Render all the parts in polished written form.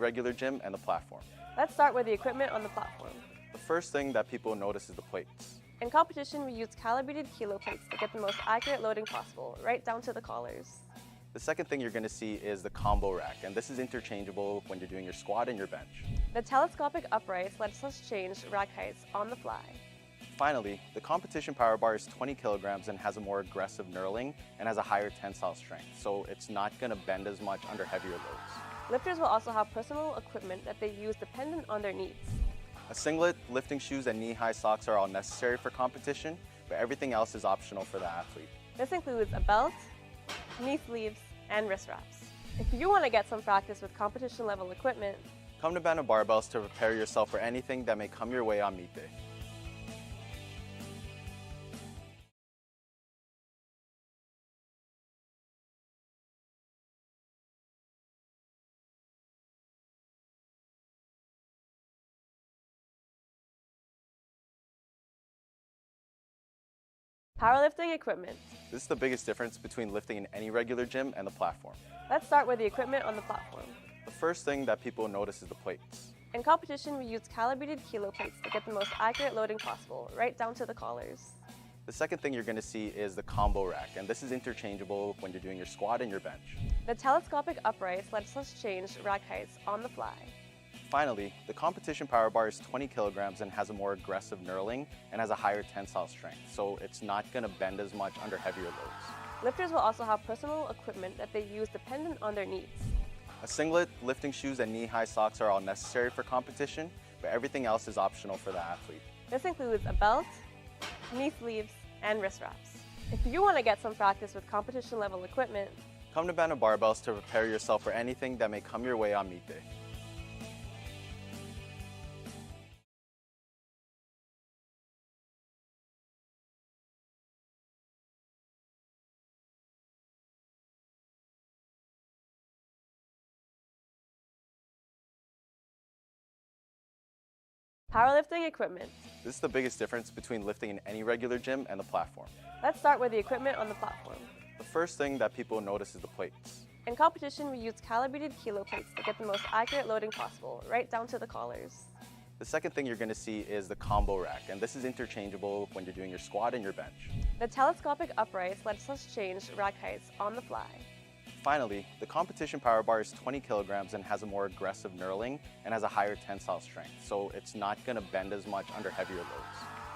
regular gym and the platform. Let's start with the equipment on the platform. The first thing that people notice is the plates. In competition, we use calibrated kilo plates to get the most accurate loading possible, right down to the collars. The second thing you're going to see is the combo rack, and this is interchangeable when you're doing your squat and your bench. The telescopic uprights lets us change rack heights on the fly. Finally, the competition power bar is 20 kilograms and has a more aggressive knurling and has a higher tensile strength, so it's not going to bend as much under heavier loads. Lifters will also have personal equipment that they use dependent on their needs. A singlet, lifting shoes, and knee-high socks are all necessary for competition, but everything else is optional for the athlete. This includes a belt, knee sleeves, and wrist wraps. If you want to get some practice with competition level equipment, come to Barbells to prepare yourself for anything that may come your way on meet day. powerlifting equipment. This is the biggest difference between lifting in any regular gym and the platform. Let's start with the equipment on the platform. The first thing that people notice is the plates. In competition, we use calibrated kilo plates to get the most accurate loading possible, right down to the collars. The second thing you're going to see is the combo rack, and this is interchangeable when you're doing your squat and your bench. The telescopic uprights lets us change rack heights on the fly. Finally, the competition power bar is 20 kilograms and has a more aggressive knurling and has a higher tensile strength, so it's not going to bend as much under heavier loads. Lifters will also have personal equipment that they use dependent on their needs. A singlet, lifting shoes, and knee-high socks are all necessary for competition, but everything else is optional for the athlete. This includes a belt, knee sleeves, and wrist wraps. If you want to get some practice with competition level equipment, come to Barbells to prepare yourself for anything that may come your way on meet day. powerlifting equipment. This is the biggest difference between lifting in any regular gym and the platform. Let's start with the equipment on the platform. The first thing that people notice is the plates. In competition, we use calibrated kilo plates to get the most accurate loading possible, right down to the collars. The second thing you're going to see is the combo rack, and this is interchangeable when you're doing your squat and your bench. The telescopic uprights lets us change rack heights on the fly. Finally, the competition power bar is 20 kilograms and has a more aggressive knurling and has a higher tensile strength, so it's not going to bend as much under heavier loads.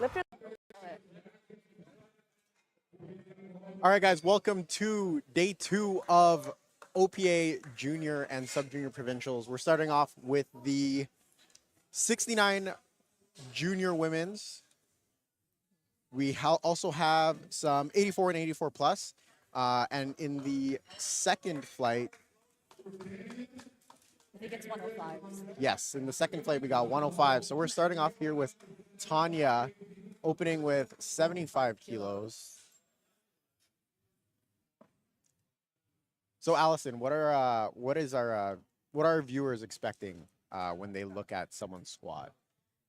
Lifters. All right, guys, welcome to day 2 of OPA Junior and Sub-Junior Provincials. We're starting off with the 69 Junior Women's. We also have some 84 and 84 plus. And in the second flight, I think it's 105. yes, in the second flight we got 105. So we're starting off here with Tanya, opening with 75 kilos. So Allison, what are our viewers expecting when they look at someone's squat?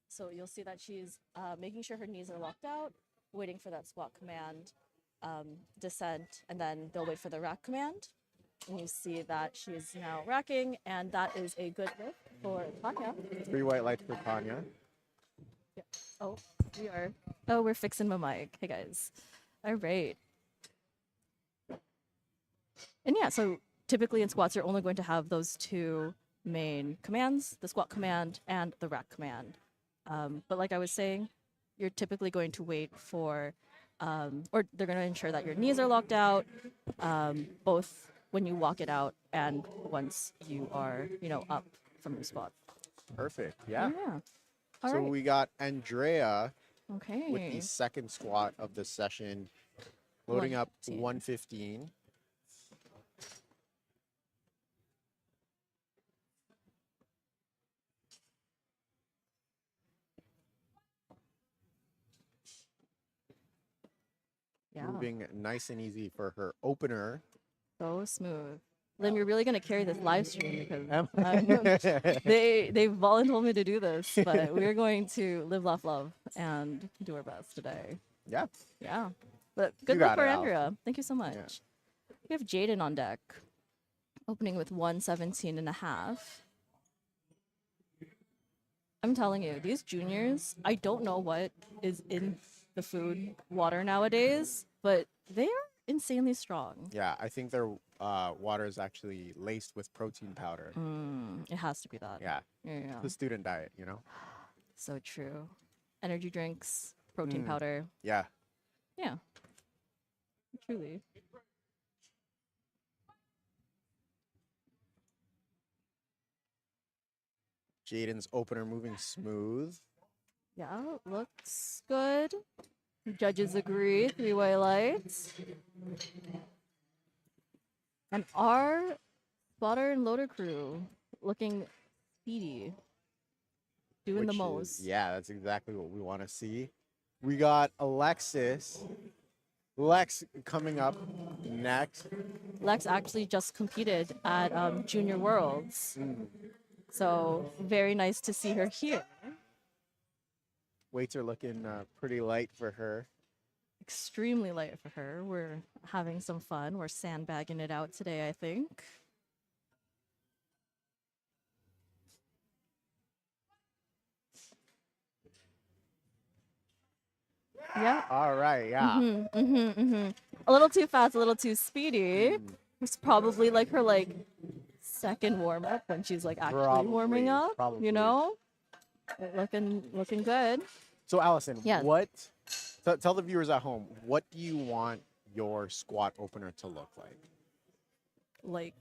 So you'll see that she's making sure her knees are locked out, waiting for that squat command, descent, and then they'll wait for the rack command. And you see that she is now racking, and that is a good lift for Tanya. 3 white lights for Tanya. Yeah. We're fixing my mic. Hey guys. All right. And yeah, so typically in squats, you're only going to have those 2 main commands, the squat command and the rack command. But like I was saying, you're typically going to wait for, or they're going to ensure that your knees are locked out, both when you walk it out and once you are, up from your squat. Perfect. Yeah. Yeah. So All right. we got Andrea Okay. with the second squat of the session, loading up 115. Yeah. Moving nice and easy for her opener. So smooth. Lim, you're really gonna carry this live stream because Am- they volunteered me to do this, but we're going to live, laugh, love, and do our best today. Yeah. Yeah. But good You luck got for it, Al. Andrea. Thank you so much. Yeah. We have Jaden on deck, opening with 117 and a half. I'm telling you, these juniors, I don't know what is in the food water nowadays, but they are insanely strong. Yeah, I think their water is actually laced with protein powder. It has to be that. Yeah, Yeah. the student diet, you know? So true. Energy drinks, protein powder. Yeah. Yeah. Truly. Jaden's opener moving smooth. Yeah, looks good. Judges agree. Three-way lights. And our spotter and loader crew looking speedy. Doing the which most. yeah, that's exactly what we want to see. We got Lex coming up next. Lex actually just competed at Junior Worlds. So very nice to see her here. Weights are looking pretty light for her. Extremely light for her. We're having some fun. We're sandbagging it out today, I think. Yeah. All right, yeah. A little too fast, a little too speedy. It's probably like her second warm up when she's like actually warming up. Probably. You know, looking good. So Allison, Yes. Tell the viewers at home, what do you want your squat opener to look like? Like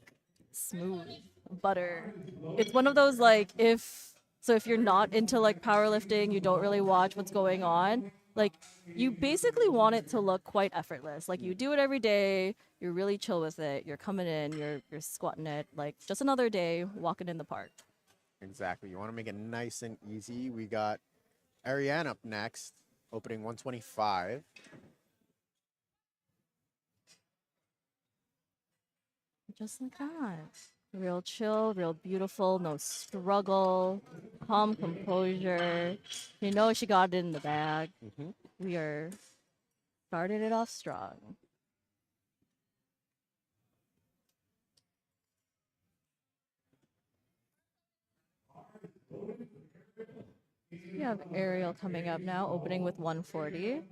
smooth butter. It's one of those if you're not into powerlifting, you don't really watch what's going on. You basically want it to look quite effortless. You do it every day. You're really chill with it. You're coming in. You're squatting it just another day walking in the park. Exactly. You want to make it nice and easy. We got Ariane up next, opening 125. Just like that. Real chill, real beautiful, no struggle, calm composure. You know she got it in the bag. We are started it off strong. We have Ariel coming up now, opening with 140.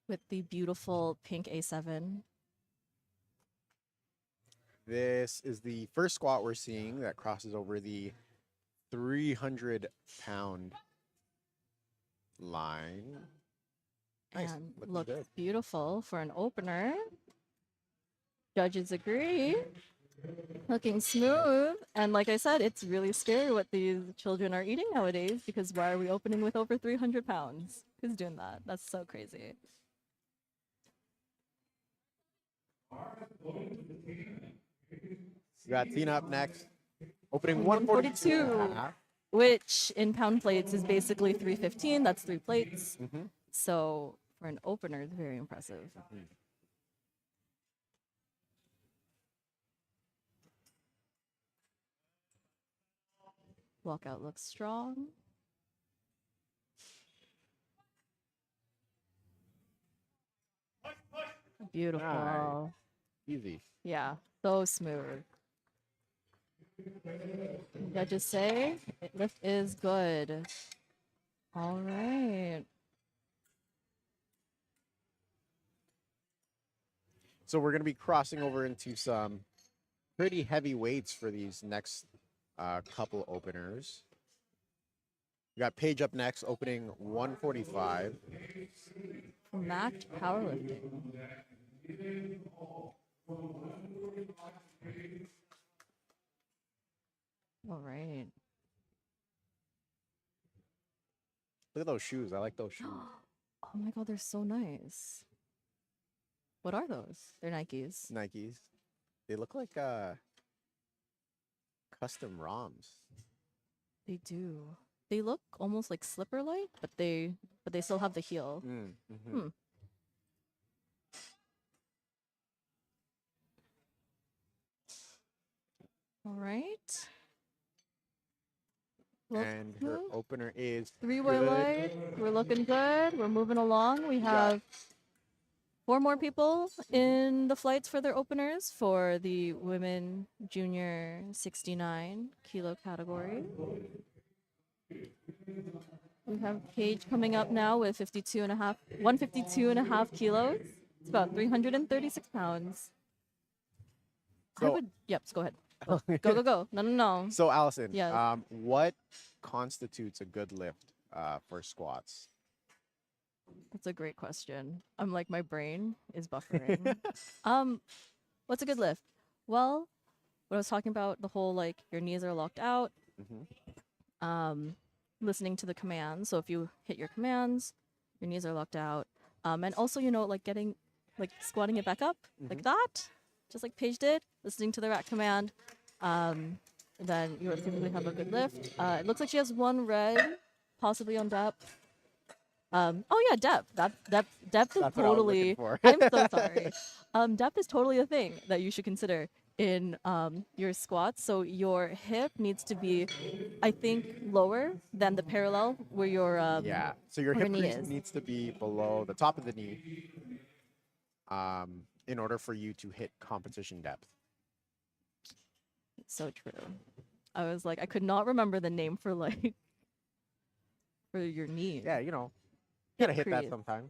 With the beautiful pink A7. This is the first squat we're seeing that crosses over the 300-pound line. Nice. And Looking looks good. beautiful for an opener. Judges agree. Looking smooth. And like I said, it's really scary what these children are eating nowadays, because why are we opening with over 300 pounds? Who's doing that? That's so crazy. We got Tina up next, opening 142. 142. Which in pound plates is basically 315. That's 3 plates. So for an opener, it's very impressive. Walkout looks strong. Beautiful. Nice. Easy. Yeah, so smooth. Judges say lift is good. All right. So we're going to be crossing over into some pretty heavy weights for these next couple openers. We got Paige up next, opening 145. Max powerlifting. All right. Look at those shoes. I like those shoes. Oh my god, they're so nice. What are those? They're Nikes. Nikes. They look like custom ROMs. They do. They look almost like slipper-like, but they still have the heel. All right. And her opener is three-way good. light. We're looking good. We're moving along. We have 4 more people in the flights for their openers for the women junior 69 kilo category. We have Paige coming up now with 152.5 kilos. It's about 336 pounds. I So- would, yep, go ahead. Go. No. So, Allison, Yes. what constitutes a good lift for squats? That's a great question. I'm like, my brain is buffering. What's a good lift? Well, what I was talking about, the whole like your knees are locked out, listening to the commands. So if you hit your commands, your knees are locked out. And also, like getting, like squatting it back up like that, just like Paige did, listening to the rack command. Then you would typically have a good lift. It looks like she has 1 red, possibly on depth. Oh yeah, depth. Depth is That's what I was totally. looking for. I'm so sorry. Depth is totally a thing that you should consider in your squats. So your hip needs to be, I think, lower than the parallel where your Yeah. So your where hip knee crease is. needs to be below the top of the knee in order for you to hit competition depth. So true. I was like, I could not remember the name for like for your knee. Yeah, you gotta hit that crease. sometime.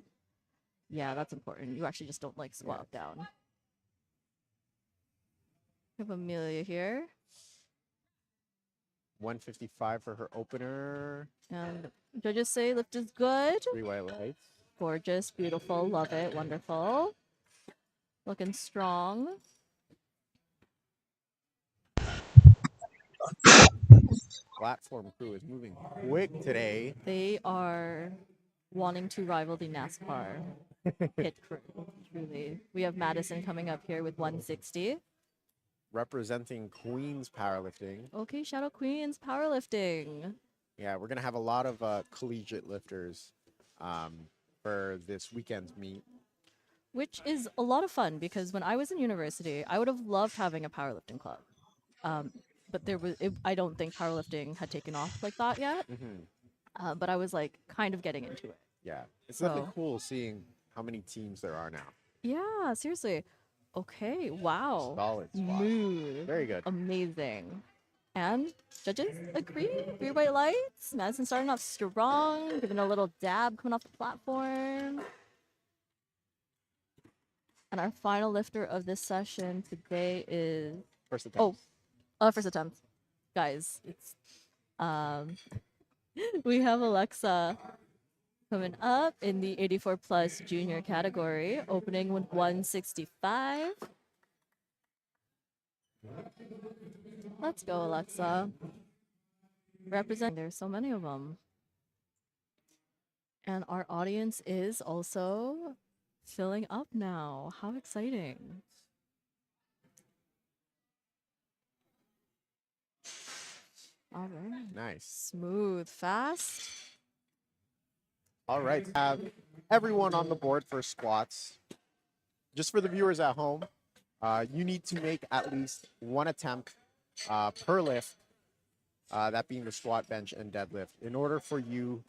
Yeah, that's important. You actually just don't like squat down. We have Amelia here. 155 for her opener. And judges say lift is good. 3 white lights. Gorgeous, beautiful, love it, wonderful. Looking strong. Platform crew is moving quick today. They are wanting to rival the NASCAR pit crew, truly. We have Madison coming up here with 160. Representing Queens Powerlifting. Okay, Shadow Queens powerlifting. Yeah, we're gonna have a lot of collegiate lifters for this weekend's meet. Which is a lot of fun because when I was in university, I would have loved having a powerlifting club. But I don't think powerlifting had taken off like that yet. But I was like kind of getting into it. Yeah, it's definitely So- cool seeing how many teams there are now. Yeah, seriously. Okay, wow. Solid squat. Smooth. Very good. Amazing. And judges agree. 3 white lights. Madison starting off strong, giving a little dab coming off the platform. And our final lifter of this session today is First attempt. first attempt. Guys, it's we have Alexa coming up in the 84 plus junior category, opening with 165. Let's go, Alexa. Represent. There's so many of them. And our audience is also filling up now. How exciting. All right. Nice. Smooth, fast. All right, have everyone on the board for squats. Just for the viewers at home, you need to make at least 1 attempt per lift, that being the squat, bench, and deadlift, in order for you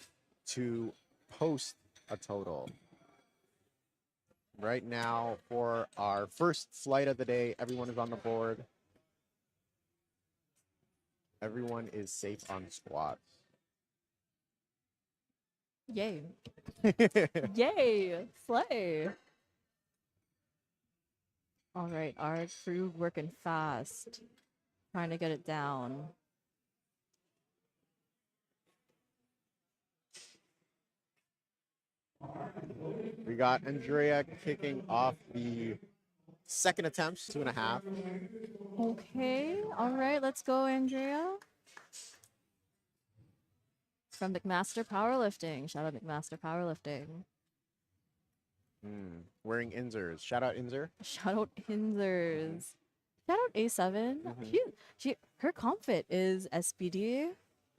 to post a total. Right now, for our first flight of the day, everyone is on the board. Everyone is safe on squats. Yay. Yay. Slay. All right, our crew working fast. Trying to get it down. We got Andrea kicking off the second attempt, 2.5. Okay, all right, let's go, Andrea. From McMaster Powerlifting. Shout out McMaster Powerlifting. Wearing Inzers. Shout out Inzer. Shout out Hinzers. Shout out A7. Her comp fit is SBD,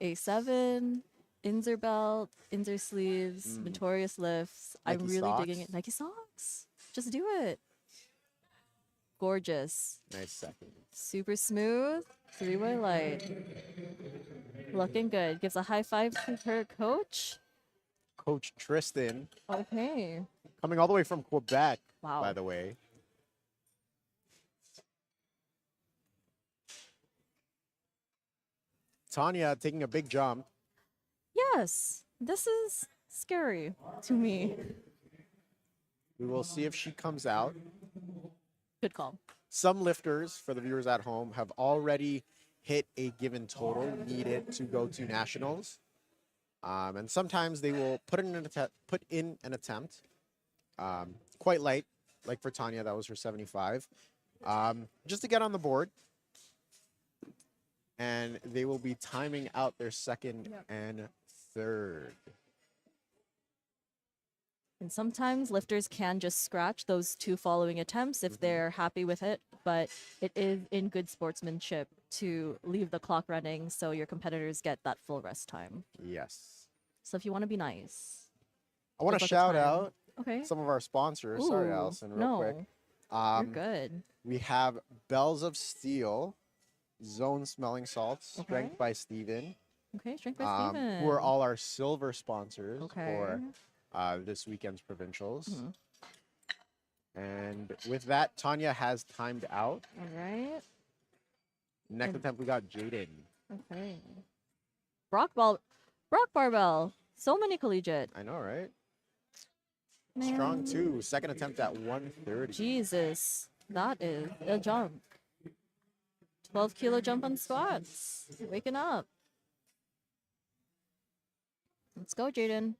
A7, Inzer belt, Inzer sleeves, Notorious lifts. I'm Nike really digging socks. it. Nike socks. Just do it. Gorgeous. Nice second. Super smooth. 3-way light. Looking good. Gives a high five to her coach. Coach Tristan. Okay. Coming all the way from Quebec, Wow. by the way. Tanya taking a big jump. Yes, this is scary to me. We will see if she comes out. Good call. Some lifters, for the viewers at home, have already hit a given total needed to go to nationals. And sometimes they will put in an attempt, quite light, like for Tanya, that was her 75, just to get on the board. And they will be timing out their second and third. And sometimes lifters can just scratch those 2 following attempts if they're happy with it, but it is in good sportsmanship to leave the clock running so your competitors get that full rest time. Yes. So if you want to be nice. I want to Look at the shout time. out Okay. some of our sponsors. Sorry, Ooh, Allison, real no, quick. you're good. We have Bells of Steel, Zone Smelling Salts, Strength Okay. by Steven, Okay, Strength by Steven. who are all our silver sponsors Okay. for this weekend's provincials. Mhm. And with that, Tanya has timed out. All right. Next attempt, we got Jaden. Okay. Brock Barbell. So many collegiate. I know, right? Man. Strong two. Second attempt at 130. Jesus, that is a jump. 12-kilo jump on squats. Waking up. Let's go, Jaden.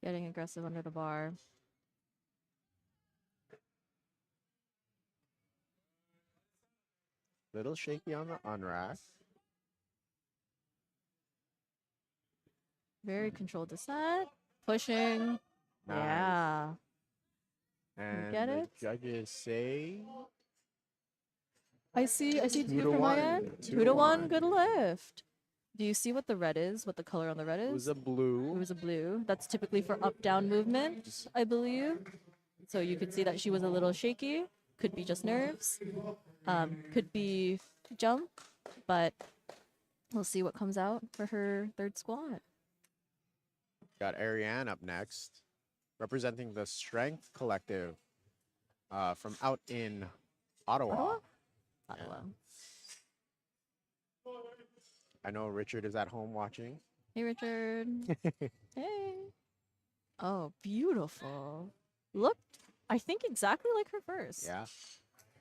Getting aggressive under the bar. Little shaky on the unrack. Very controlled descent. Pushing. Nice. Yeah. And get the it? judges say I see 2 to from my 1. end. 2 2 to 1. 1. Good lift. Do you see what the red is? What the color on the red it is? was a It blue. was a blue. That's typically for up-down movement, I believe. So you could see that she was a little shaky. Could be just nerves. Could be jump, but we'll see what comes out for her third squat. Got Ariane up next, representing the Strength Collective from out in Ottawa. Ottawa. I know Richard is at home watching. Hey, Richard. Hey. Oh, beautiful. Looked, I think, exactly like her first. Yeah,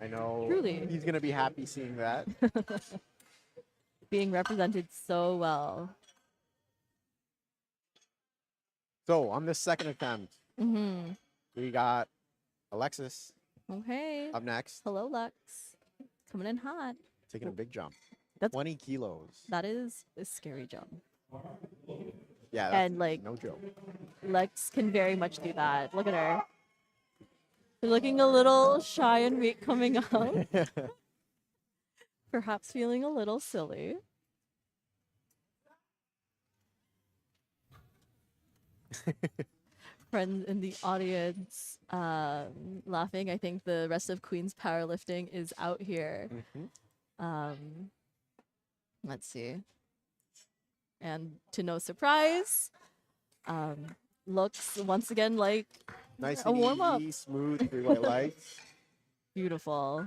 I know. Truly. He's gonna be happy seeing that. Being represented so well. So on this second attempt, Mm-hmm. we got Alexis Okay. up next, Hello, Lex. Coming in hot. taking a big jump. That's- 20 kilos. That is a scary jump. Yeah, that's And, like, no joke. Lex can very much do that. Look at her. Looking a little shy and weak coming up. Perhaps feeling a little silly. Friends in the audience laughing. I think the rest of Queen's powerlifting is out here. Let's see. And to no surprise, looks once again like Nice a and warm-up. easy, smooth, 3 white lights. Beautiful.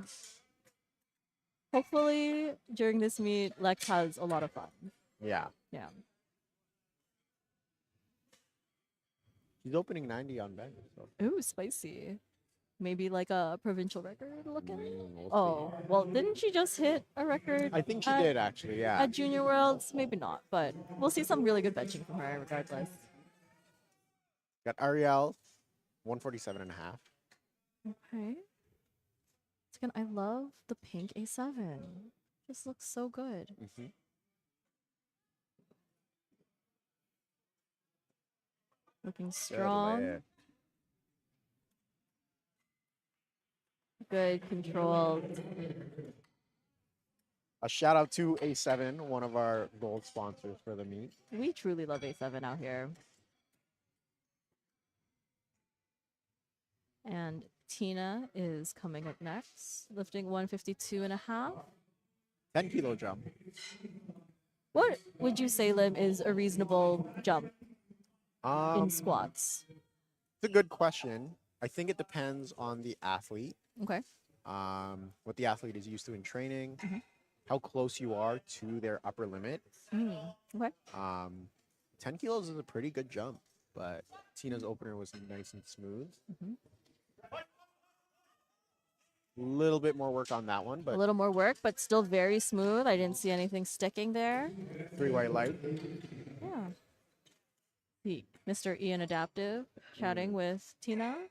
Hopefully, during this meet, Lex has a lot of fun. Yeah, Yeah. he's opening 90 on bench. So. Ooh, spicy. Maybe like a provincial record looking. We'll Oh, well, didn't she just hit a record? I think she at- did actually. Yeah. At Junior Worlds, maybe not, but we'll see some really good benching from her regardless. Got Ariel, 147 and a half. Okay. Again, I love the pink A7. This looks so good. Looking Good strong. lift. Good control. A shout out to A7, one of our gold sponsors for the meet. We truly love A7 out here. And Tina is coming up next, lifting 152 and a half. 10-kilo jump. What would you say, Lim, is a reasonable jump in It's squats? a good question. I think it depends on the athlete, Okay. what the athlete is used to in training, Mhm. how close you are to their upper limit. Okay. 10 kilos is a pretty good jump, but Tina's opener was nice and smooth. Mhm. A little bit more work on that one, A but little more work, but still very smooth. I didn't see anything sticking there. 3 white light. Yeah. Mr. Ian Adaptive chatting with Tina.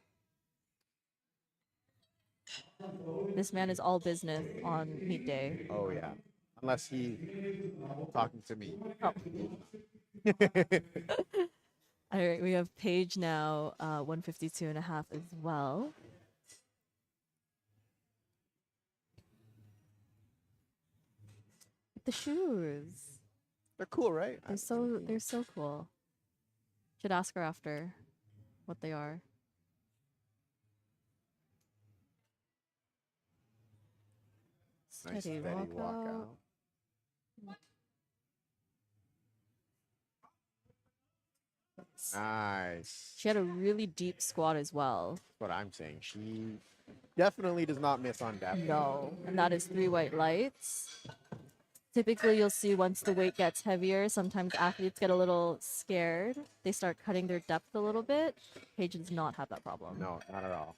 This man is all business on meet day. Oh, yeah. Unless he's talking to me. Oh. All right, we have Paige now, 152.5 as well. The shoes. They're cool, right? They're so cool. Should ask her after what they are. Nice steady walk out. Nice. She had a really deep squat as well. That's what I'm saying. She definitely does not miss on depth. No, and that is 3 white lights. Typically, you'll see once the weight gets heavier, sometimes athletes get a little scared. They start cutting their depth a little bit. Paige does not have that problem. No, not at all.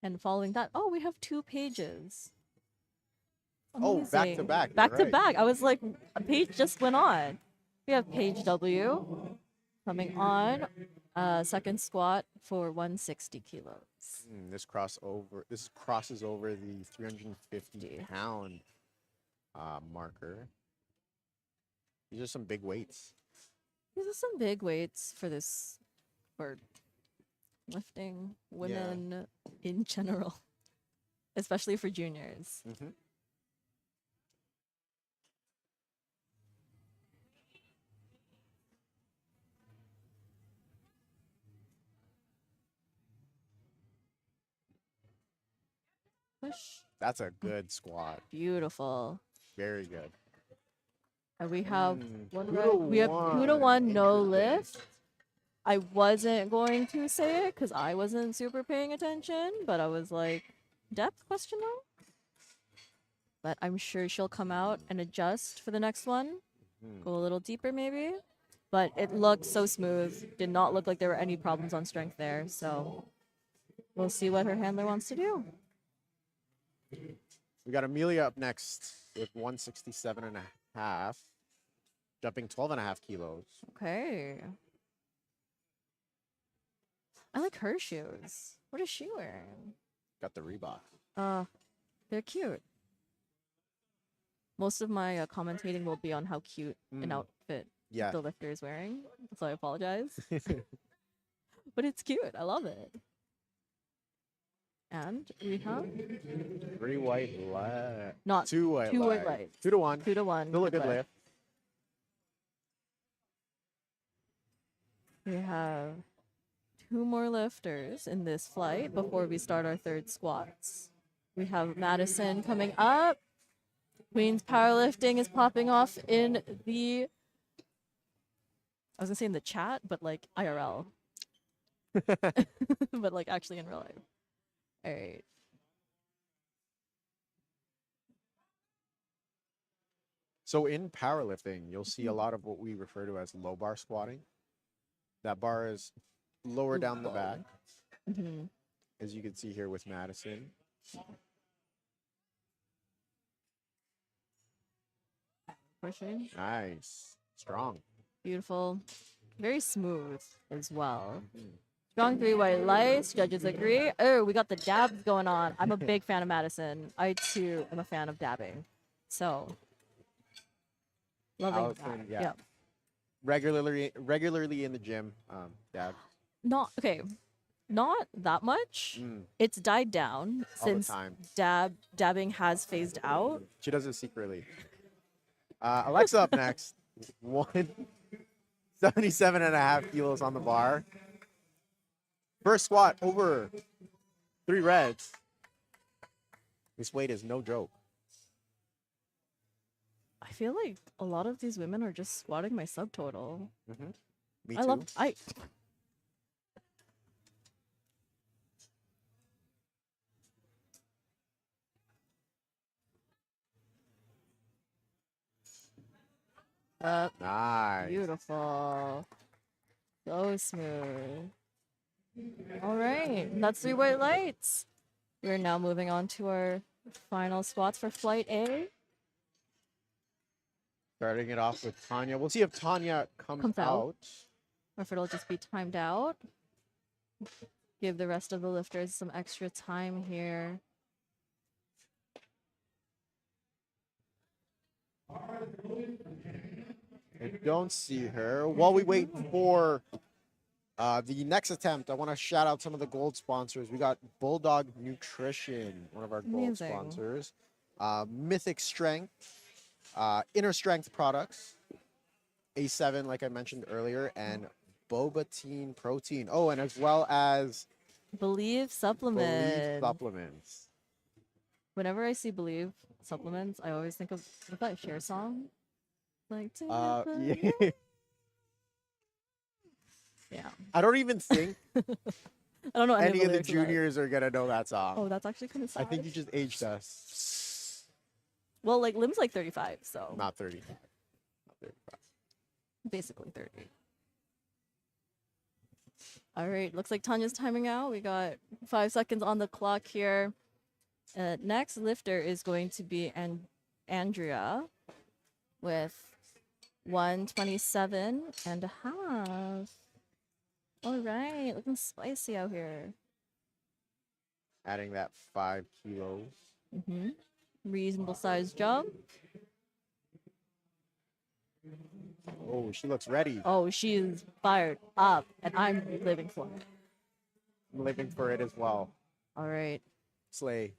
And following that, oh, we have 2 pages. Oh, back to Amazing. back. You're Back to right. back. I was like, a page just went on. We have Paige W coming on. Second squat for 160 kilos. This crosses over the 350-pound marker. These are some big weights. These are some big weights for lifting women in general, especially for juniors. Mm-hmm. Push. That's a good squat. Beautiful. Very good. And we have one 2 to right. We have 2 to 1 no lift. I wasn't going to say it because I wasn't super paying attention, but I was like, depth question mark? But I'm sure she'll come out and adjust for the next one. Go a little deeper maybe. But it looked so smooth. Did not look like there were any problems on strength there. So we'll see what her handler wants to do. We got Amelia up next with 167.5, jumping 12.5 kilos. Okay. I like her shoes. What is she wearing? Got the Reebok. They're cute. Most of my commentating will be on how cute an outfit Yeah. the lifter is wearing, so I apologize. But it's cute. I love it. And we have 3 white light. not 2 white 2 white light. lights. 2 to 1. 2 to 1. Still a good lift. We have 2 more lifters in this flight before we start our third squats. We have Madison coming up. Queen's powerlifting is popping off in the, I was gonna say in the chat, but like IRL. But like actually in real life. All right. So in powerlifting, you'll see a lot of what we refer to as low bar squatting. That bar is lower down the back, Mhm. as you can see here with Madison. Pushing. Nice. Strong. Beautiful. Very smooth as well. Strong 3 white lights. Judges agree. Oh, we got the dabs going on. I'm a big fan of Madison. I too am a fan of dabbing. So loving Allison, that. yeah. Yep. Regularly in the gym, dab. Not okay. Not that much. It's died down All the since time. dabbing has phased out. She does it secretly. Alexa up next. 177.5 kilos on the bar. First squat over 3 reds. This weight is no joke. I feel like a lot of these women are just squatting my subtotal. Me I too. love I Nice. beautiful. So smooth. All right, that's 3 white lights. We're now moving on to our final squats for flight A. Starting it off with Tanya. We'll see if Tanya comes out. Or if it'll just be timed out. Give the rest of the lifters some extra time here. I don't see her. While we wait for the next attempt, I want to shout out some of the gold sponsors. We got Bulldog Nutrition, one of our gold Amazing. sponsors. Mythic Strength, Inner Strength Products, A7, like I mentioned earlier, and Boba Teen Protein. Oh, and as well as Believe supplement. Believe Supplements. Whenever I see Believe supplements, I always think of that Cher song. Like, Yeah. yeah. I don't even think I don't know any of the lyrics of that. juniors are going to know that song. Oh, that's actually kind of sad. I think you just aged us. Well, like Lim's like 35, so Not 30. Not 35. basically 30. All right, looks like Tanya's timing out. We got 5 seconds on the clock here. Next lifter is going to be Andrea with 127 and a half. All right, looking spicy out here. Adding that 5 kilos. Reasonable sized jump. Oh, she looks ready. Oh, she's fired up, and I'm living for it. I'm living for it as well. All right. Slay.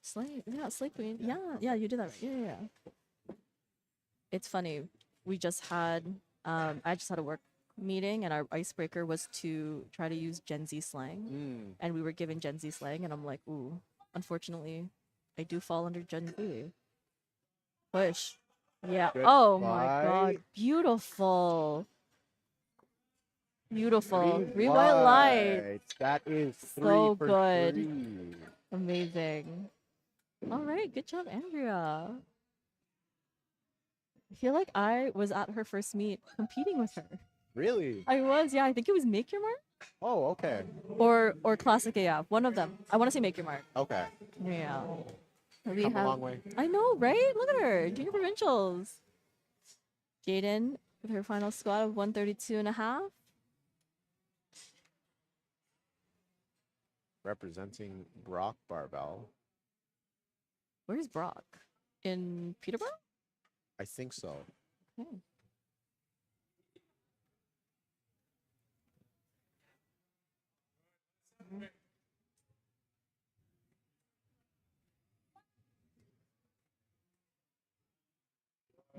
Slay, yeah, Slay Queen. Yeah, you did that right. Yeah. It's funny. We just had, I just had a work meeting, and our icebreaker was to try to use Gen Z slang. And we were given Gen Z slang, and I'm like, ooh, unfortunately, I do fall under Gen Z. Push. Yeah. Good Oh my fight. God. Beautiful. Beautiful. 3 white white. lights. That is 3 So for good. 3. Amazing. All right. Good job, Andrea. I feel like I was at her first meet competing with her. Really? I was, yeah. I think it was Make Your Mark Oh, okay. or Classic AF. One of them. I want to say Make Your Mark. Okay. Yeah. We Come a have, long way. I know, right? Look at her. Junior Provincials. Jaden with her final squat of 132 and a half. Representing Brock Barbell. Where's Brock? In Peterborough? I think so. Okay.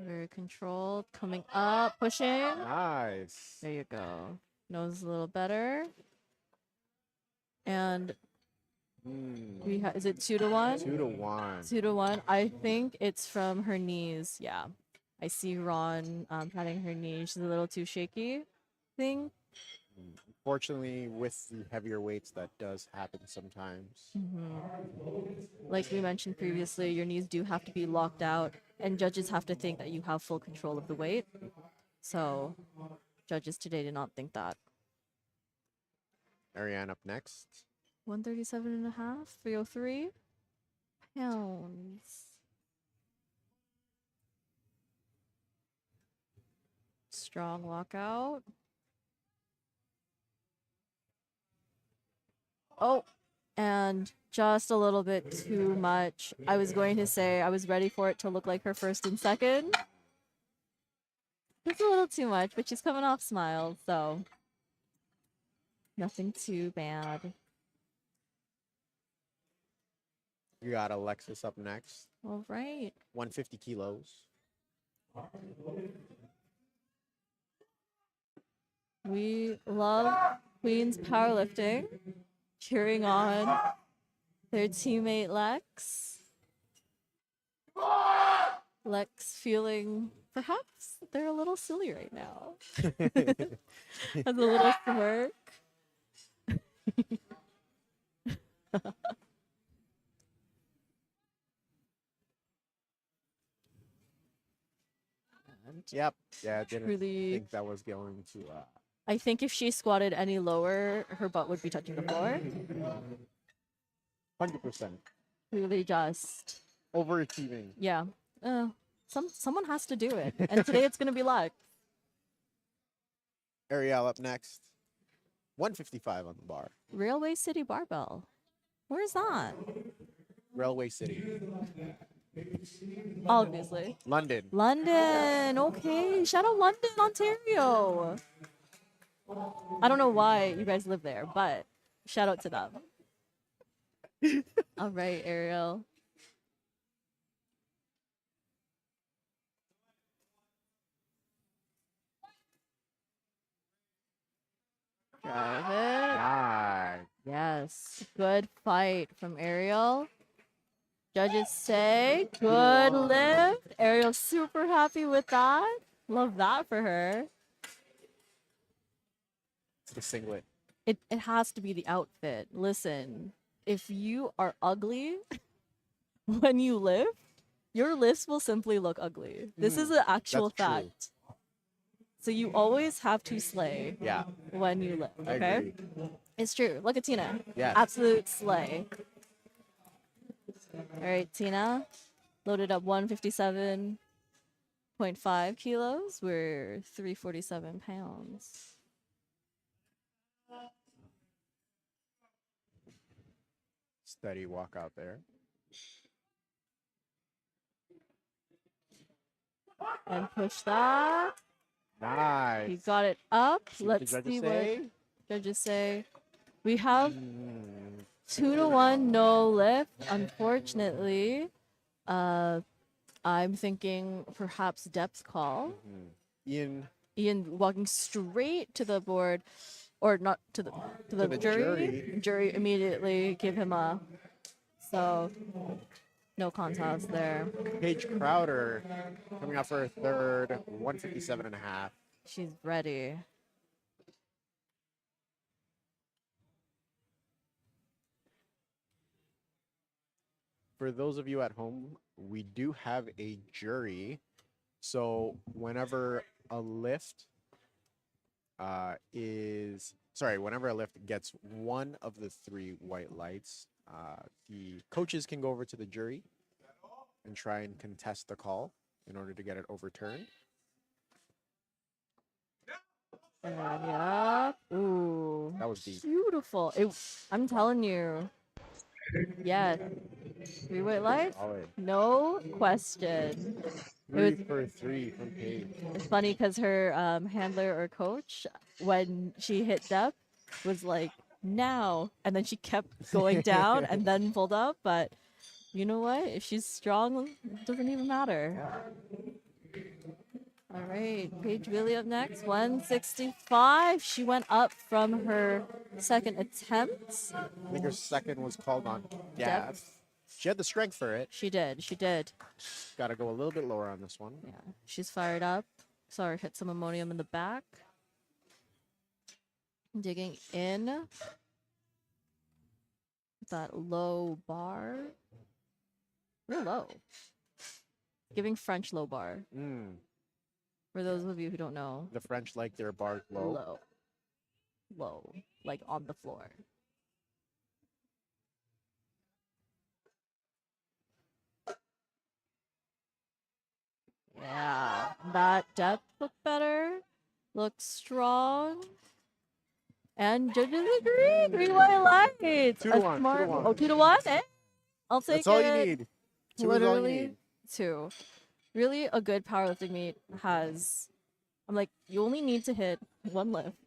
Very controlled. Coming up, pushing. Nice. There you go. Knows a little better. And we is it 2 to 1? 2 to 1. 2 to 1. I think it's from her knees. Yeah. I see Ron patting her knee. She's a little too shaky. Thing. Fortunately, with the heavier weights, that does happen sometimes. Like we mentioned previously, your knees do have to be locked out, and judges have to think that you have full control of the weight. So, judges today did not think that. Ariane up next. 137 and a half, 303 pounds. Strong walkout. Oh, and just a little bit too much. I was going to say I was ready for it to look like her first and second. It's a little too much, but she's coming off smiles, so nothing too bad. You got Alexis up next. All right. 150 kilos. We love Queen's powerlifting. Cheering on their teammate Lex. Lex feeling perhaps they're a little silly right now. Has a little smirk. Yep. Yeah, I didn't Really, think that was going to. I think if she squatted any lower, her butt would be touching the floor. 100%. Really just, Overachieving. yeah. Someone has to do it. And today it's gonna be Lex. Ariel up next. 155 on the bar. Railway City Barbell. Where's that? Railway City. Obviously. London. London. Okay. Shout out London, Ontario. I don't know why you guys live there, but shout out to them. All right, Ariel. Drive it. Nice. Yes. Good fight from Ariel. Judges say good lift. Ariel's super happy with that. Love that for her. It's the singlet. It has to be the outfit. Listen, if you are ugly when you lift, your lifts will simply look ugly. This is an actual that's true. fact. So you always have to slay Yeah. when you lift, I okay? agree. It's true. Look at Tina. Yeah. Absolute slay. All right, Tina. Loaded up 157.5 kilos. We're 347 pounds. Steady walk out there. And push that. Nice. He got it up. See what the Let's judges see say? what judges say. We have 2-1 no lift. Unfortunately, I'm thinking perhaps depth call. Ian. Ian walking straight to the board, or not to the the jury. Jury immediately give him a no contest there. Paige Crowder coming out for her third, 157.5. She's ready. For those of you at home, we do have a jury. So whenever a lift whenever a lift gets one of the 3 white lights, the coaches can go over to the jury and try and contest the call in order to get it overturned. And yeah. Ooh. That was deep. Beautiful. I'm telling you. Yes. 3 white lights? Solid. No question. 3 for 3 from Paige. It's funny because her handler or coach, when she hit depth, was like, now. And then she kept going down and then pulled up. But you know what? If she's strong, it doesn't even matter. All right. Paige Willie up next. 165. She went up from her second attempt. I think her second was called on depth. She had the strength for it. She did. She did. Got to go a little bit lower on this one. Yeah. She's fired up. Saw her hit some ammonium in the back. Digging in. That low bar. Real low. Giving French low bar. For those of you who don't know. The French like their bars low. Low. Like on the floor. Yeah. That depth looked better. Looks strong. And judges agree. 3 white lights. 2 to 1. 2 to 1. Oh, 2 to 1? Eh? I'll take it. That's all you need. 2 is all you Literally need. 2. Really, a good powerlifting meet has. I'm like, you only need to hit 1 lift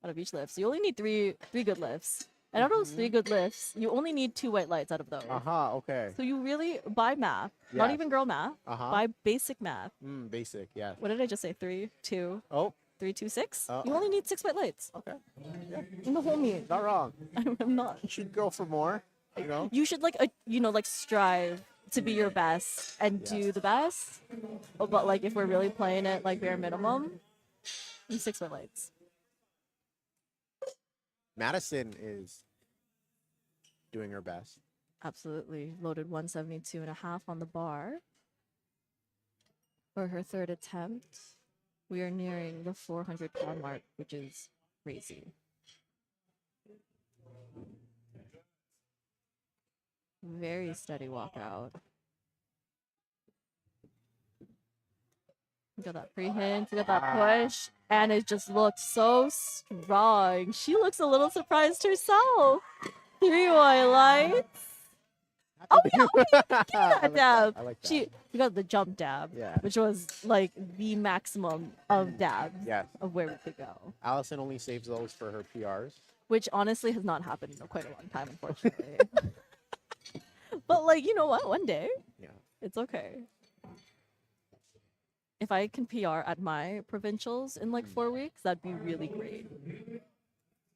out of each lift. So you only need three good lifts. And out of those 3 good lifts, you only need 2 white lights out of those. Okay. So you really, by math, not Yes. even girl math, by basic math. Basic, yeah. What did I just say? 3, 2, Oh, 3, 2, 6? Uh-oh. You only need 6 white lights okay. in the whole meet. Not wrong. I'm not. You should go for more, you know? You should like strive to be your best and do the best. But like if we're really playing it like bare minimum, 6-foot lights. Madison is doing her best. Absolutely. Loaded 172.5 on the bar. For her third attempt, we are nearing the 400-pound mark, which is crazy. Very steady walkout. We got that pre-hinge, we got that push, and it just looked so strong. She looks a little surprised herself. 3 white lights. Oh yeah, that dab. I like that. She got the jump dab, Yeah. which was like the maximum of dabs Yes. of where we could go. Allison only saves those for her PRs. Which honestly has not happened in quite a long time, unfortunately. But like, you know what? One day, Yeah. it's okay. If I can PR at my provincials in like 4 weeks, that'd be really great.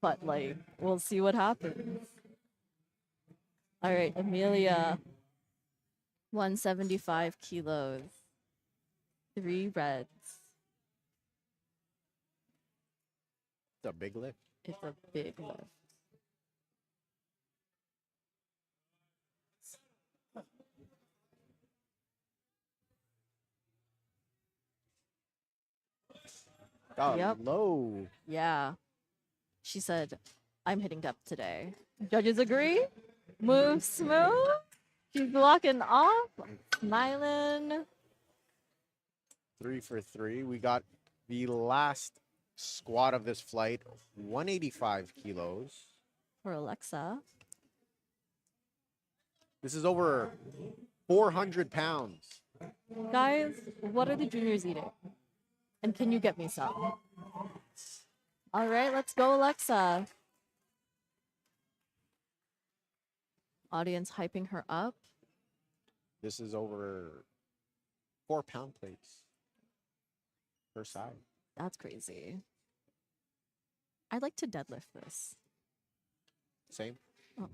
But like, we'll see what happens. All right, Amelia, 175 kilos, 3 reds. It's a big lift. It's a big lift. Oh, Yep. low. Yeah. She said, I'm hitting depth today. Judges agree. Move smooth. She's walking off, smiling. 3 for 3. We got the last squat of this flight, 185 kilos. For Alexa. This is over 400 pounds. Guys, what are the juniors eating? And can you get me some? All right, let's go, Alexa. Audience hyping her up. This is over 4 pound plates per side. That's crazy. I'd like to deadlift this. Same. Oh.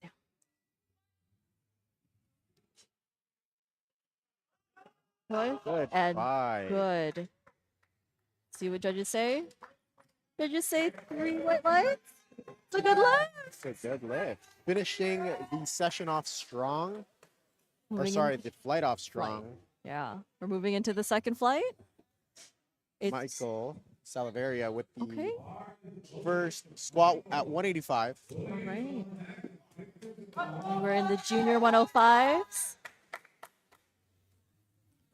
Yeah. Good. And 5. good. See what judges say? Judges say 3 white lights. It's a good lift. It's a good lift. Finishing the session off strong. Or Moving sorry, in- the flight off strong. Yeah, we're moving into the second flight. It's Michael Salaveria with the okay. first squat at 185. All right. We're in the junior 105s.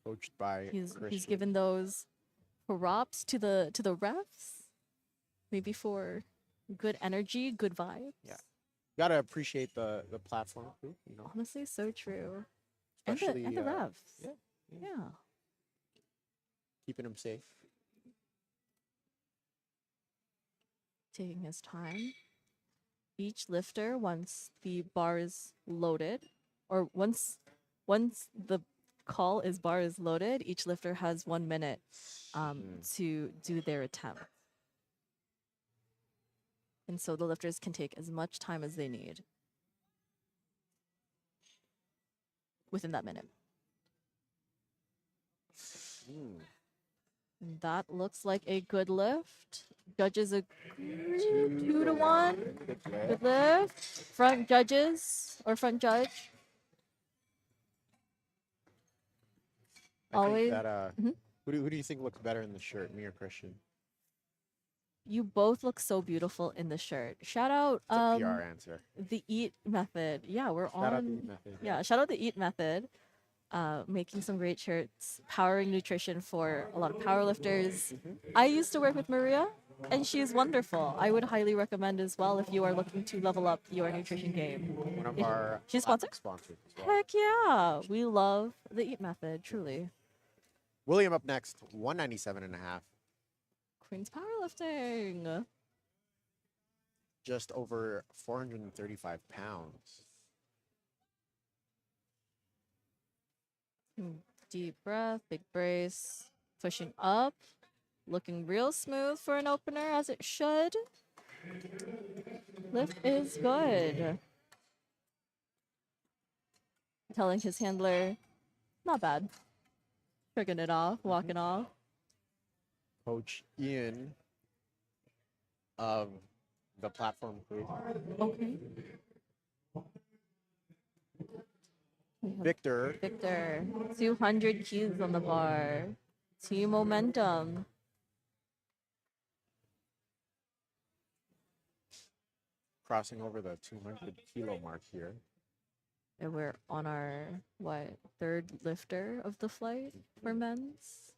Coached by He's Christian. given those props to the refs, maybe for good energy, good vibes. Yeah. Gotta appreciate the platform too, you know. Honestly, so true. Especially and the refs. yeah, Yeah. keeping him safe. Taking his time. Each lifter, once the bar is loaded, or once the call is bar is loaded, each lifter has 1 minute to do their attempt. And so the lifters can take as much time as they need within that minute. And that looks like a good lift. Judges agree 2 to 1. Good lift. Front judges or front judge. I Always. think that, Mhm. who do you think looks better in the shirt, me or Christian? You both look so beautiful in the shirt. Shout out It's a PR answer. the Eat Method. Yeah, we're Shout out on. the Eat Method. Yeah, shout out the Eat Method. Making some great shirts, powering nutrition for a lot of powerlifters. I used to work with Maria, and she is wonderful. I would highly recommend as well if you are looking to level up your nutrition game. One of Yeah. our She's sponsored? sponsors as well. Heck yeah, we love the Eat Method, truly. William up next, 197.5. Queen's powerlifting. Just over 435 pounds. Deep breath, big brace, pushing up, looking real smooth for an opener as it should. Lift is good. telling his handler, not bad. Shrugging it off, walking off. Coach Ian of the platform crew. Okay. Victor. Victor, 200 cues on the bar. Team momentum. Crossing over the 200 kilo mark here. And we're on our, what, third lifter of the flight for men's?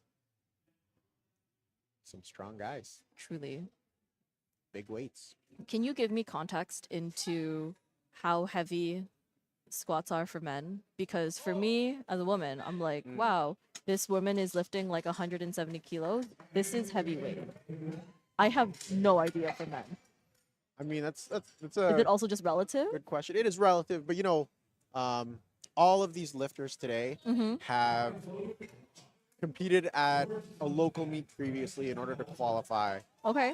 Some strong guys. Truly. Big weights. Can you give me context into how heavy squats are for men? Because for me, as a woman, I'm like, wow, this woman is lifting like 170 kilos. This is heavyweight. I have no idea for men. I mean, that's Is a it also just relative? good question. It is relative, but you know, all of these lifters today have competed at a local meet previously in order to qualify Okay.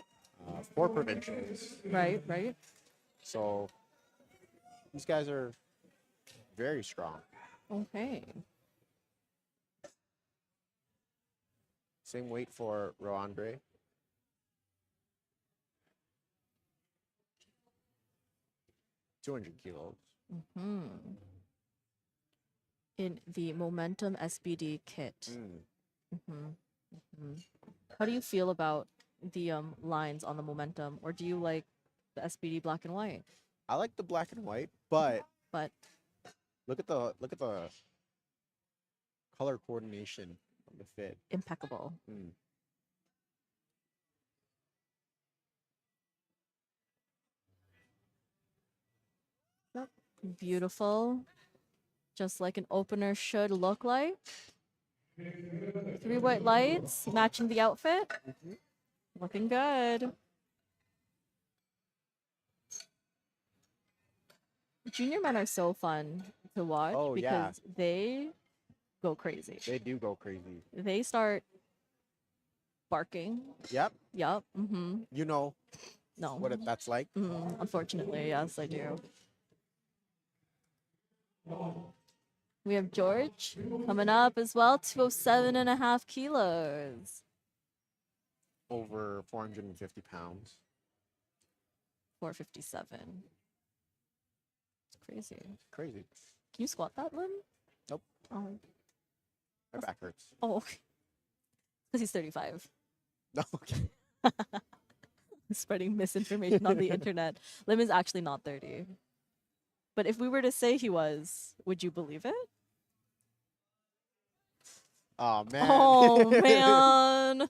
for provincials. Right, right. So these guys are very strong. Okay. Same weight for Roandre. $200 kilos. In the Momentum SBD kit. How do you feel about the lines on the Momentum, or do you like the SBD black and white? I like the black and white, but But look at the color coordination of the fit. impeccable. Yep. Beautiful. Just like an opener should look like. 3 white lights matching the outfit. Looking good. Junior men are so fun to watch Oh, yeah. because they go crazy. They do go crazy. They start barking. Yep. Yup. You know No. what that's like. Unfortunately, yes, I do. We have George coming up as well, 207.5 kilos. Over 450 pounds. 457. It's crazy. Crazy. Can you squat that, Lim? Nope. Oh, My back hurts. oh, okay. Because he's 35. No, okay. Spreading misinformation on the internet. Lim is actually not 30. But if we were to say he was, would you believe it? Oh, man. Oh, man.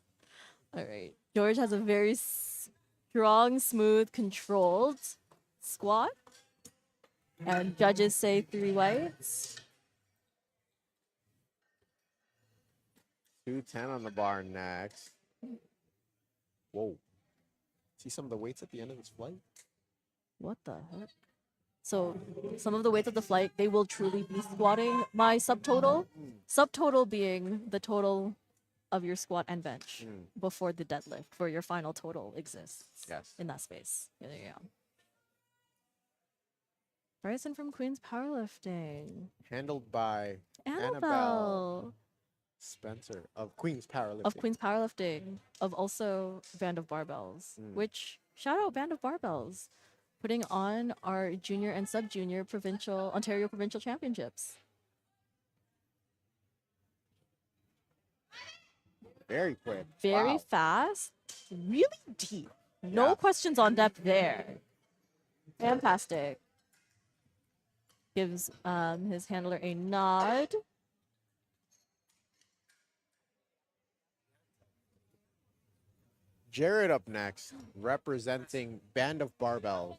All right. George has a very strong, smooth, controlled squat. And judges say 3 whites. 210 on the bar next. Whoa. See some of the weights at the end of this flight? What the heck? So some of the weights of the flight, they will truly be squatting my subtotal. Subtotal being the total of your squat and bench before the deadlift, where your final total exists. Yes. In that space. Yeah, there you go. Bryson from Queen's Powerlifting. Handled by Annabelle Spencer of Queen's Powerlifting. of Queen's Powerlifting, of also Band of Barbells, which, shout out Band of Barbells, putting on our junior and sub-junior Ontario Provincial Championships. Very quick. Very Wow. fast, really deep. No Yeah. questions on depth there. Fantastic. Gives his handler a nod. Jared up next, representing Band of Barbells.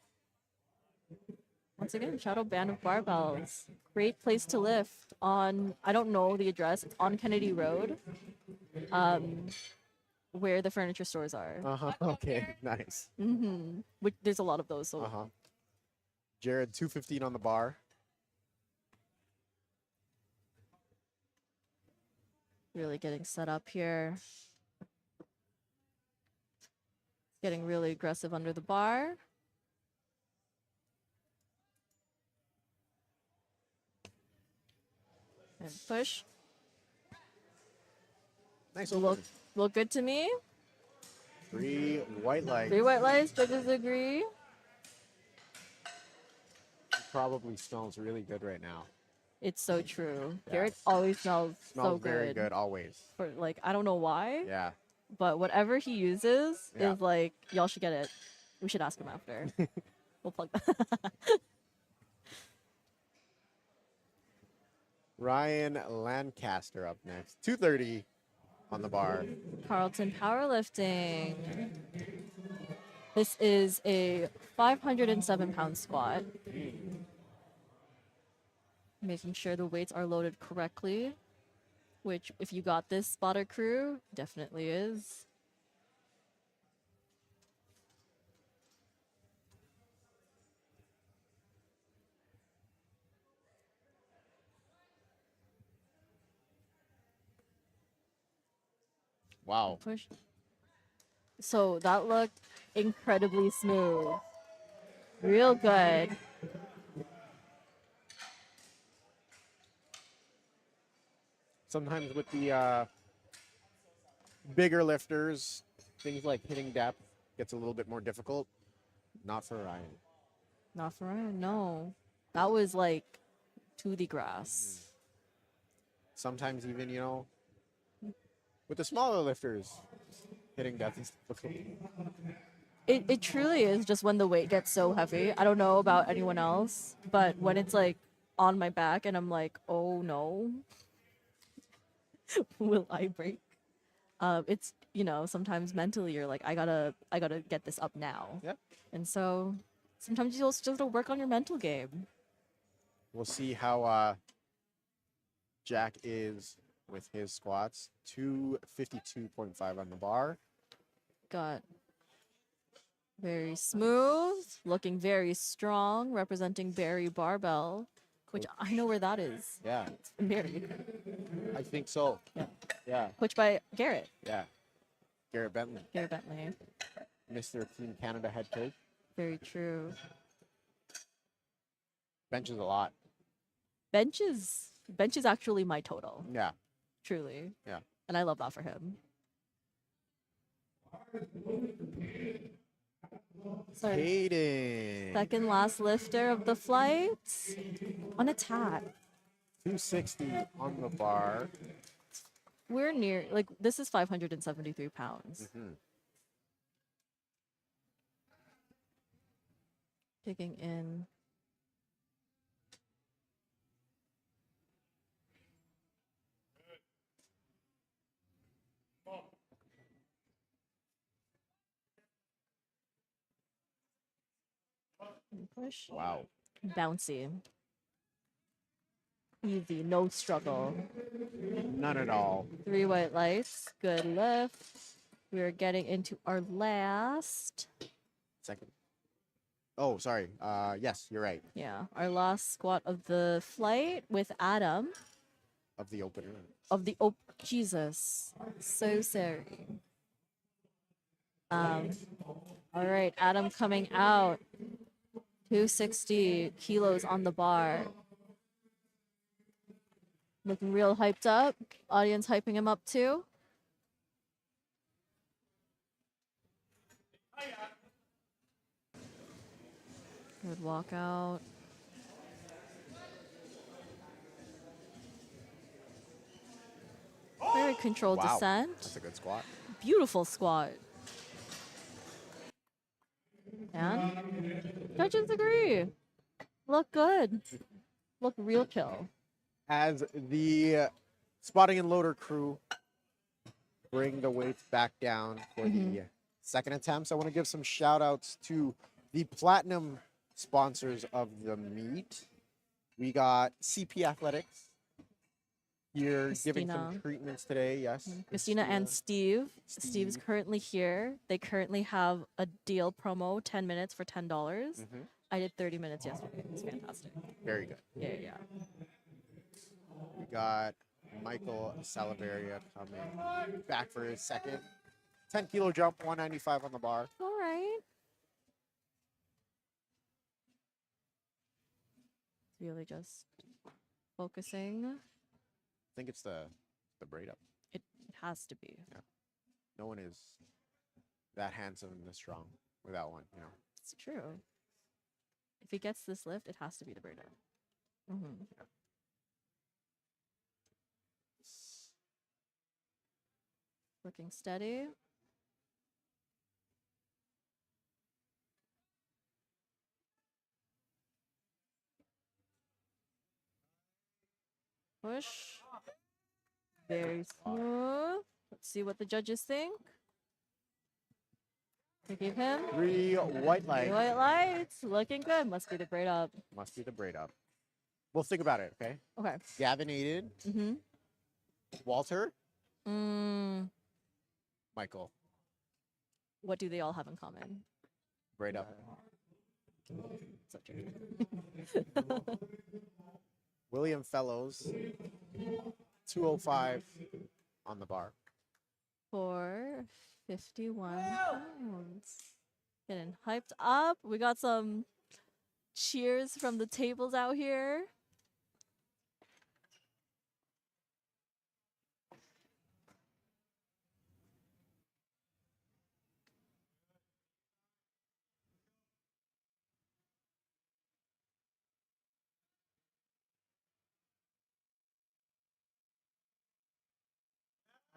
Once again, shout out Band of Barbells. Great place to lift on, I don't know the address, it's on Kennedy Road, where the furniture stores are. Okay, nice. Which, there's a lot of those. So Jared, 215 on the bar. really getting set up here. Getting really aggressive under the bar. And push. Nice Look, open. look good to me. 3 white lights. 3 white lights. Judges agree. Probably smells really good right now. It's so true. Yeah. Garrett always smells Smells so very good always. For like, I don't know why, Yeah. but whatever he uses Yeah. is like, y'all should get it. We should ask him after. We'll plug that. Ryan Lancaster up next. 230 on the bar. Carlton Powerlifting. This is a 507-pound squat. Making sure the weights are loaded correctly, which if you got this, spotter crew, definitely is. Wow. Push. So that looked incredibly smooth. Real good. Sometimes with the bigger lifters, things like hitting depth gets a little bit more difficult. Not for Ryan. Not for Ryan, no. That was like to the grass. Sometimes even, you know, with the smaller lifters, hitting depth is difficult. It truly is just when the weight gets so heavy. I don't know about anyone else, but when it's like on my back and I'm like, oh no, will I break? It's, you know, sometimes mentally you're like, I gotta get this up now. Yep. And so sometimes you just have to work on your mental game. We'll see how Jack is with his squats. 252.5 on the bar. Got very smooth, looking very strong, representing Barry Barbell, which I know where that is. Yeah, Barry. I think so. Yeah. Yeah, Coached by Garrett. yeah. Garrett Bentley, Garrett Bentley. Mr. Team Canada head coach. Very true. Benches a lot. Bench is actually my total. Yeah, Truly. yeah. And I love that for him. Sorry. Hayden. Second last lifter of the flight. On attack. 260 on the bar. We're near, like, this is 573 pounds. Taking in. Push. Wow. Bouncy. Easy, no struggle. None at all. 3 white lights. Good lift. We're getting into our last. Second. Oh, sorry. Yes, you're right. Yeah, our last squat of the flight with Adam. Of the opener. Jesus. So sorry. All right, Adam coming out. 260 kilos on the bar. Looking real hyped up. Audience hyping him up too. Good walkout. Very controlled Wow. descent. That's a good squat. Beautiful squat. And judges agree. Look good. Look real chill. As the spotting and loader crew bring the weights back down for the second attempts, I want to give some shout outs to the platinum sponsors of the meet. We got CP Athletics here giving some Christina. treatments today. Yes. Christina and Steve. Steve's currently here. They currently have a deal promo, 10 minutes for $10. I did 30 minutes yesterday. It was fantastic. Very good. Yeah. We got Michael Salaveria coming back for his second 10-kilo jump, 195 on the bar. All right. Really just focusing think it's the braid up. It has to be. No one is that handsome and this strong without one, you know. It's true. If he gets this lift, it has to be the braid up. Mm-hmm. Looking steady. Push. Very smooth. Let's see what the judges think. They give him 3 white lights. white lights. Looking good. Must be the braid up. Must be the braid up. We'll think about it, okay? Okay. Gavin aided. Mm-hmm. Walter. Mm, Michael. what do they all have in common? Braid up. Subjr. William Fellows. 205 on the bar. For 51 pounds. Getting hyped up. We got some cheers from the tables out here.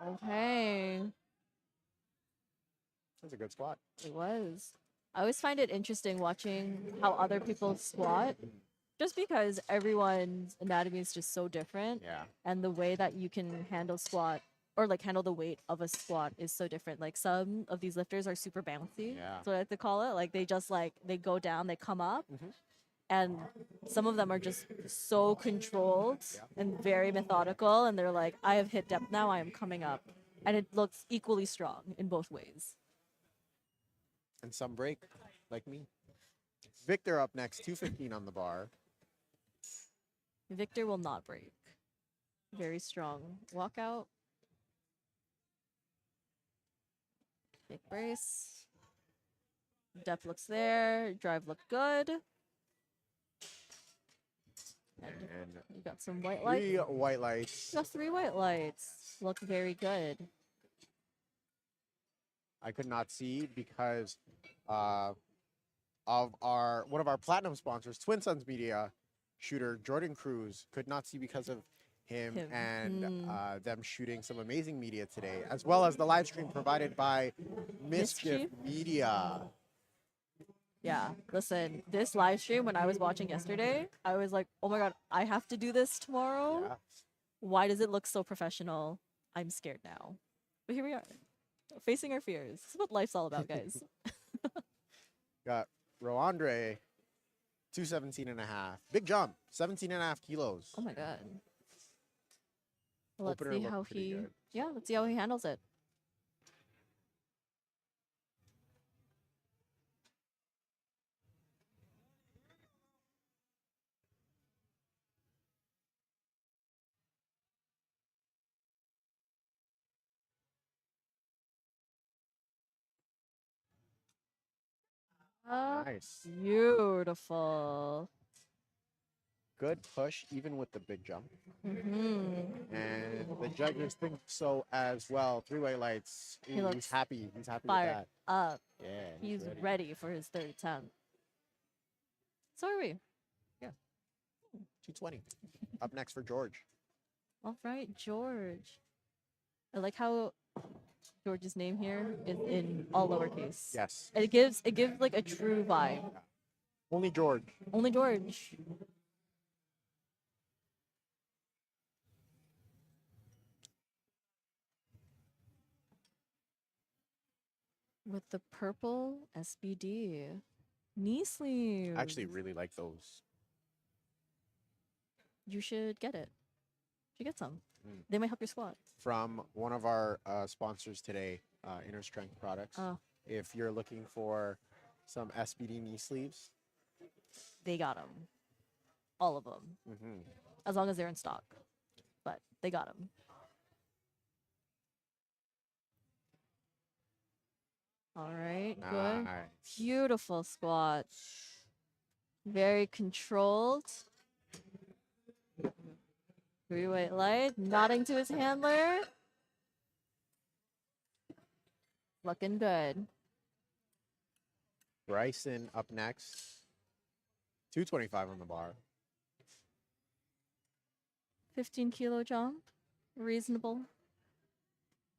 Okay. That's a good squat. It was. I always find it interesting watching how other people squat, just because everyone's anatomy is just so different, Yeah. and the way that you can handle squat or like handle the weight of a squat is so different. Like some of these lifters are super bouncy. Yeah. That's what I like to call it. Like they just like they go down, they come up, Mhm. and some of them are just so controlled Yeah. and very methodical, and they're like, I have hit depth now, I am coming up, and it looks equally strong in both ways. And some break, like me. Victor up next, 215 on the bar. Victor will not break. Very strong walkout. Big brace. Depth looks there. Drive looked good. And You got some white lights. 3 white lights. Just 3 white lights. Look very good. I could not see because of one of our platinum sponsors, Twin Sons Media shooter Jordan Cruz, could not see because of him. And them shooting some amazing media today, as well as the live stream provided by Mischief Mischief? Media. Yeah, listen, this live stream when I was watching yesterday, I was like, oh my god, I have to do this tomorrow. Yeah. Why does it look so professional? I'm scared now. But here we are, facing our fears. This is what life's all about, guys. Got Roandre, 217 and a half. Big jump, 17 and a half kilos. Oh my god. Let's Opener see looked how pretty he. good. Yeah, let's see how he handles it. Nice. Beautiful. Good push, even with the big jump. Mm-hmm. And the judges think so as well. 3 white lights. He He's looks happy. He's happy with Fired that. up. Yeah. He's ready. ready for his third attempt. So are we. 220. Up next for George. All right, George. I like how George's name here is in all lowercase. Yes. It gives like a true vibe. Only George. Only George. With the purple SBD. Knee sleeve. I actually really like those. You should get it. You should get some. Mm. They might help your squat. From one of our sponsors today, Inner Strength Products. Oh, If you're looking for some SBD knee sleeves, they got them. All of them. mm-hmm. As long as they're in stock. But they got them. All right, good. Nice. Beautiful squat. Very controlled. Free weight light, nodding to his handler. Looking good. Bryson up next. 225 on the bar. 15-kilo jump. Reasonable.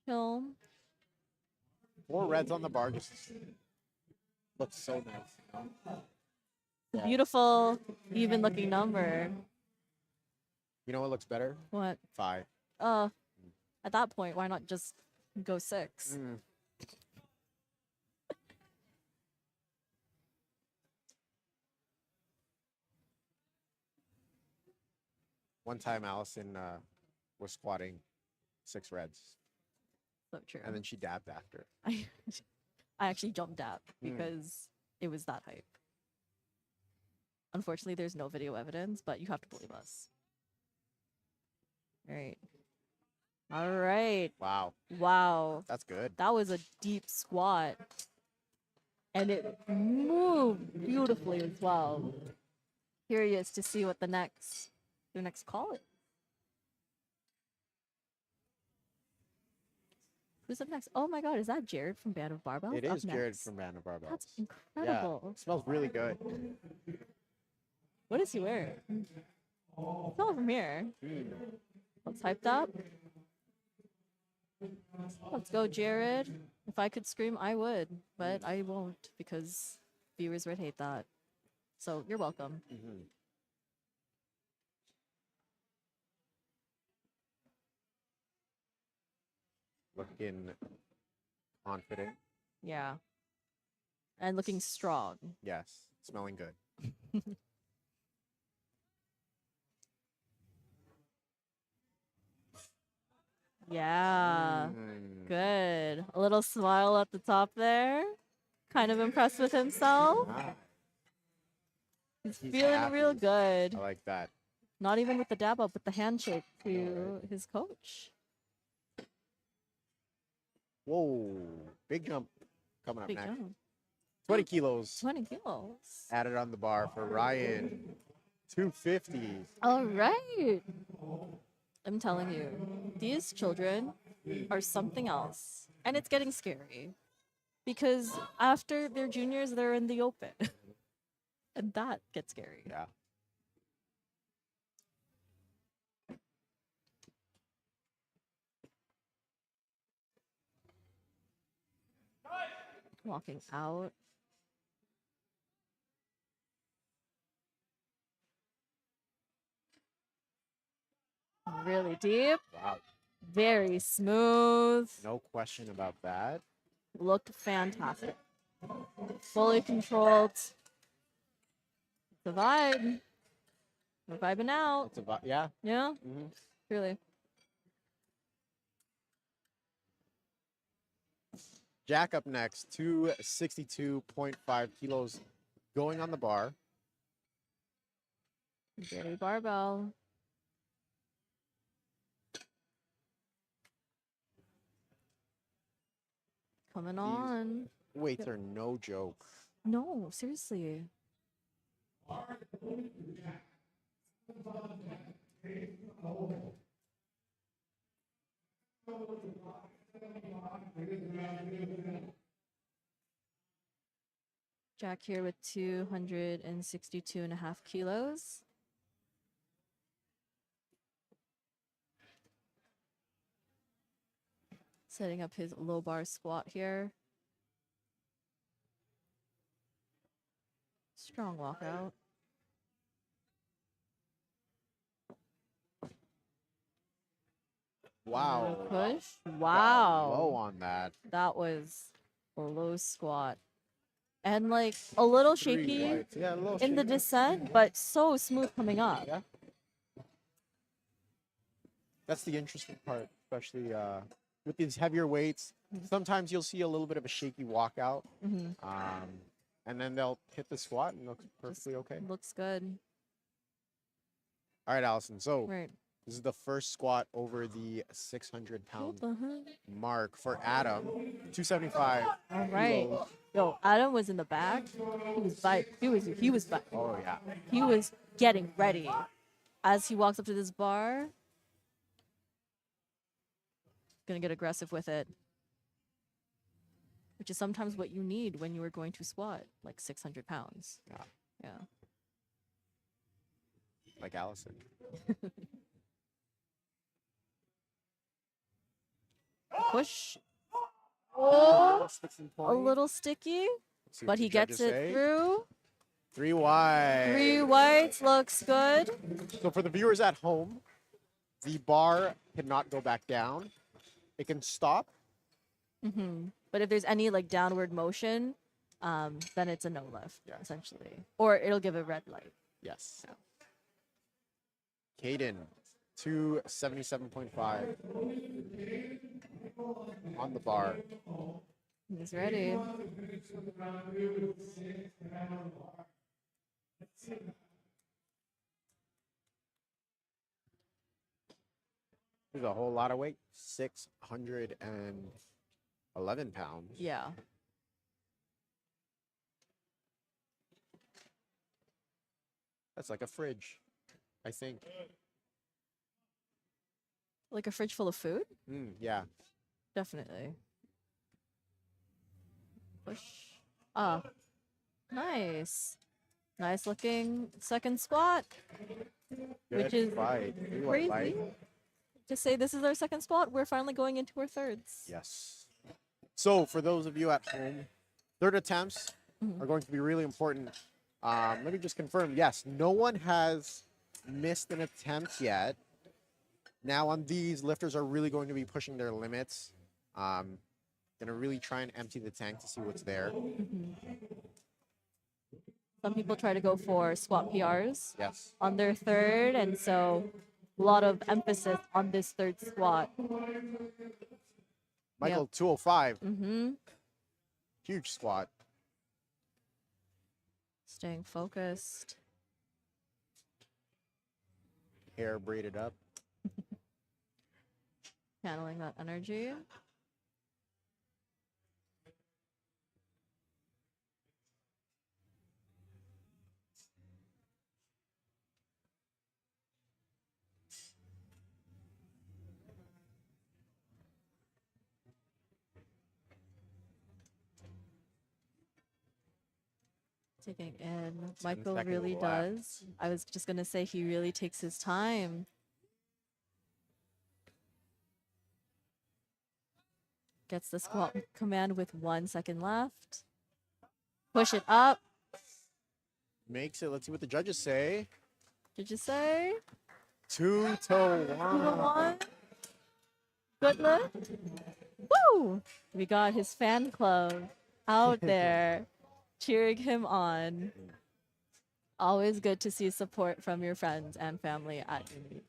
Chill. 4 reds on the bar. Just looks so nice. Yeah. Beautiful, even looking number. You know what looks better? What? 5. At that point, why not just go 6? One time Allison was squatting 6 reds. So true. And then she dabbed after. I actually jumped up because it was that hype. Unfortunately, there's no video evidence, but you have to believe us. All right. All right. Wow. Wow. That's good. That was a deep squat. And it moved beautifully as well. Curious to see what the next call is. Who's up next? Oh my god, is that Jared from Band of Barbells? It up is Jared next? from Band of Barbells. That's incredible. Yeah, it smells really good. What is he wearing? Smell from here. Let's hyped up. Let's go, Jared. If I could scream, I would, but I won't because viewers would hate that. So you're welcome. Looking confident. Yeah. And looking strong. Yes. Smelling good. Yeah. Good. A little smile at the top there. Kind of impressed with himself. Ah, He's he's feeling real happy. good. I like that. Not even with the dab up, with the handshake to his coach. Whoa. Big jump coming up Big next. jump. 20 kilos 20 kilos. added on the bar for Ryan. 250. All right. I'm telling you, these children are something else. And it's getting scary. Because after they're juniors, they're in the open. And that gets scary. Yeah. Walking out. Really deep. Wow. Very smooth. No question about that. Looked fantastic. Fully controlled. The vibe. We're vibing out. It's about, yeah. Yeah, Mhm. really. Jack up next. 262.5 kilos going on the bar. Very barbell. Coming on. Weights are no joke. No, seriously. Jack here with 262.5 kilos. Setting up his low bar squat here. Strong walkout. Wow. Push. Got Wow. low on that. That was a low squat. And like a little 3 shaky whites. Yeah, a little in the shaky. descent, but so smooth coming up. Yeah. That's the interesting part, especially with these heavier weights. Sometimes you'll see a little bit of a shaky walkout, Mhm. and then they'll hit the squat and looks perfectly okay. Looks good. All right, Allison. So Right. this is the first squat over the 600-pound What the heck? mark for Adam. 275. All right. kilos. Yo, Adam was in the back. He was Oh yeah. he was getting ready. As he walks up to this bar, gonna get aggressive with it, which is sometimes what you need when you are going to squat like 600 pounds. Yeah. Yeah. Like Allison. Push. Oh, A little sticky, but he gets it through. 3 wide. 3 whites looks good. So for the viewers at home, the bar cannot go back down. It can stop. But if there's any like downward motion, then it's a no lift, Yeah. essentially. Or it'll give a red light. Yes. Caden, 277.5 on the bar. He's ready. There's a whole lot of weight. 611 pounds. Yeah. That's like a fridge, I think. Like a fridge full of food? Yeah. Definitely. Push. Ah. Nice. Nice looking second squat. Which is crazy. To say this is our second squat, we're finally going into our thirds. Yes. So for those of you at home, third attempts are going to be really important. Let me just confirm. Yes, no one has missed an attempt yet. Now on these, lifters are really going to be pushing their limits. Gonna really try and empty the tank to see what's there. Some people try to go for squat PRs Yes. on their third, and so a lot of emphasis on this third squat. Michael, 205. Mm-hmm. Huge squat. Staying focused. Hair braided up. Channeling that energy. Taking in. Michael really does. I was just going to say he really takes his time. Gets the squat command with 1 second left. Push it up. Makes it. Let's see what the judges say. Did you say? 2 to 1. 1. Good lift. Woo! We got his fan club out there cheering him on. Always good to see support from your friends and family at your meets.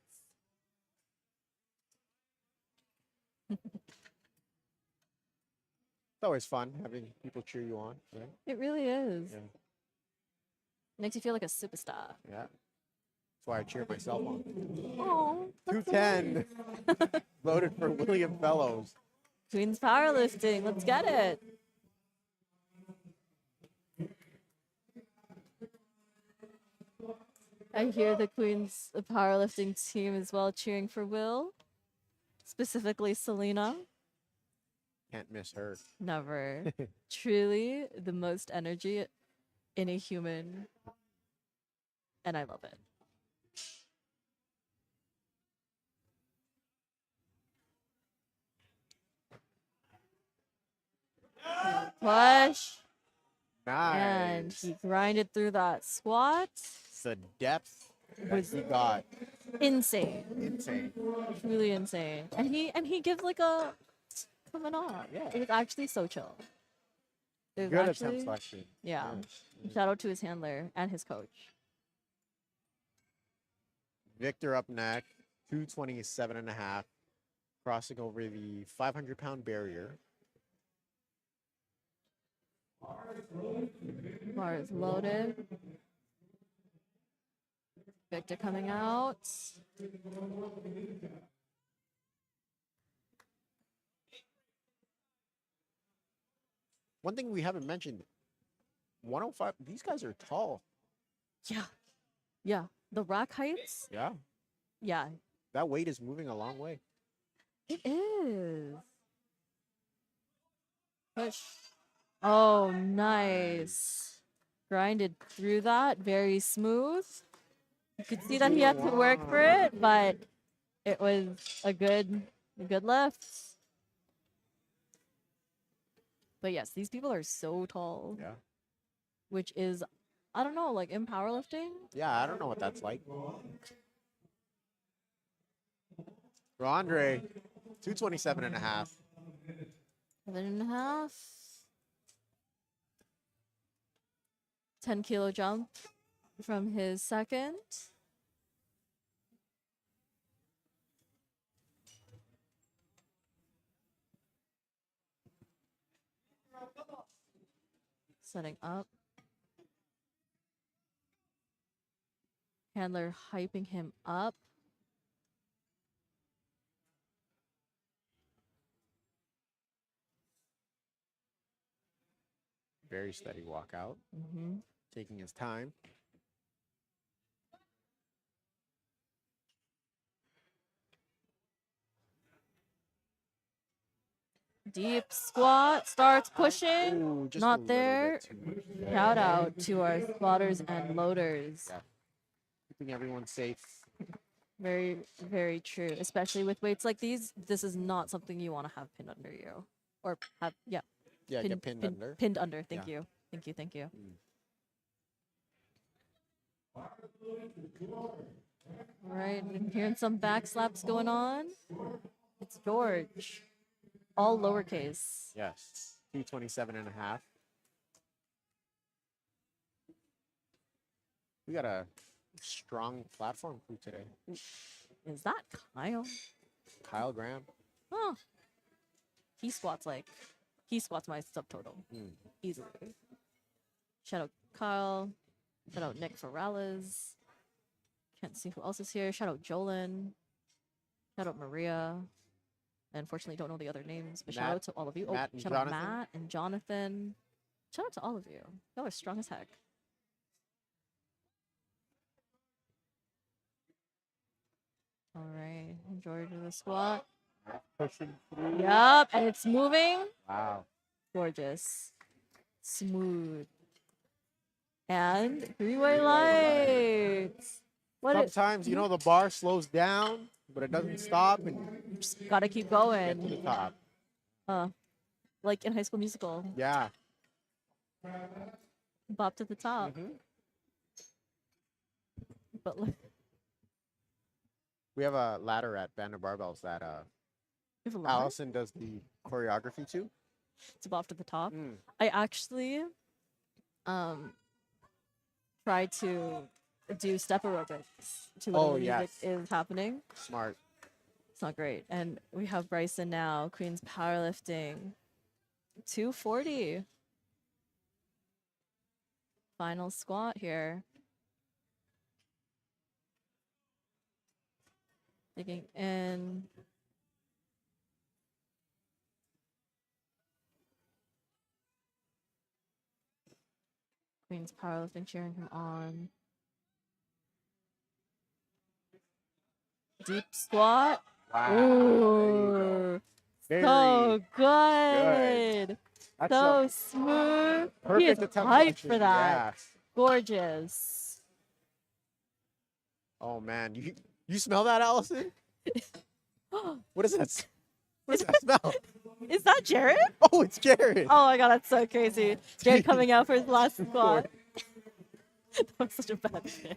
It's always fun having people cheer you on, right? It really is. Yeah. Makes you feel like a superstar. Yeah. That's why I cheer myself on. Oh, 210. Voted for William Fellows. Queen's powerlifting. Let's get it. I hear the Queen's powerlifting team as well cheering for Will, specifically Selena. Can't miss her. Never. Truly the most energy in a human, and I love it. Push. Nice. And he grinded through that squat. The depth that Was he got. insane. Insane. Truly insane. And he gives like a coming off. Yeah. It was actually so chill. It was Good actually, attempt selection. yeah. Yes. Shout out to his handler and his coach. Victor up next, 227.5, crossing over the 500-pound barrier. Bar is loaded. Victor coming out. One thing we haven't mentioned, 105, these guys are tall. Yeah. Yeah. The rack heights. Yeah. Yeah. That weight is moving a long way. It is. Push. Oh, nice. Grinded through that. Very smooth. You could see that he had to work for it, but it was a good lift. But yes, these people are so tall. Yeah. Which is, I don't know, like in powerlifting. Yeah, I don't know what that's like. Andre, 227 and a half. 7.5. 10-kilo jump from his second. Setting up. Handler hyping him up. Very steady walkout. Taking his time. Deep squat, starts pushing. Ooh, just a Not little there. bit too much. Shout out to our spotters and loaders. Yeah. Keeping everyone safe. Very, very true. Especially with weights like these, this is not something you want to have pinned under you. Or have, yeah. Yeah, get pinned under. Pinned under. Thank Yeah. you. Thank you. Thank you. All right, I'm hearing some back slaps going on. It's George. All lowercase. Yes. 227 and a half. We got a strong platform crew today. Is that Kyle? Kyle Graham. Oh. He squats my subtotal. Easily. Shout out Kyle. Shout out Nick Ferrales. Can't see who else is here. Shout out Jolin. Shout out Maria. I unfortunately don't know the other names, but shout Matt- out to all of you. Matt and Shout out Jonathan. Matt and Jonathan. Shout out to all of you. Y'all are strong as heck. All right, George with the squat. Pushing through. Yup, and it's moving. Wow. Gorgeous. Smooth. And three-way lights. What is, Sometimes, you know, the bar slows down, but it doesn't stop, and just gotta keep get to going. the top. Like in High School Musical. Yeah. Bop to the top. But look, We have a ladder at Band of Barbells that we have a ladder Allison does the choreography to. to bop to the top. I actually tried to do step aerobics to when Oh, the music yes. is happening. Smart. It's not great. And we have Bryson now, Queen's powerlifting. 240. Final squat here. Digging in. Queen's powerlifting cheering him on. Deep squat. Wow. There you go. Very So good. That's So a smooth. He perfect is attempt hyped punching. for that. Yeah. Gorgeous. Oh man, you smell that, Allison? What is that? What does that smell? Is that Jared? Oh, it's Jared. Oh my god, that's so crazy. Jared coming out for his last squat. That was such a bad thing.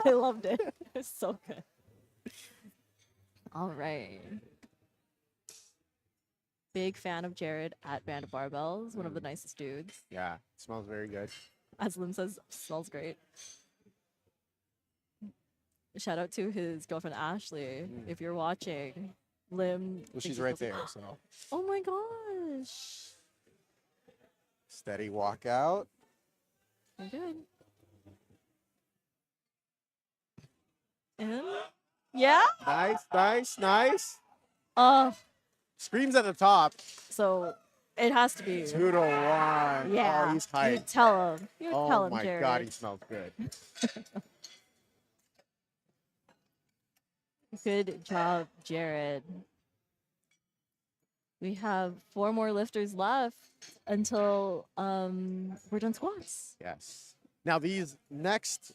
I loved it. It was so good. All right. Big fan of Jared at Band of Barbells. One of the nicest dudes. Yeah, smells very good. As Lim says, smells great. Shout out to his girlfriend Ashley. If you're watching, Lim. Well, thinks she's he's right supposed there, to- so Oh my gosh. steady walkout. You're good. And yeah. Nice, nice, nice. Screams at the top. So it has to be. 2 to 1. Yeah. Oh, he's You hyped. tell him. You tell Oh him, my Jared. god, he smells good. Good job, Jared. We have 4 more lifters left until we're done squats. Yes. Now these next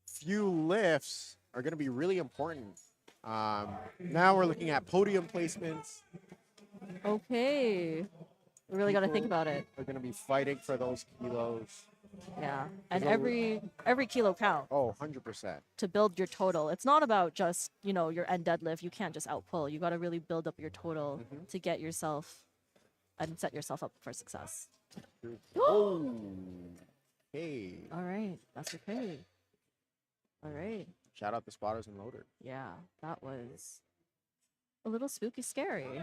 few lifts are going to be really important. Now we're looking at podium placements. Okay. We really got to think People about it. are going to be fighting for those kilos. Yeah. And So- every kilo counts Oh, 100%. to build your total. It's not about just, you know, your end deadlift. You can't just outpull. You got to really build up your total to get yourself and set yourself up for success. Oh. Hey. All right. That's okay. All right. Shout out the spotters and loaders. Yeah, that was a little spooky scary.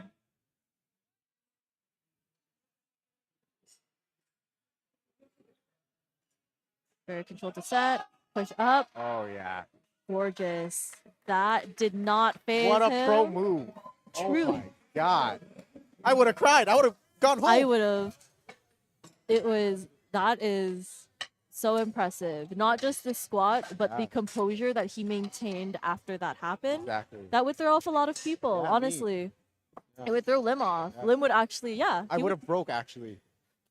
Very controlled to set. Push up. Oh, yeah. Gorgeous. That did not phase What a him. pro move. True. Oh, my God. I would have cried. I would have gone home. I would have. That is so impressive. Not just the squat, but the Yeah. composure that he maintained after that happened. Exactly. That would throw off a lot of people, Yeah, me. honestly. Yeah. It would throw Lim off. Yeah. Lim would actually, yeah. I he would have broke, actually.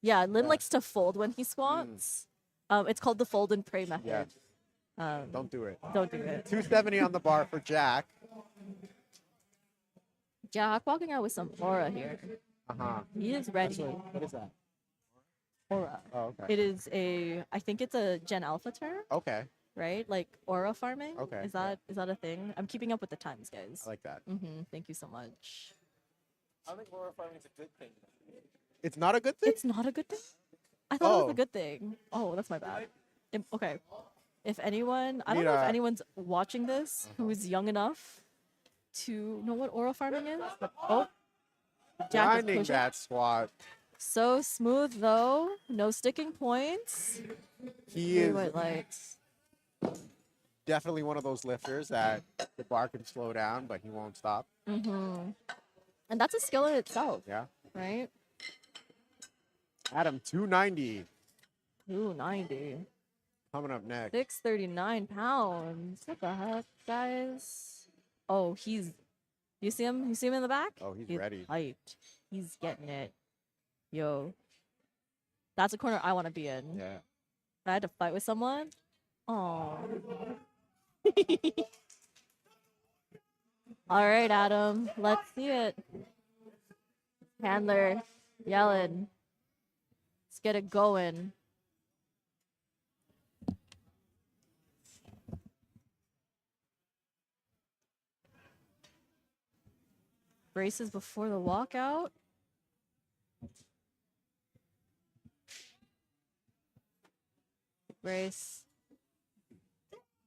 Yeah, Lim Yeah. likes to fold when he squats. It's called the fold and pray method. Yeah. Don't do it. Don't do it. 270 on the bar for Jack. Jack walking out with some aura here. Uh-huh. He is That's ready. what is that? Aura. Oh, okay. It is I think it's a Gen Alpha term, Okay. right? Like aura farming. Okay, Is that a thing? I'm keeping up with the times, guys. I like that. Thank you so much. I think aura farming is a good thing. It's not a good thing? It's not a good thing? I thought it was Oh. a good thing. Oh, that's my bad. Okay. If anyone, I don't Need know if a- anyone's watching this who is young enough to know what aura farming is. But, oh, Jack is Grinding pushing. that squat. So smooth though, no sticking points. He is White lights. definitely one of those lifters that the bar can slow down, but he won't stop. And that's a skill in itself, Yeah. right? Adam, 290 Ooh, 90. coming up next. 639 pounds. What the heck, guys? Oh, you see him? You see him in the back? Oh, he's ready. Hyped. He's getting it. Yo. That's a corner I want to be in. Yeah. If I had to fight with someone. Oh. All right, Adam. Let's see it. Handler yelling. Let's get it going. Braces before the walkout. Brace.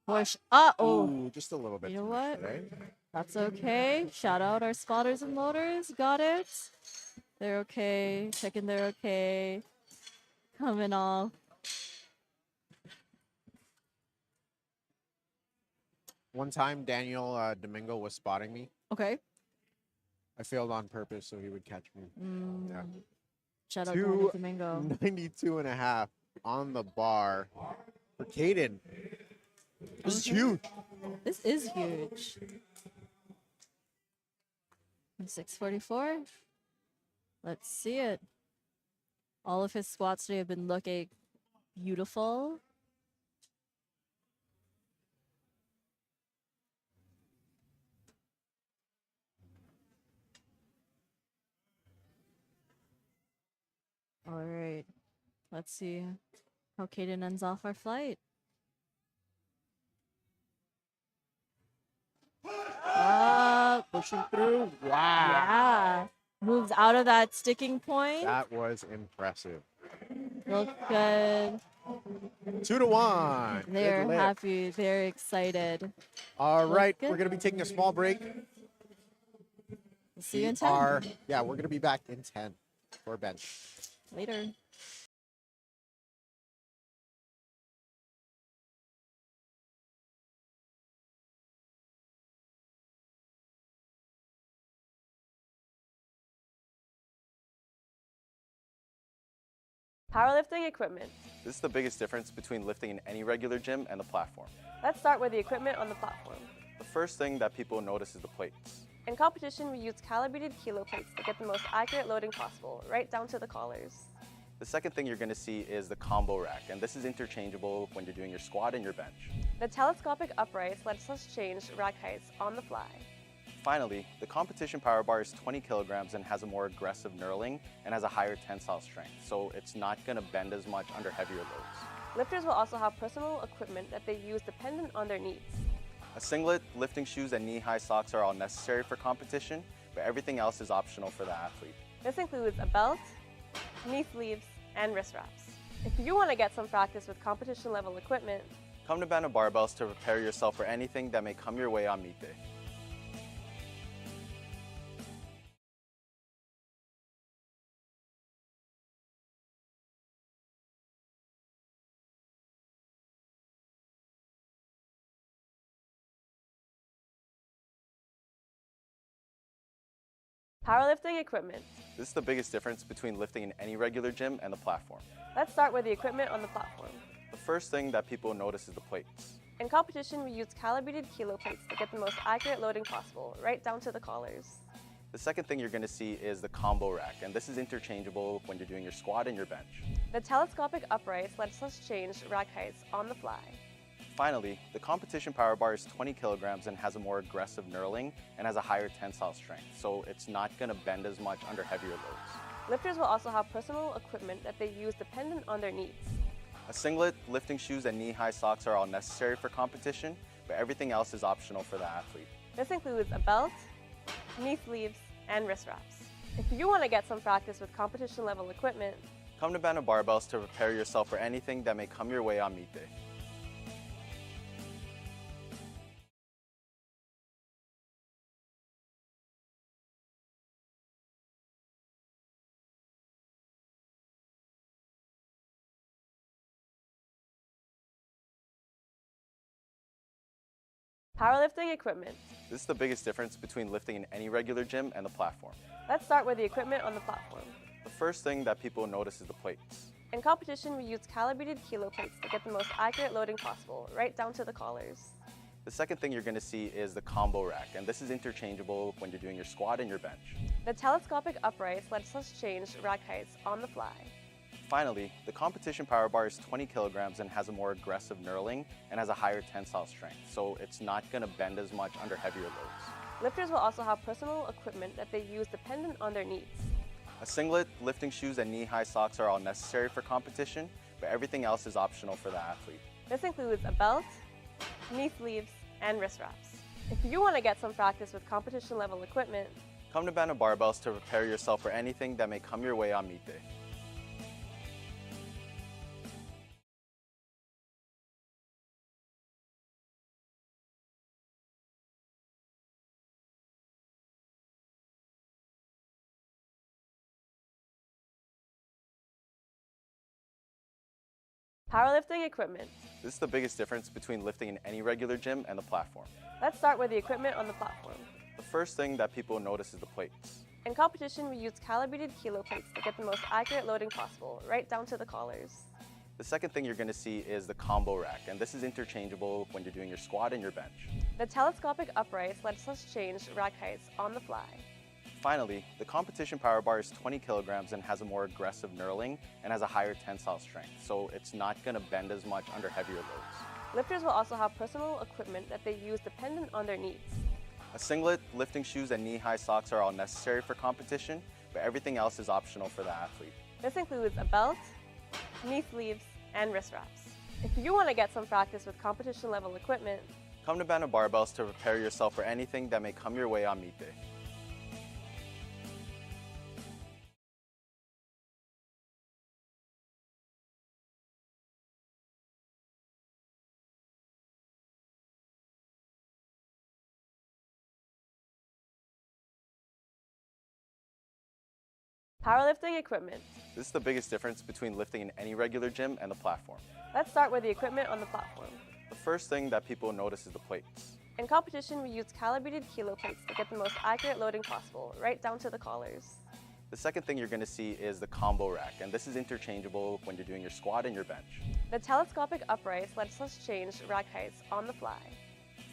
Push. Oh, Ooh, just a little bit. You know too much what? today. that's okay. Shout out our spotters and loaders. Got it. They're okay. Checking they're okay. Coming off. One time, Daniel Domingo was spotting me. Okay. I failed on purpose so he would catch me. Yeah. Shout out Daniel 2 Domingo. 92 and a half on the bar for Caden. This is Okay. huge. This is huge. 644. Let's see it. All of his squats today have been looking beautiful. All right. Let's see how Caden ends off our flight. Pushing through. Wow. Yeah. Moves out of that sticking point. That was impressive. Look good. 2 to 1. Good They're lift. happy. They're excited. All right, good. we're going to be taking a small break. See you in We 10. we're going to be back in 10 for bench. Later. Powerlifting equipment. This is the biggest difference between lifting in any regular gym and the platform. Let's start with the equipment on the platform. The first thing that people notice is the plates. In competition, we use calibrated kilo plates to get the most accurate loading possible, right down to the collars. The second thing you're going to see is the combo rack, and this is interchangeable when you're doing your squat and your bench. The telescopic uprights lets us change rack heights on the fly. Finally, the competition power bar is 20 kilograms and has a more aggressive knurling and has a higher tensile strength, so it's not going to bend as much under heavier loads. Lifters will also have personal equipment that they use dependent on their needs. A singlet, lifting shoes, and knee-high socks are all necessary for competition, but everything else is optional for the athlete. This includes a belt, knee sleeves, and wrist wraps. If you want to get some practice with competition level equipment, come to Barbells to prepare yourself for anything that may come your way on meet day. powerlifting equipment. This is the biggest difference between lifting in any regular gym and the platform. Let's start with the equipment on the platform. The first thing that people notice is the plates. In competition, we use calibrated kilo plates to get the most accurate loading possible, right down to the collars. The second thing you're going to see is the combo rack, and this is interchangeable when you're doing your squat and your bench. The telescopic uprights lets us change rack heights on the fly. Finally, the competition power bar is 20 kilograms and has a more aggressive knurling and has a higher tensile strength, so it's not going to bend as much under heavier loads. Lifters will also have personal equipment that they use dependent on their needs. A singlet, lifting shoes, and knee-high socks are all necessary for competition, but everything else is optional for the athlete. This includes a belt, knee sleeves, and wrist wraps. If you want to get some practice with competition level equipment, come to Barbells to prepare yourself for anything that may come your way on meet day. powerlifting equipment. This is the biggest difference between lifting in any regular gym and the platform. Let's start with the equipment on the platform. The first thing that people notice is the plates. In competition, we use calibrated kilo plates to get the most accurate loading possible, right down to the collars. The second thing you're going to see is the combo rack, and this is interchangeable when you're doing your squat and your bench. The telescopic uprights lets us change rack heights on the fly. Finally, the competition power bar is 20 kilograms and has a more aggressive knurling and has a higher tensile strength, so it's not going to bend as much under heavier loads. Lifters will also have personal equipment that they use dependent on their needs. A singlet, lifting shoes, and knee-high socks are all necessary for competition, but everything else is optional for the athlete. This includes a belt, knee sleeves, and wrist wraps. If you want to get some practice with competition level equipment, come to Barbells to prepare yourself for anything that may come your way on meet day. powerlifting equipment. This is the biggest difference between lifting in any regular gym and the platform. Let's start with the equipment on the platform. The first thing that people notice is the plates. In competition, we use calibrated kilo plates to get the most accurate loading possible, right down to the collars. The second thing you're going to see is the combo rack, and this is interchangeable when you're doing your squat and your bench. The telescopic uprights lets us change rack heights on the fly. Finally, the competition power bar is 20 kilograms and has a more aggressive knurling and has a higher tensile strength, so it's not going to bend as much under heavier loads. Lifters will also have personal equipment that they use dependent on their needs. A singlet, lifting shoes, and knee-high socks are all necessary for competition, but everything else is optional for the athlete. This includes a belt, knee sleeves, and wrist wraps. If you want to get some practice with competition level equipment, come to Barbells to prepare yourself for anything that may come your way on meet day. powerlifting equipment. This is the biggest difference between lifting in any regular gym and the platform. Let's start with the equipment on the platform. The first thing that people notice is the plates. In competition, we use calibrated kilo plates to get the most accurate loading possible, right down to the collars. The second thing you're going to see is the combo rack, and this is interchangeable when you're doing your squat and your bench. The telescopic uprights lets us change rack heights on the fly.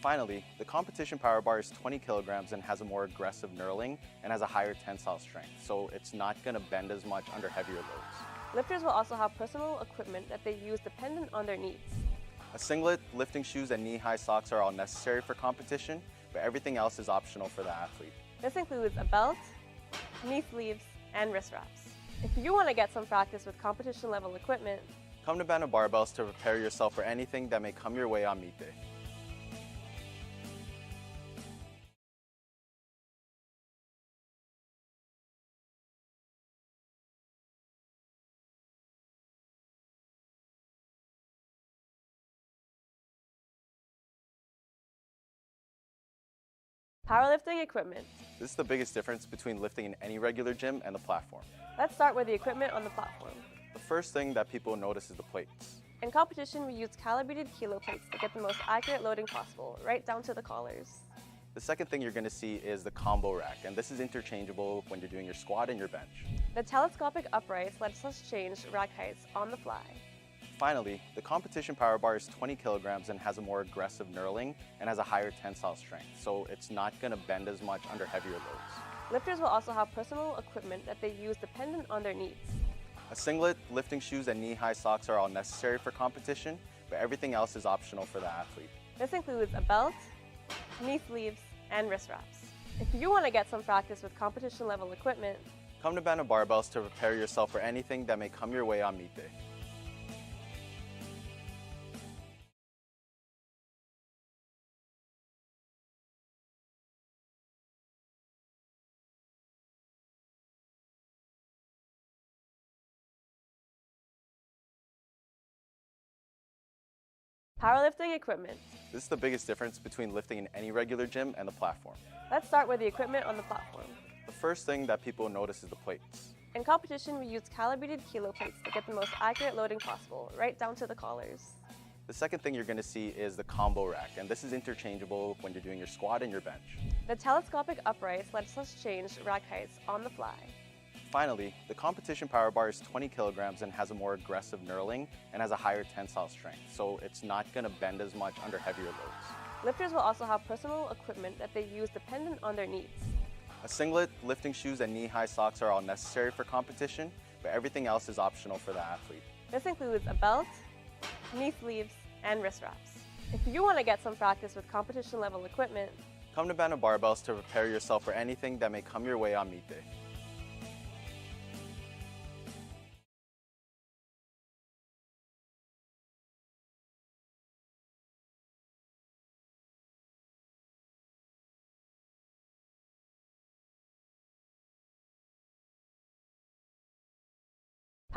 Finally, the competition power bar is 20 kilograms and has a more aggressive knurling and has a higher tensile strength, so it's not going to bend as much under heavier loads. Lifters will also have personal equipment that they use dependent on their needs. A singlet, lifting shoes, and knee-high socks are all necessary for competition, but everything else is optional for the athlete. This includes a belt, knee sleeves, and wrist wraps. If you want to get some practice with competition level equipment, Come to Barbells to prepare yourself for anything that may come your way on meet day. powerlifting equipment. This is the biggest difference between lifting in any regular gym and the platform. Let's start with the equipment on the platform. The first thing that people notice is the plates. In competition, we use calibrated kilo plates to get the most accurate loading possible, right down to the collars. The second thing you're going to see is the combo rack, and this is interchangeable when you're doing your squat and your bench. The telescopic uprights lets us change rack heights on the fly. Finally, the competition power bar is 20 kilograms and has a more aggressive knurling and has a higher tensile strength, so it's not going to bend as much under heavier loads. Lifters will also have personal equipment that they use dependent on their needs. A singlet, lifting shoes, and knee-high socks are all necessary for competition, but everything else is optional for the athlete. This includes a belt, knee sleeves, and wrist wraps. If you want to get some practice with competition level equipment, Come to Barbells to prepare yourself for anything that may come your way on meet day. powerlifting equipment. This is the biggest difference between lifting in any regular gym and the platform. Let's start with the equipment on the platform. The first thing that people notice is the plates. In competition, we use calibrated kilo plates to get the most accurate loading possible, right down to the collars. The second thing you're going to see is the combo rack, and this is interchangeable when you're doing your squat and your bench. The telescopic uprights lets us change rack heights on the fly. Finally, the competition power bar is 20 kilograms and has a more aggressive knurling and has a higher tensile strength, so it's not going to bend as much under heavier loads. Lifters will also have personal equipment that they use dependent on their needs. A singlet, lifting shoes, and knee-high socks are all necessary for competition, but everything else is optional for the athlete. This includes a belt, knee sleeves, and wrist wraps. If you want to get some practice with competition level equipment, Come to Barbells to prepare yourself for anything that may come your way on meet day.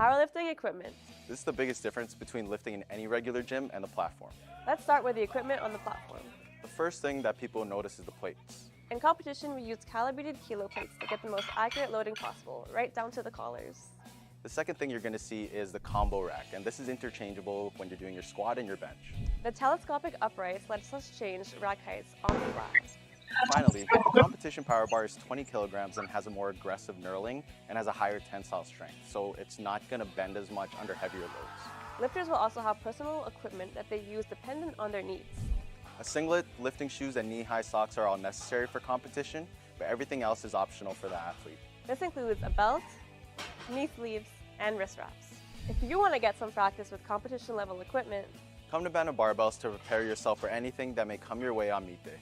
powerlifting equipment. This is the biggest difference between lifting in any regular gym and the platform. Let's start with the equipment on the platform. The first thing that people notice is the plates. In competition, we use calibrated kilo plates to get the most accurate loading possible, right down to the collars. The second thing you're going to see is the combo rack, and this is interchangeable when you're doing your squat and your bench. The telescopic uprights lets us change rack heights on the fly. Finally, the competition power bar is 20 kilograms and has a more aggressive knurling and has a higher tensile strength, so it's not going to bend as much under heavier loads. Lifters will also have personal equipment that they use dependent on their needs. A singlet, lifting shoes, and knee-high socks are all necessary for competition, but everything else is optional for the athlete. This includes a belt, knee sleeves, and wrist wraps. If you want to get some practice with competition level equipment, Come to Barbells to prepare yourself for anything that may come your way on meet day.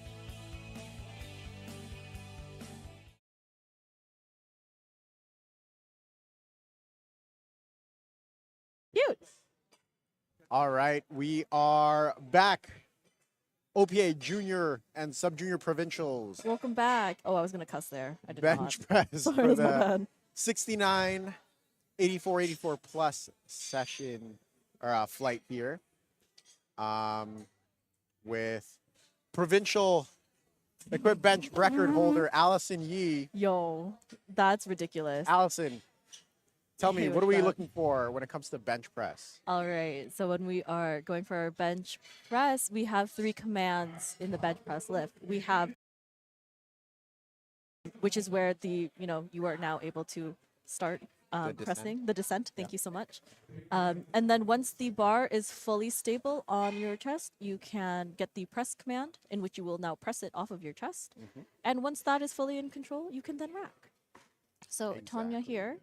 Cute. All right, we are back. OPA Junior and Sub-Junior Provincials. Welcome back. Oh, I was gonna cuss there. I did Bench not. press Sorry, for my the bad. 69, 84, 84 plus session or flight here. With provincial equipped bench record holder Allison Yee. Yo, that's ridiculous. Allison, tell me, Huge what are we that. looking for when it comes to bench press? All right. So when we are going for our bench press, we have 3 commands in the bench press lift. We have, which is where you are now able to start descent? the descent. Thank Yeah. you so much. And then once the bar is fully stable on your chest, you can get the press command, in which you will now press it off of your chest. And once that is fully in control, you can then rack. So Tanya Exactly. here,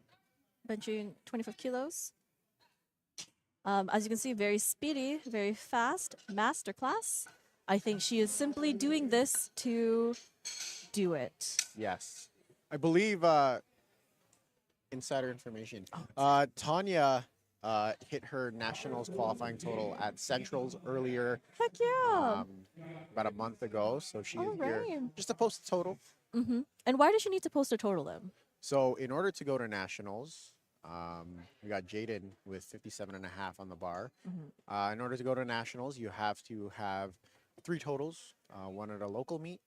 benching 25 kilos. As you can see, very speedy, very fast, masterclass. I think she is simply doing this to do it. Yes. I believe insider information. Tanya hit her nationals qualifying total at Centrals earlier, Heck yeah! about a month ago. So she is here Alright. just to post a total. And why does she need to post a total then? So in order to go to nationals, we got Jaden with 57 and a half on the bar. In order to go to nationals, you have to have 3 totals, one at a local meet,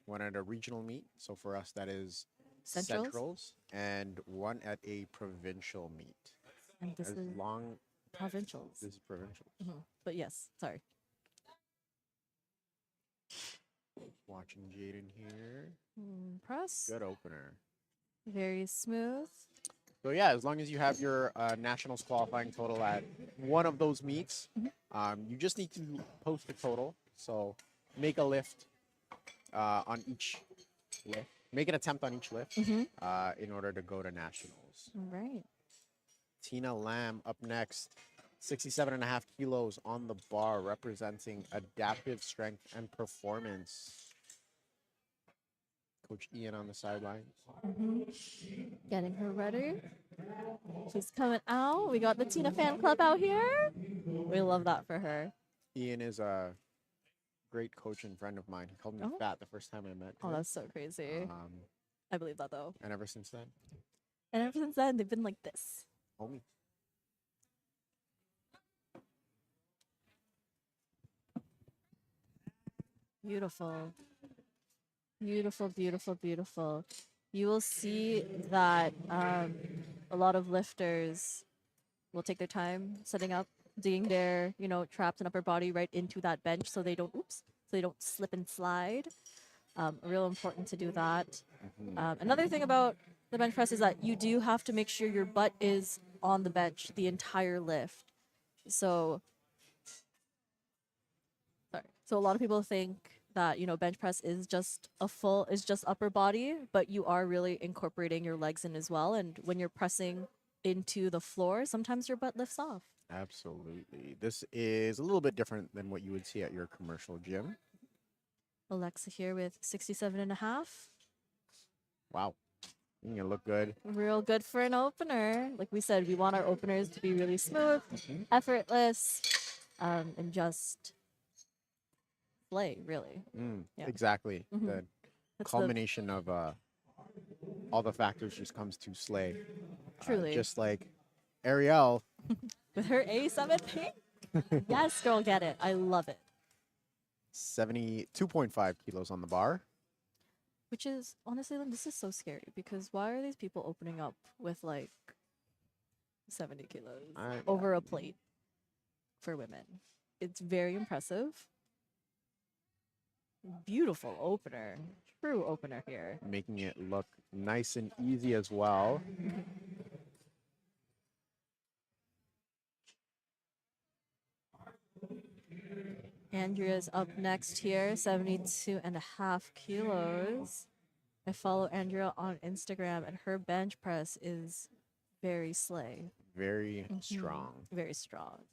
one at a regional meet. So for us, that is Centrals? Centrals, and one at a provincial meet. And this As is long provincials. this is provincial. But yes, sorry. Watching Jaden here. Press. Good opener. Very smooth. So yeah, as long as you have your nationals qualifying total at one of those meets, you just need to post a total. So make a lift on each lift. Make an attempt on each lift in order to go to nationals. All right. Tina Lamb up next, 67 and a half kilos on the bar, representing adaptive strength and performance. Coach Ian on the sidelines. Getting her ready. She's coming out. We got the Tina fan club out here. We love that for her. Ian is a great coach and friend of mine. He called me fat the first time I met Oh, him. that's so crazy. I believe that though. And ever since then, And ever since then, they've been like this. homie. Beautiful. Beautiful, beautiful, beautiful. You will see that a lot of lifters will take their time setting up, digging their, traps and upper body right into that bench so they don't, so they don't slip and slide. Real important to do that. Another thing about the bench press is that you do have to make sure your butt is on the bench the entire lift. So a lot of people think that bench press is just upper body, but you are really incorporating your legs in as well. And when you're pressing into the floor, sometimes your butt lifts off. Absolutely. This is a little bit different than what you would see at your commercial gym. Alexa here with 67 and a half. Wow. You look good. Real good for an opener. Like we said, we want our openers to be really smooth, effortless, and just play, really. Yeah. Exactly. The That's culmination of all the factors just comes to slay. Truly. Just like Ariel. With her A7 pink? Yes, girl, get it. I love it. 72.5 kilos on the bar. Which is, honestly, this is so scary because why are these people opening up with like 70 kilos over a plate for women? It's very impressive. Beautiful opener. True opener here. Making it look nice and easy as well. Andrea's up next here, 72 and a half kilos. I follow Andrea on Instagram and her bench press is very slay. Very strong. Very strong.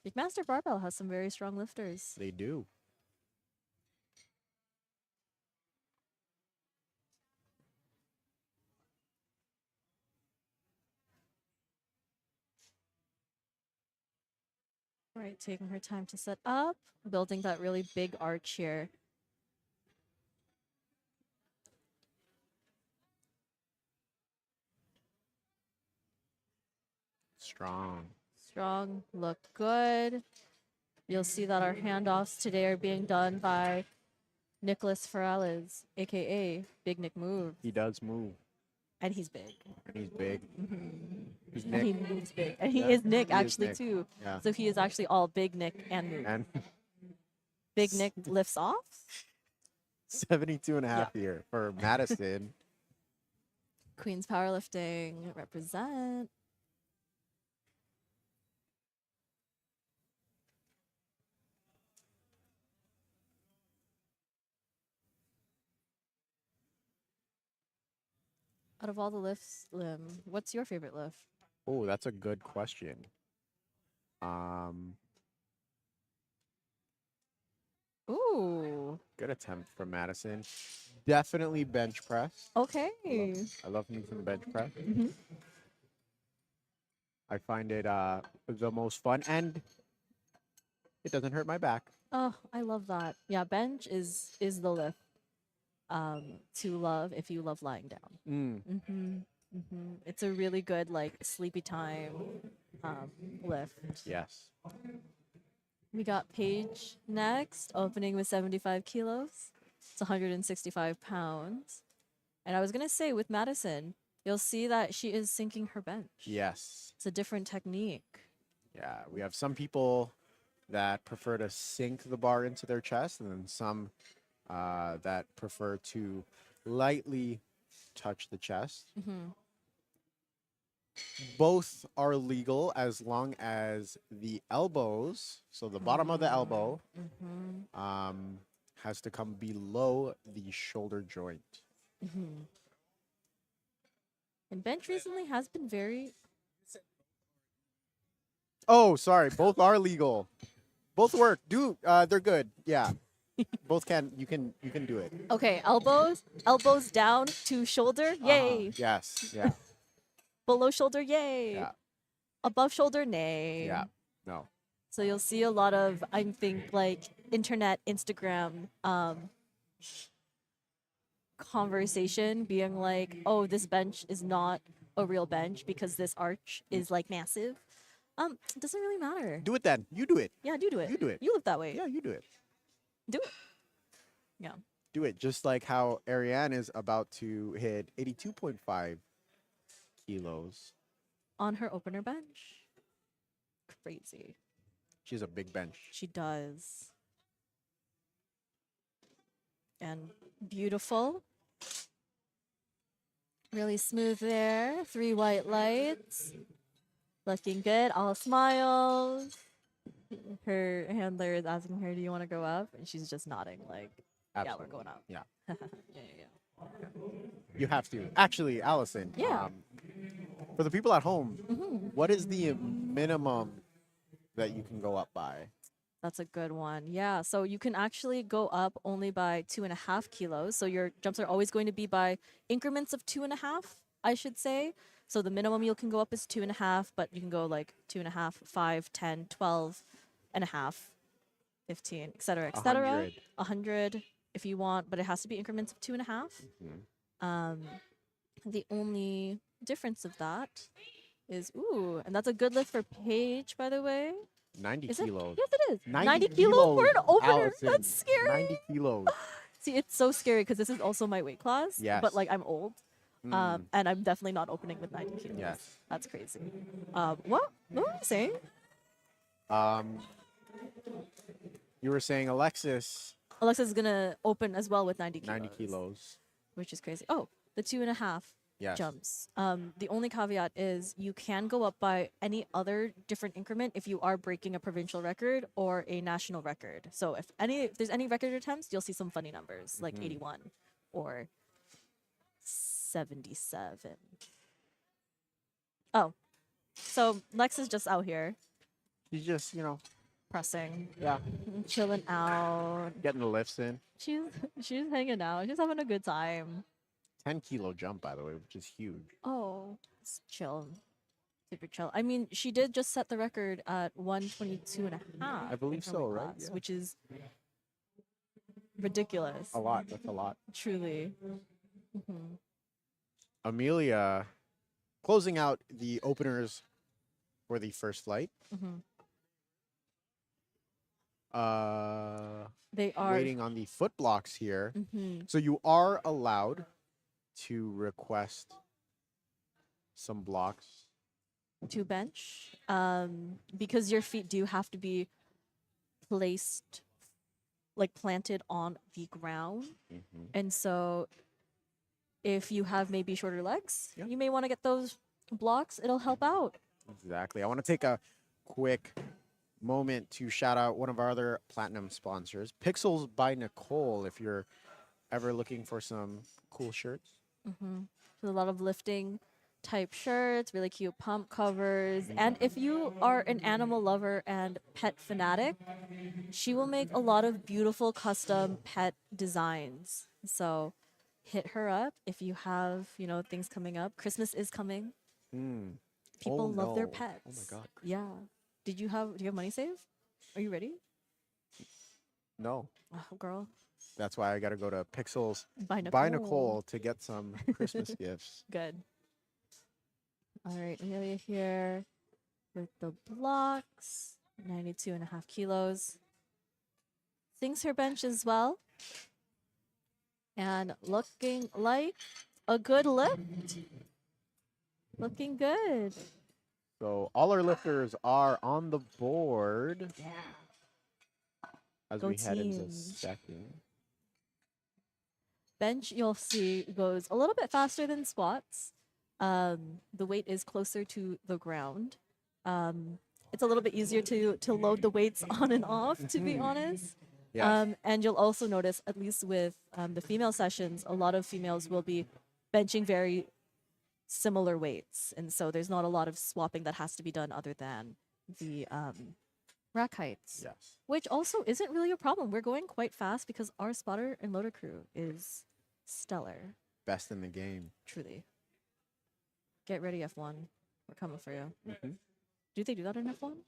McMaster Barbell has some very strong lifters. They do. Right, taking her time to set up, building that really big arch here. Strong. Strong, look good. You'll see that our handoffs today are being done by Nicholas Ferrales, aka Big Nick Move. He does move. And he's big. And he's big. He's And Nick. he moves big. And he is Nick, he is actually, Nick. too. Yeah. So he is actually all Big Nick and move. And Big Nick lifts off. 72 and a half here for Madison. Queen's Powerlifting represent. Out of all the lifts, what's your favorite lift? Oh, that's a good question. Um, Ooh, Good attempt from Madison. Definitely bench press. okay. I love me some bench press. Mhm. I find it the most fun, and it doesn't hurt my back. Oh, I love that. Yeah, bench is the lift to love if you love lying down. It's a really good like sleepy time lift. Yes. We got Paige next, opening with 75 kilos. It's 165 pounds. And I was gonna say with Madison, you'll see that she is sinking her bench. Yes. It's a different technique. Yeah. We have some people that prefer to sink the bar into their chest, and then some that prefer to lightly touch the chest. Both are legal as long as the elbows, so the bottom of the elbow, has to come below the shoulder joint. And bench recently has been very Oh, sorry. Both are legal. Both work. They're good. Yeah. Both you can do it. okay. Elbows down to shoulder, yay. Yes. Yeah. Below shoulder, yay. Yeah. Above shoulder, nay. Yeah. No. So you'll see a lot of, I think, like internet, Instagram conversation being like, oh, this bench is not a real bench because this arch is like massive. It doesn't really matter. Do it then. You do it. Yeah, do it. You do it. You live that way. Yeah, you do it. Do it. Yeah. Do it. Just like how Ariane is about to hit 82.5 kilos. On her opener bench. Crazy. She has a big bench. She does. And beautiful. Really smooth there. 3 white lights. Looking good. All smiles. Her handler is asking her, do you want to go up? And she's just nodding like, yeah, we're going up. Yeah. Yeah. You have to. Actually, Allison. Yeah. For the people at home, what is the minimum that you can go up by? That's a good one. Yeah. So you can actually go up only by 2.5 kilos. So your jumps are always going to be by increments of 2.5, I should say. So the minimum you can go up is 2.5, but you can go like 2.5, 5, 10, 12 and a half, 15, etc., etc. 100. 100 if you want, but it has to be increments of 2.5. The only difference of that is, and that's a good lift for Paige, by the way. 90 Is it? kilos. Yes, it is. 90 kilos for an opener. Allison. That's scary. 90 kilos. See, it's so scary because this is also my weight class. Yes. But like I'm old. And I'm definitely not opening with 90 kilos. Yes. That's crazy. What were you saying? You were saying Alexis, Alexa's is gonna open as well with 90 kilos. 90 kilos. Which is crazy. Oh, the 2.5 Yes. jumps. The only caveat is you can go up by any other different increment if you are breaking a provincial record or a national record. So if there's any record attempts, you'll see some funny numbers like 81 or 77. Oh, so Lex is just out here She's just, pressing, yeah, chilling out. getting the lifts in. She's hanging out. She's having a good time. 10-kilo jump, by the way, which is huge. Oh, it's chill. Super chill. I mean, she did just set the record at 122.5. I believe so, right? Yeah. Which is ridiculous. A lot. That's a lot. Truly. Amelia closing out the openers for the first flight. They are Waiting on the foot blocks here. Mhm. So you are allowed to request some blocks. to bench. Because your feet do have to be placed, like planted on the ground. And so If you have maybe shorter legs, Yeah. you may want to get those blocks. It'll help out. Exactly. I want to take a quick moment to shout out one of our other platinum sponsors, Pixels by Nicole. If you're ever looking for some cool shirts, There's a lot of lifting type shirts, really cute pump covers. And if you are an animal lover and pet fanatic, she will make a lot of beautiful custom pet designs. So hit her up if you have, things coming up. Christmas is coming. People love their no. pets. Oh my God. Yeah. Do you have money saved? Are you ready? No, Oh, girl. that's why I got to go to Pixels By by Nicole. Nicole to get some Christmas gifts. Good. All right, Amelia here with the blocks, 92.5 kilos. Thinks her bench as well. And looking like a good lift. Looking good. So all our lifters are on the board Yeah. as Go we head into team. second. Bench, you'll see, goes a little bit faster than squats. The weight is closer to the ground. It's a little bit easier to load the weights on and off, to be honest. Yes. And you'll also notice, at least with the female sessions, a lot of females will be benching very similar weights. And so there's not a lot of swapping that has to be done other than the rack heights, Yes. which also isn't really a problem. We're going quite fast because our spotter and loader crew is stellar, Best in the game. truly. Get ready, F1. We're coming for you. Mhm. Do they do that in F1?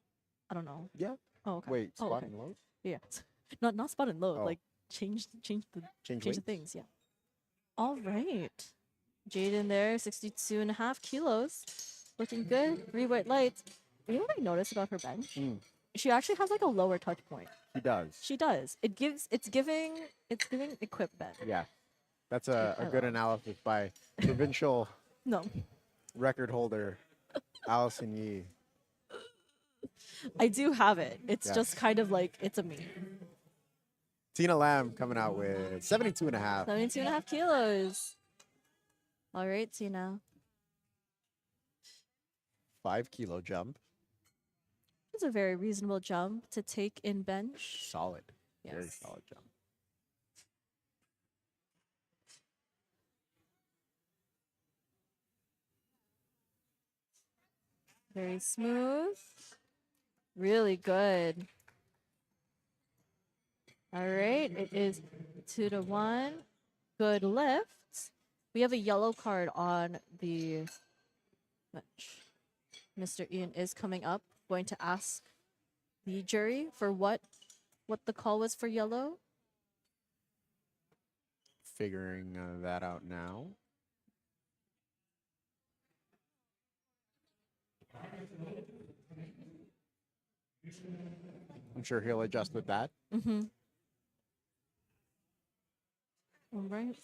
I don't know. Yeah. Oh, okay. Wait, Oh, spot okay. and load? Yeah. Not spot and load. Oh. Like change the Change change weights? the things. Yeah. All right. Jaden there, 62.5 kilos. Looking good. 3 white lights. You know what I noticed about her bench? She actually has like a lower touch point. He does. She does. It's giving equipment. Yeah. That's a I good love. analysis by provincial No. record holder Allison Yee. I do have it. It's Yes. just kind of like it's a me. Tina Lamb coming out with 72 and a half. 72.5 kilos. All right, Tina. 5 kilo jump. It's a very reasonable jump to take in bench. Solid. Very Yes. solid jump. Very smooth. Really good. All right, it is 2-1. Good lift. We have a yellow card on the bench. Mr. Ian is coming up, going to ask the jury for what the call was for yellow. Figuring that out now. I'm sure he'll adjust with that. Mm-hmm. All right.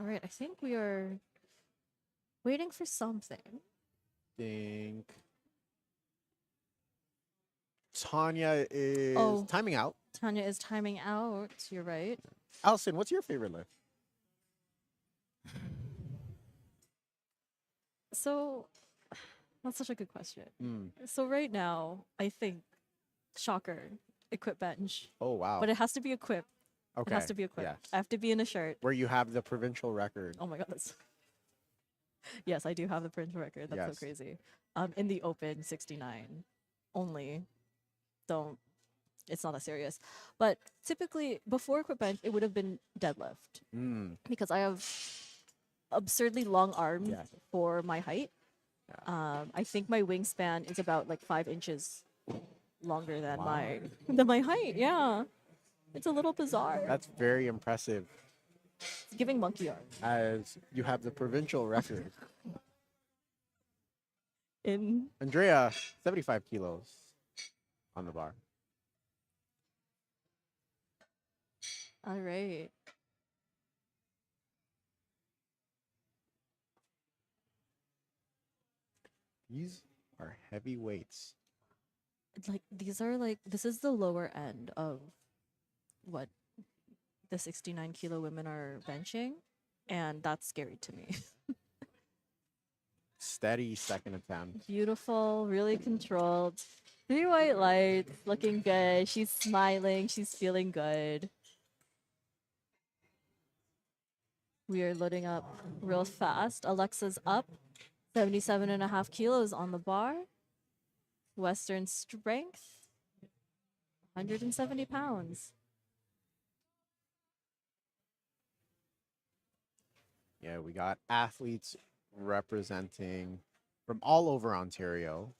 All right, I think we are waiting for something. Think Tanya is Oh. timing out. Tanya is timing out. You're right. Allison, what's your favorite lift? So that's such a good question. So right now, I think shocker, equip bench. Oh, wow. But it has to be equipped. Okay. It has to be equipped. Yes. I have to be in a shirt. Where you have the provincial record. Oh my god, that's yes, I do have the print record. That's Yes. so crazy. In the open 69 only. Don't. It's not that serious. But typically before equip bench, it would have been deadlift because I have absurdly long arms Yes. for my height. I think my wingspan is about like 5 inches longer than my height. Yeah, it's a little bizarre. That's very impressive, It's giving monkey arm. as you have the provincial record. In Andrea, 75 kilos on the bar. all right. These are heavy weights. Like these are like this is the lower end of what the 69-kilo women are benching, and that's scary to me. Steady second attempt. Beautiful, really controlled. 3 white lights, looking good. She's smiling. She's feeling good. We are loading up real fast. Alexa's up. 77.5 kilos on the bar. Western strength. 170 pounds. Yeah, we got athletes representing from all over Ontario.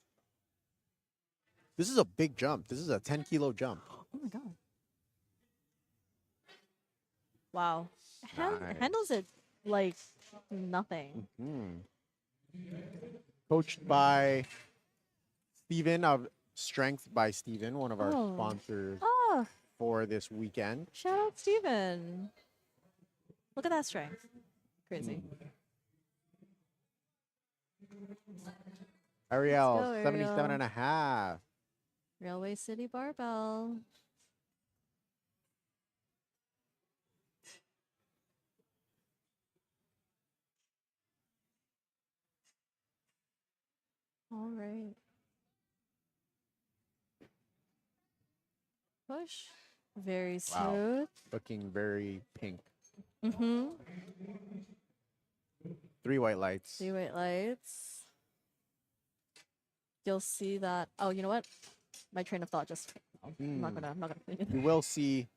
This is a big jump. This is a 10-kilo jump. Oh my god. Wow. Nice. Handles it like nothing. Coached by Steven of Strength by Steven, one of our Oh. sponsors Oh, for this weekend. shout out Steven. Look at that strength. Crazy. Ariel, go, 77 and a half. Railway City Barbell. All right. Push. Very Wow. smooth. Looking very pink. Mm-hmm. 3 white lights. 3 white lights. You'll see that. Oh, you know what? My train of thought just. I'm not gonna. You will see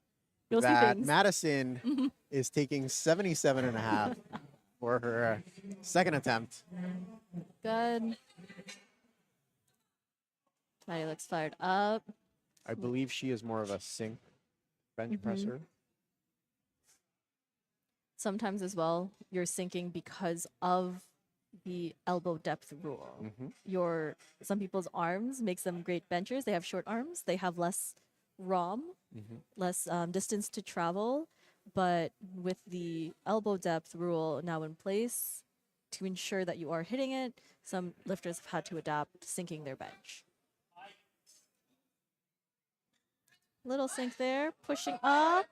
You'll see that things. Madison is taking 77 and a half for her second attempt. Good. Maddie looks fired up. I believe she is more of a sink bench presser. Sometimes as well, you're sinking because of the elbow depth rule. Some people's arms makes them great benchers. They have short arms. They have less ROM, less distance to travel. But with the elbow depth rule now in place, to ensure that you are hitting it, some lifters have had to adapt sinking their bench. Little sink there, pushing up.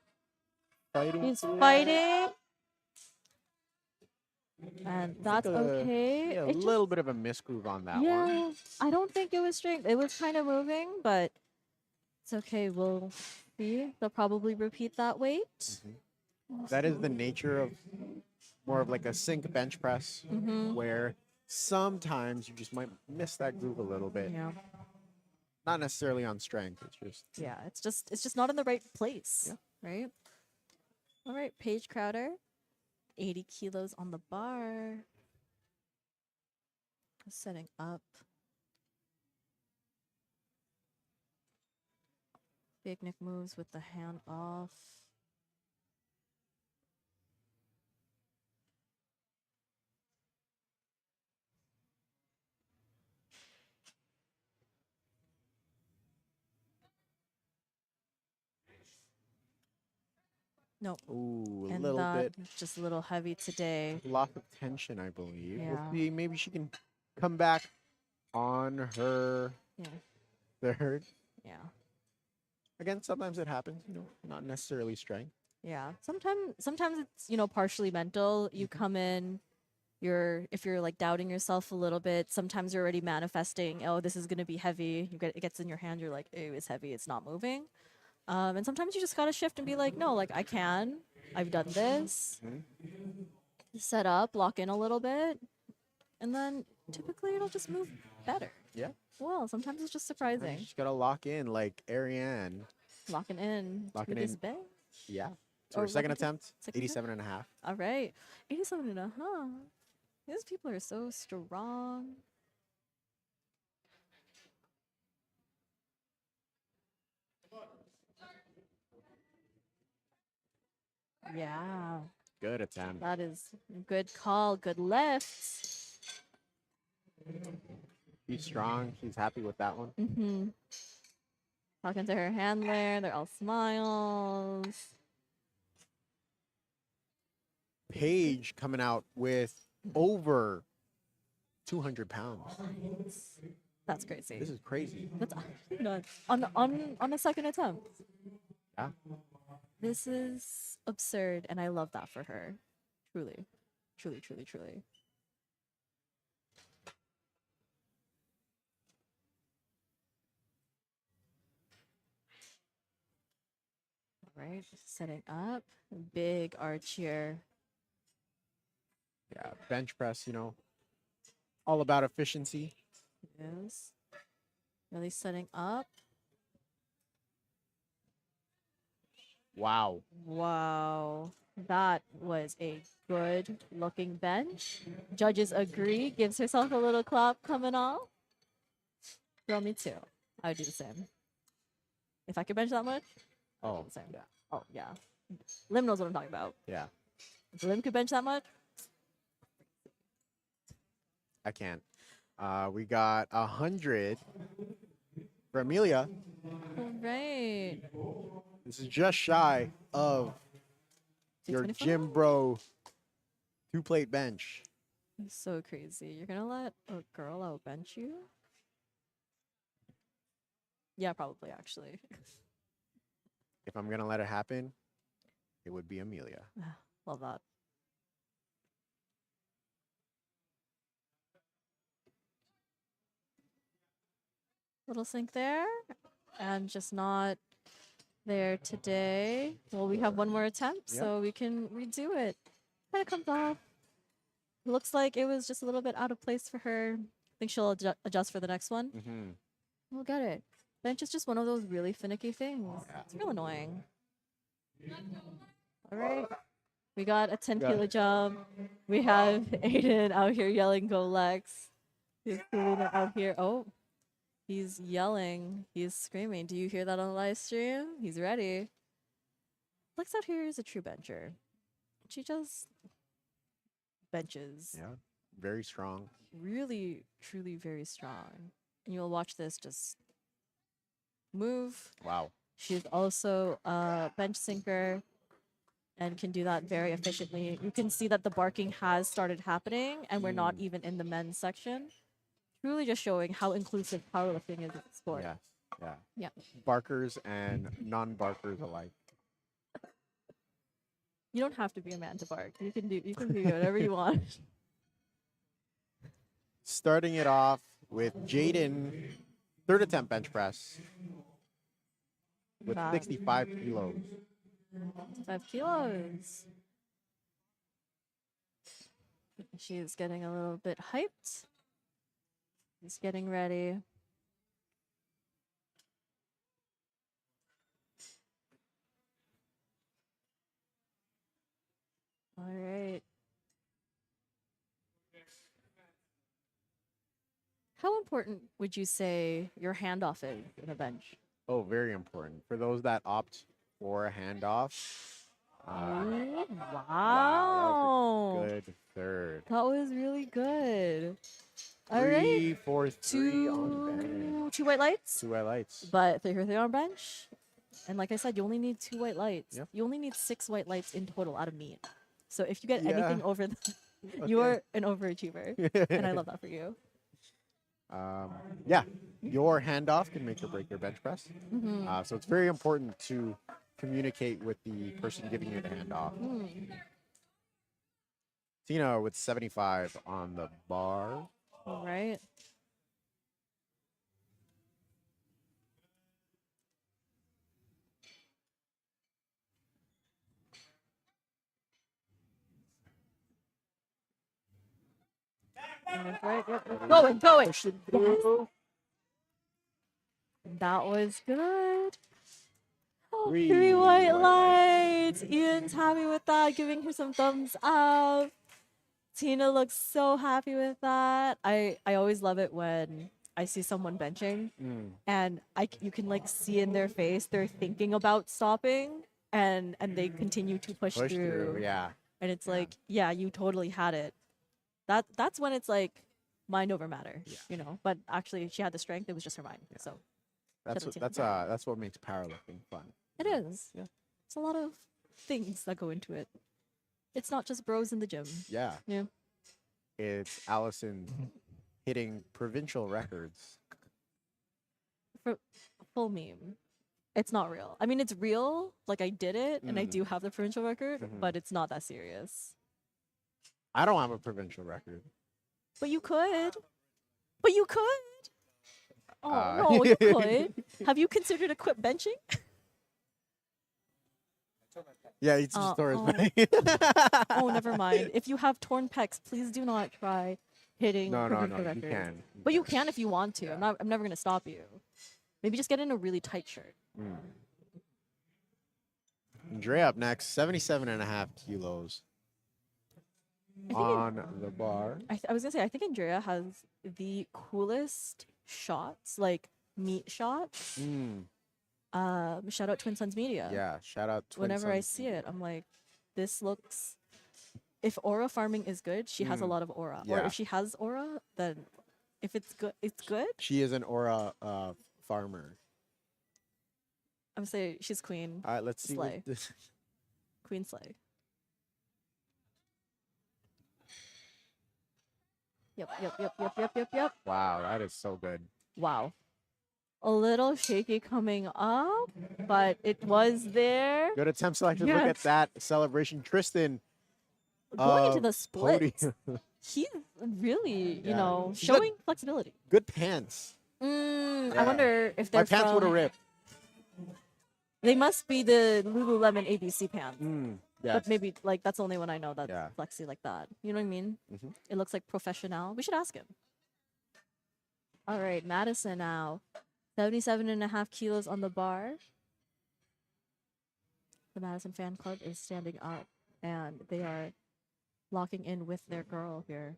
Fighting. He's fighting. And that's a- okay. Yeah, a It just- little bit of a misgroove on that yeah, one. I don't think it was straight. It was kind of moving, but it's okay. We'll see. They'll probably repeat that weight. That is the nature of more of like a sink bench press, where sometimes you just might miss that groove a little bit. Yeah, Not necessarily on strength. It's just yeah. It's just not in the right place, right? All right, Paige Crowder, 80 kilos on the bar. Setting up. Big Nick moves with the hand off. Nope. ooh, a And little that bit just a little heavy today. loss of tension, I believe. We'll Yeah. see. Maybe she can come back on her Yeah. third. Yeah. Again, sometimes it happens. Not necessarily strength. Yeah. Sometimes it's, partially mental. You come in, if you're like doubting yourself a little bit, sometimes you're already manifesting, oh, this is gonna be heavy. It gets in your hand, you're like, oh, it's heavy, it's not moving. And sometimes you just gotta shift and be like, no, like I've done this. Set up, lock in a little bit, and then typically it'll just move better. Yeah. Well, sometimes it's just You surprising. just gotta lock in like Ariane. Locking in Locking to this in. bench. Yeah. Oh, So her second locking in. attempt, Second 87 and a half. All right. 87 and a half. These people are so strong. Yeah, Good attempt. that is a good call. Good lift. She's strong. She's happy with that one. Mm-hmm. Talking to her handler. They're all smiles. Paige coming out with over 200 pounds. That's crazy. This is crazy. That's actually nuts. On a second attempt. Yeah. This is absurd, and I love that for her. Truly. Truly, truly, truly. All right, setting up. Big arch here. Yeah, bench press, all about efficiency. Yes. Really setting up. Wow. Wow. That was a good looking bench. Judges agree. Gives herself a little clap coming off. Girl, me too. I would do the same. If I could bench that much, I would Oh, do the same. yeah. Oh, yeah. Lim knows what I'm talking about. Yeah, If Lim could bench that much, I can't. We got 100 for Amelia. all right. This is just shy of your 225? gym bro 2-plate bench. So crazy. You're gonna let a girl out bench you? Yeah, probably actually. If I'm gonna let it happen, it would be Amelia. Love that. Little sink there, and just not there today. Well, we have one more attempt, Yep. so we can redo it. Kind of comes off. Looks like it was just a little bit out of place for her. I think she'll adjust for the next one. Mm-hmm. We'll get it. Bench is just one of those really finicky things. Yeah. It's real annoying. All right. We got a 10 Yeah. kilo jump. We have Aiden out here yelling, "Go Lex." He's Selena out here. Oh, he's yelling. He's screaming. Do you hear that on the live stream? He's ready. Lex out here is a true bencher. She just benches. Yeah, very strong. Really, truly very strong. And you'll watch this just move. Wow. She's also a bench sinker and can do that very efficiently. You can see that the barking has started happening, and we're not even in the men's section. Truly just showing how inclusive powerlifting is in the sport. Yeah, yeah. Yeah. Barkers and non-barkers alike. You don't have to be a man to bark. You can do whatever you want. Starting it off with Jaden, third attempt bench press with Wow. 65 kilos. 5 kilos. She's getting a little bit hyped. She's getting ready. All right. How important would you say your handoff is in a bench? Oh, very important. For those that opt for a handoff, Ooh, wow, wow. that was a good third. That was really good. All right. 3-4-3 on bench. Two white lights, 2 highlights. but 3 on bench. And like I said, you only need 2 white lights. Yep. You only need 6 white lights in total out of meat. So if you get Yeah. anything over that, you're an overachiever. And I love that for you. Yeah, your handoff can make or break your bench press. Mm-hmm. So it's very important to communicate with the person giving you the handoff. Tina with 75 on the bar. All right. Right. Yep. Going. Push it through. That was good. Oh, Three 3 white white lights. Ian's happy with that, giving her some thumbs up. Tina looks so happy with that. I always love it when I see someone benching and you can like see in their face they're thinking about stopping and they continue to push through. Yeah. And it's like, yeah, you totally had it. That's when it's like mind over matter, you know. But actually, she had the strength. It was just her mind. So That's what makes powerlifting fun. it is. Yeah. It's a lot of things that go into it. It's not just bros in the gym. Yeah. Yeah. It's Allison hitting provincial records. For full meme. It's not real. I mean, it's real. Like I did it, and I do have the provincial record, Mhm. but it's not that serious. I don't have a provincial record. But you could. But you could. Oh Uh, no, you could. Have you considered a quit benching? Yeah, he just tore his oh. back. Oh, never mind. If you have torn pecs, please do not try hitting No, provincial you records. can. But you can if you want to. I'm never gonna stop you. Maybe just get in a really tight shirt. Dre up next, 77.5 kilos I think on the bar. I was gonna say I think Andrea has the coolest shots, like meat shots. Shout out Twin Sons Media. Yeah, shout out Twin Whenever I Sons. see it, I'm like, this looks. If aura farming is good, she has a lot of aura. Or Yeah. if she has aura, then if it's good, it's good. She is an aura farmer. I'm gonna say she's queen. All right, let's see. Slay. What Queen Slay. Yep. wow, that is so good. Wow. A little shaky coming up, but it was there. Good attempt selection. Look at Yes. that celebration. Tristan. Going into the split. podium. He's really, you Yeah. know, She's got- showing flexibility. Good pants. I Yeah. wonder if My they're pants would have from. ripped. They must be the Lululemon ABC pants. Yeah. But maybe like that's the only one I know that's Yeah. flexy like that. You know what I mean? Mhm. It looks like professional. We should ask him. All right, Madison now. 77.5 kilos on the bar. The Madison fan club is standing up and they are locking in with their girl here.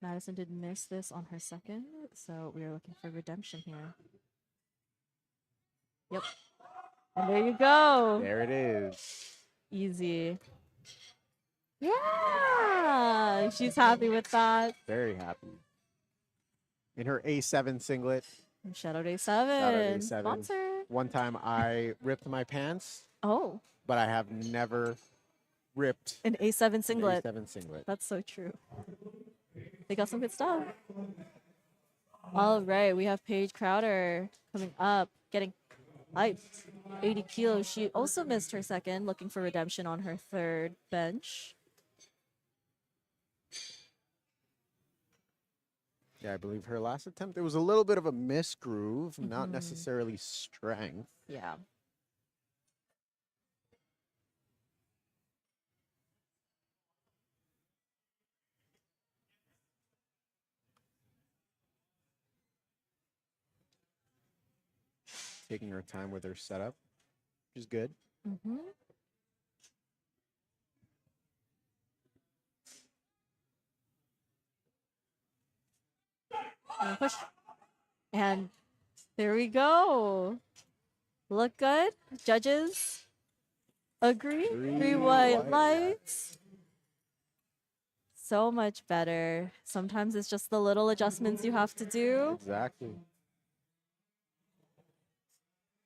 Madison did miss this on her second, so we are looking for redemption here. Yep. And there you go. There it is. Easy. Yeah, she's happy with that. Very happy. In her A7 singlet. And shout out Shout A7. out A7. Sponsor. One time I ripped my pants, Oh, but I have never ripped an A7 an singlet. A7 singlet. That's so true. They got some good stuff. All right, we have Paige Crowder coming up, getting hyped. 80 kilos. She also missed her second, looking for redemption on her third bench. Yeah, I believe her last attempt, there was a little bit of a misgroove, not necessarily strength. Yeah. Taking her time with her setup, which is good. Mm-hmm. And push. And there we go. Look good. Judges agree. Three white lights. So much better. Sometimes it's just the little adjustments you have to do. Exactly.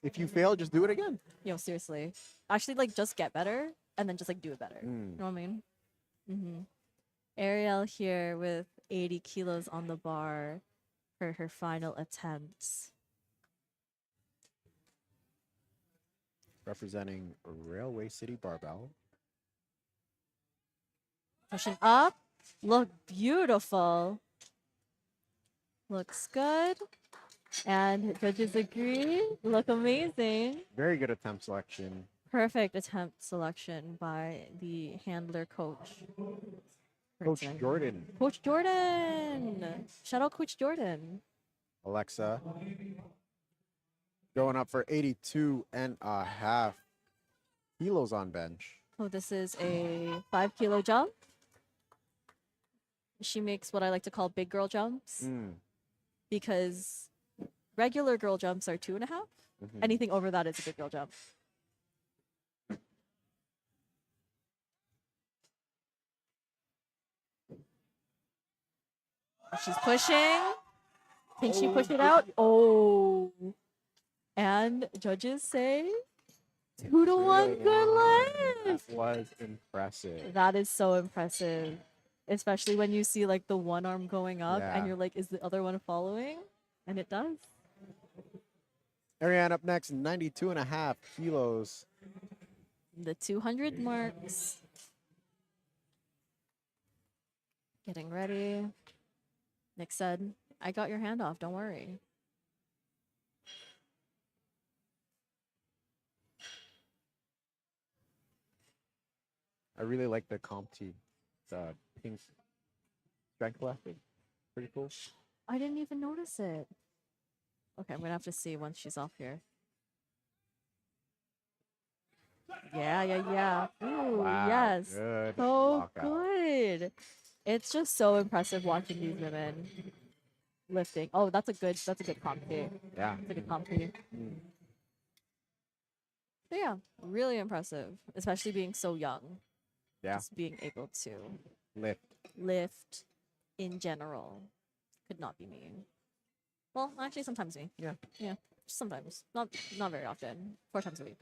If you fail, just do it again. Yo, seriously. Actually, like, just get better and then just, like, do it better. You know what I mean? Ariel here with 80 kilos on the bar for her final attempts. Representing Railway City Barbell. Pushing up. Look beautiful. Looks good. And judges agree. Look amazing. Very good attempt selection. Perfect attempt selection by the handler coach. Coach Jordan. Coach Jordan. Shout out Coach Jordan. Alexa. Going up for 82.5 kilos on bench. Oh, this is a 5 kilo jump. She makes what I like to call big girl jumps because regular girl jumps are 2.5. Anything over that is a big girl jump. She's pushing. Can she push it out? Oh. And judges say 2-1 good life. That was impressive. That is so impressive. Especially when you see like the one arm going up Yeah. and you're like, is the other one following? And it does. Ariane up next, 92.5 kilos. The 200 marks. Getting ready. Nick said, I got your hand off, don't worry. I really like the comp tee. The pink strength elastic. Pretty cool. I didn't even notice it. Okay, I'm gonna have to see once she's off here. Yeah. Ooh, Wow, yes. good So lockout. good. It's just so impressive watching these women lifting. Oh, that's a good comp too. Yeah. That's a good comp too. So yeah, really impressive, especially being so young. Yeah. Just being able to Lift. in general could not be me. Well, actually, sometimes me. Yeah. Yeah, sometimes. Not very often. 4 times a week.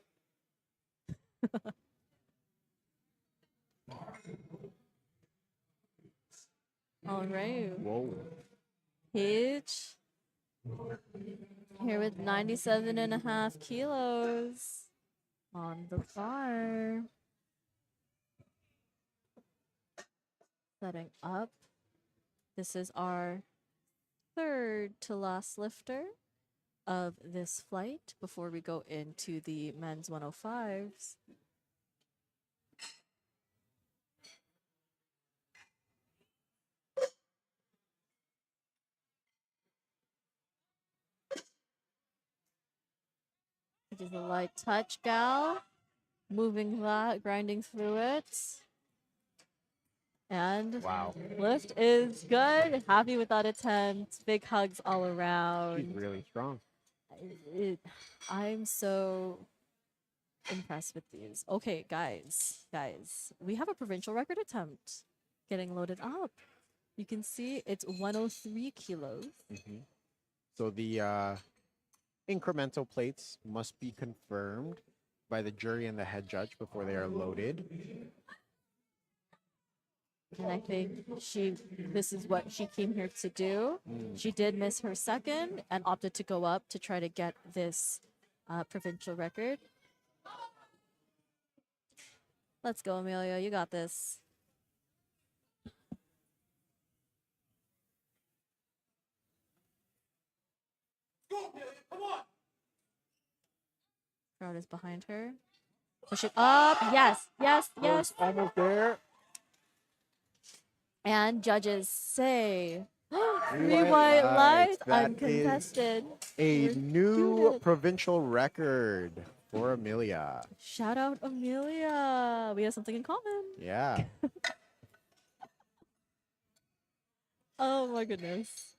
All right. Whoa. Paige here with 97.5 kilos on the bar. Setting up. This is our third to last lifter of this flight before we go into the men's 105s. It is a light touch, gal. Moving that, grinding through it. And Wow. lift is good. Happy with that attempt. Big hugs all She's around. really strong. I'm so impressed with these. Okay, guys, we have a provincial record attempt getting loaded up. You can see it's 103 kilos. So the incremental plates must be confirmed by the jury and the head judge before they are loaded. And I think this is what she came here to do. She did miss her second and opted to go up to try to get this provincial record. Let's go, Amelia. You got this. Crowd is behind her. Push it up. Yes. Almost there. And judges say, three White white lights. lights, That uncontested. A We're new doing it. provincial record for Amelia. Shout out Amelia. We have something in common. Yeah. Oh my goodness.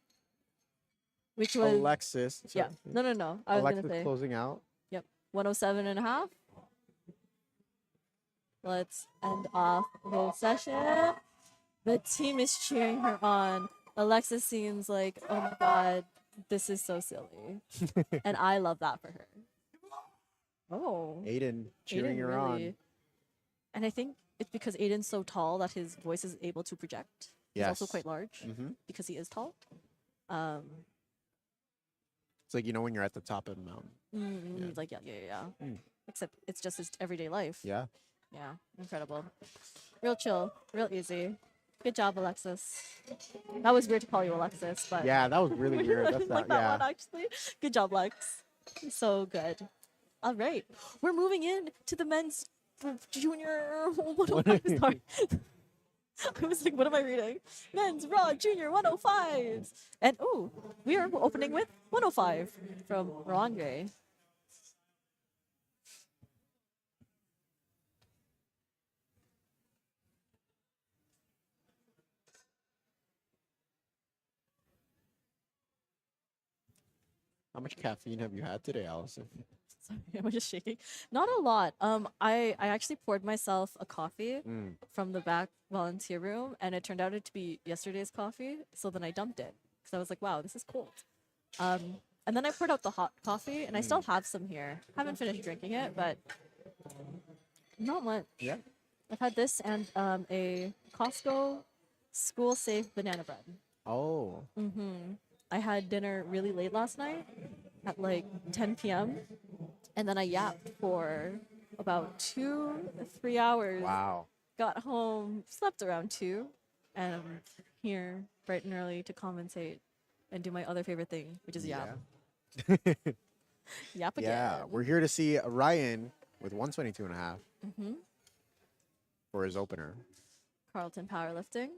Which was Alexis. yeah. No. I was Alexis gonna say closing out. 107.5. Let's end off the session. The team is cheering her on. Alexis seems like, oh my god, this is so silly. And I love that for her. Oh. Aiden cheering Aiden her really. on. And I think it's because Aiden's so tall that his voice is able to project. He's also Yes. quite large because he is tall. It's like, when you're at the top of the mountain. Like, yeah. Except it's just his everyday life. Yeah. Yeah, incredible. Real chill, real easy. Good job, Alexis. That was weird to call you Alexis, but Yeah, that was really weird. That's like not, that yeah. one actually. Good job, Lex. So good. All right, we're moving in to the men's junior. Sorry. I was like, what am I reading? Men's Raw Junior 105s. And oh, we are opening with 105 from Rondre. How much caffeine have you had today, Allison? Sorry, I'm just shaking. Not a lot. I actually poured myself a coffee from the back volunteer room, and it turned out to be yesterday's coffee. So then I dumped it because I was like, "Wow, this is cold." And then I poured out the hot coffee, and I still have some here. Haven't finished drinking it, but not much. Yeah. I've had this and a Costco school safe banana bread. Oh. I had dinner really late last night at like 10 p.m. and then I yapped for about 2 3 hours. Wow. Got home, slept around 2, and I'm here bright and early to compensate and do my other favorite thing, which is yap. Yap again. Yeah, we're here to see Ryan with 122 and a half for his opener. Carlton powerlifting.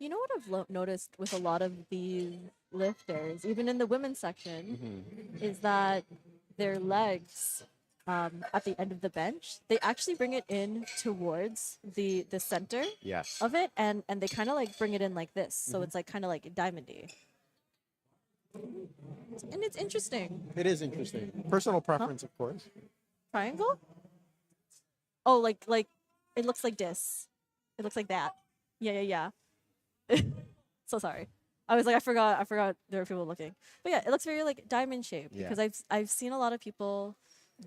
You know what I've noticed with a lot of these lifters, even in the women's section, is that their legs at the end of the bench, they actually bring it in towards the center Yes. of it, and they kind of like bring it in like this, so it's like kind of like diamondy, and it's interesting. It is interesting. Personal preference, of course. Triangle? Oh, like it looks like this. It looks like that. Yeah. So sorry. I was like, I forgot there were people looking. But yeah, it looks very like diamond shaped Yeah. because I've seen a lot of people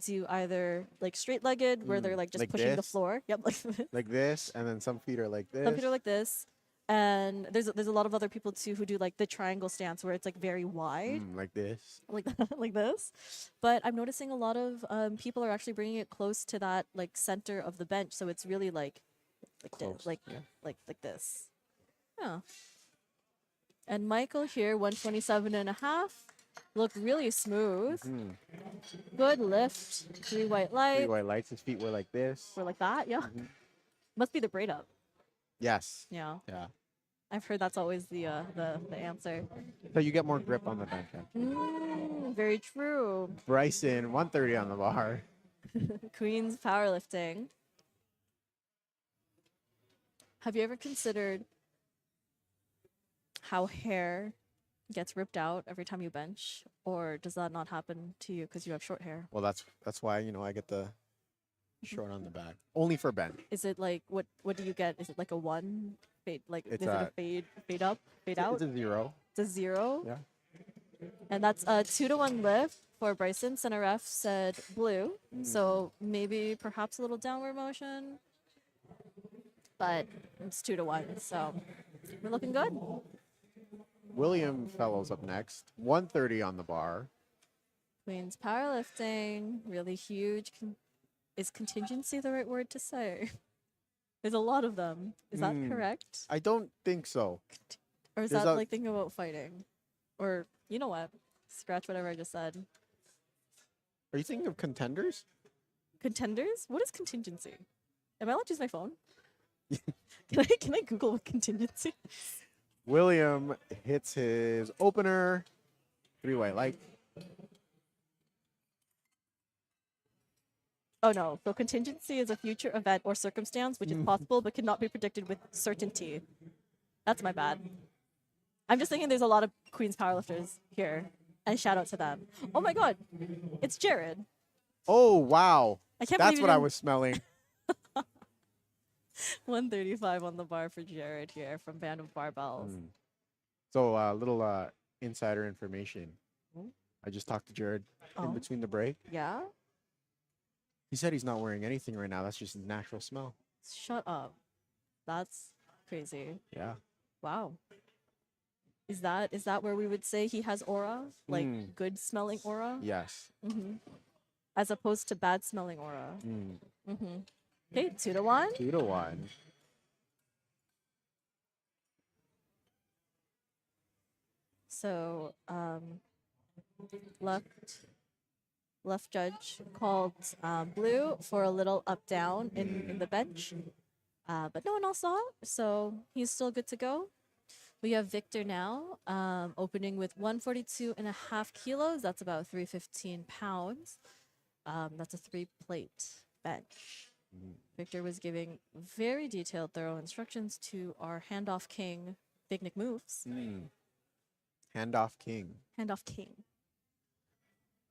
do either like straight legged where they're like just Like pushing the this? floor. Yep, like Like this, and then some feet are like this. some people are like this. And there's a lot of other people too who do like the triangle stance where it's like very wide, Like this. like like this. But I'm noticing a lot of people are actually bringing it close to that like center of the bench, so it's really like Close, like yeah. like this. Yeah. And Michael here, 127 and a half, looked really smooth. Good lift, 3 white light. 3 white lights. His feet were like this. Or like that, yeah. Must be the braid up. Yes. Yeah. Yeah. I've heard that's always the answer. So you get more grip on the bench. Actually. Very true. Bryson, 130 on the bar. Queen's powerlifting. Have you ever considered how hair gets ripped out every time you bench, or does that not happen to you because you have short hair? Well, that's why I get the short on the back. Only for bench. Is it like what do you get? Is it like a 1 fade? Like It's is it a fade up, fade out? It's a 0. It's a 0. Yeah. And that's a 2-to-1 lift for Bryson. Center ref said blue, so maybe perhaps a little downward motion, but it's 2-to-1, so we're looking good. William Fellows up next. 130 on the bar. Queen's powerlifting, really huge. Is contingency the right word to say? There's a lot of them. Is that correct? I don't think so. Or is there's that a- like thinking about fighting? Or, you know what? Scratch whatever I just said. Are you thinking of contenders? Contenders? What is contingency? Am I allowed to use my phone? Can I Google what contingency? William hits his opener. 3 white light. Oh no, so contingency is a future event or circumstance which is possible but cannot be predicted with certainty. That's my bad. I'm just thinking there's a lot of Queen's powerlifters here, and shout out to them. Oh my god, it's Jared. Oh, wow. I can't That's believe what I was smelling. 135 on the bar for Jared here from Band of Barbells. So a little insider information. I just talked to Jared Oh. in between the break. Yeah? He said he's not wearing anything right now. That's just his natural smell. Shut up. That's crazy. Yeah. Wow. Is that where we would say he has aura? Like good smelling aura? Yes. As opposed to bad smelling aura. Okay, 2-to-1. 2-to-1. So left judge called blue for a little up down in the bench, but no one else saw it, so he's still good to go. We have Victor now, opening with 142.5 kilos. That's about 315 pounds. That's a 3-plate bench. Victor was giving very detailed, thorough instructions to our handoff king, Big Nick Moves. Handoff king. Handoff king.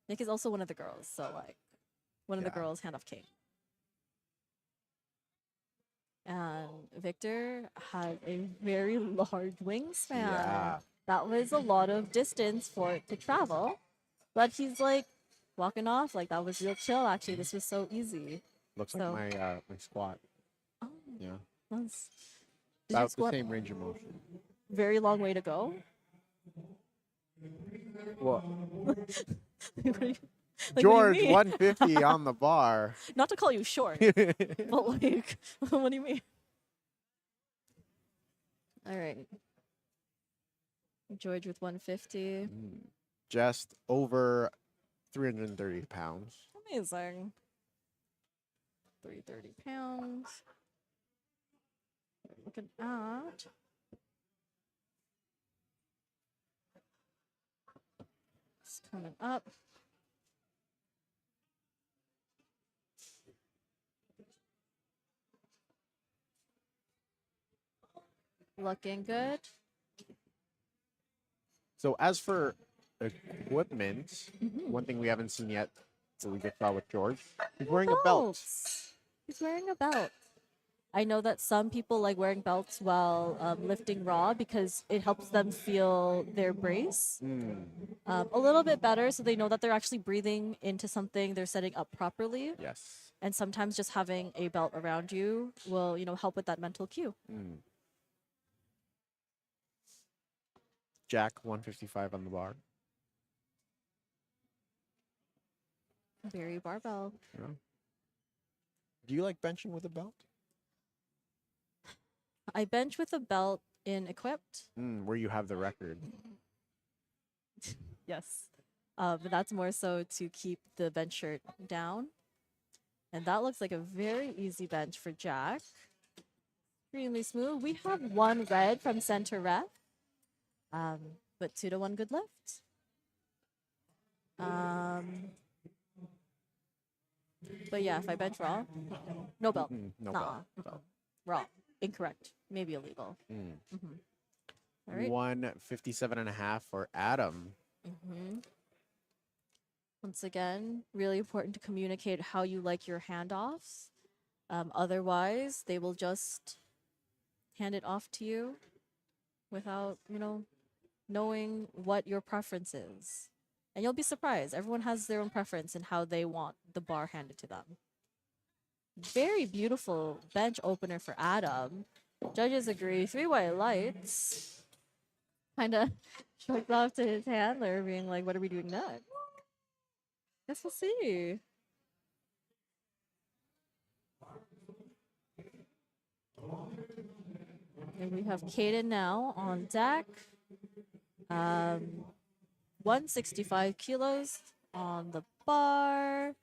Nick is also one of the girls, so like one of the girls, handoff king. And Victor had a very large wingspan. Yeah. That was a lot of distance for it to travel. But he's like walking off like that was real chill actually. This was so easy. Looks So- like my squat. Oh, Yeah. That's did you About the squat same range of motion. very long way to go. Well, What do you- what do George, you mean? 150 on the bar. Not to call you short, but like, what do you mean? All right. George with 150. Just over 330 pounds. Amazing. 330 pounds. Looking at. It's coming up. Looking good. So as for equipment, one thing we haven't seen yet, that we just saw with George, he's wearing a belt. Belts. He's wearing a belt. I know that some people like wearing belts while lifting raw because it helps them feel their brace a little bit better, so they know that they're actually breathing into something, they're setting up properly. Yes. And sometimes just having a belt around you will, help with that mental cue. Jack, 155 on the bar. Very barbell. Yeah. Do you like benching with a belt? I bench with a belt in equipped. Where you have the record. Yes. But that's more so to keep the bench shirt down. And that looks like a very easy bench for Jack. Extremely smooth. We have one red from center ref. But 2-1 good lift. But yeah, if I bench raw, no belt. No Nuh-uh. belt. Raw. Incorrect. Maybe illegal. All right. 157.5 for Adam. Once again, really important to communicate how you like your handoffs. Otherwise, they will just hand it off to you without, knowing what your preference is. And you'll be surprised. Everyone has their own preference in how they want the bar handed to them. Very beautiful bench opener for Adam. Judges agree. 3 white lights. Kind of shrugs off to his handler, being like, what are we doing next? Guess we'll see. And we have Kaden now on deck. 165 kilos on the bar.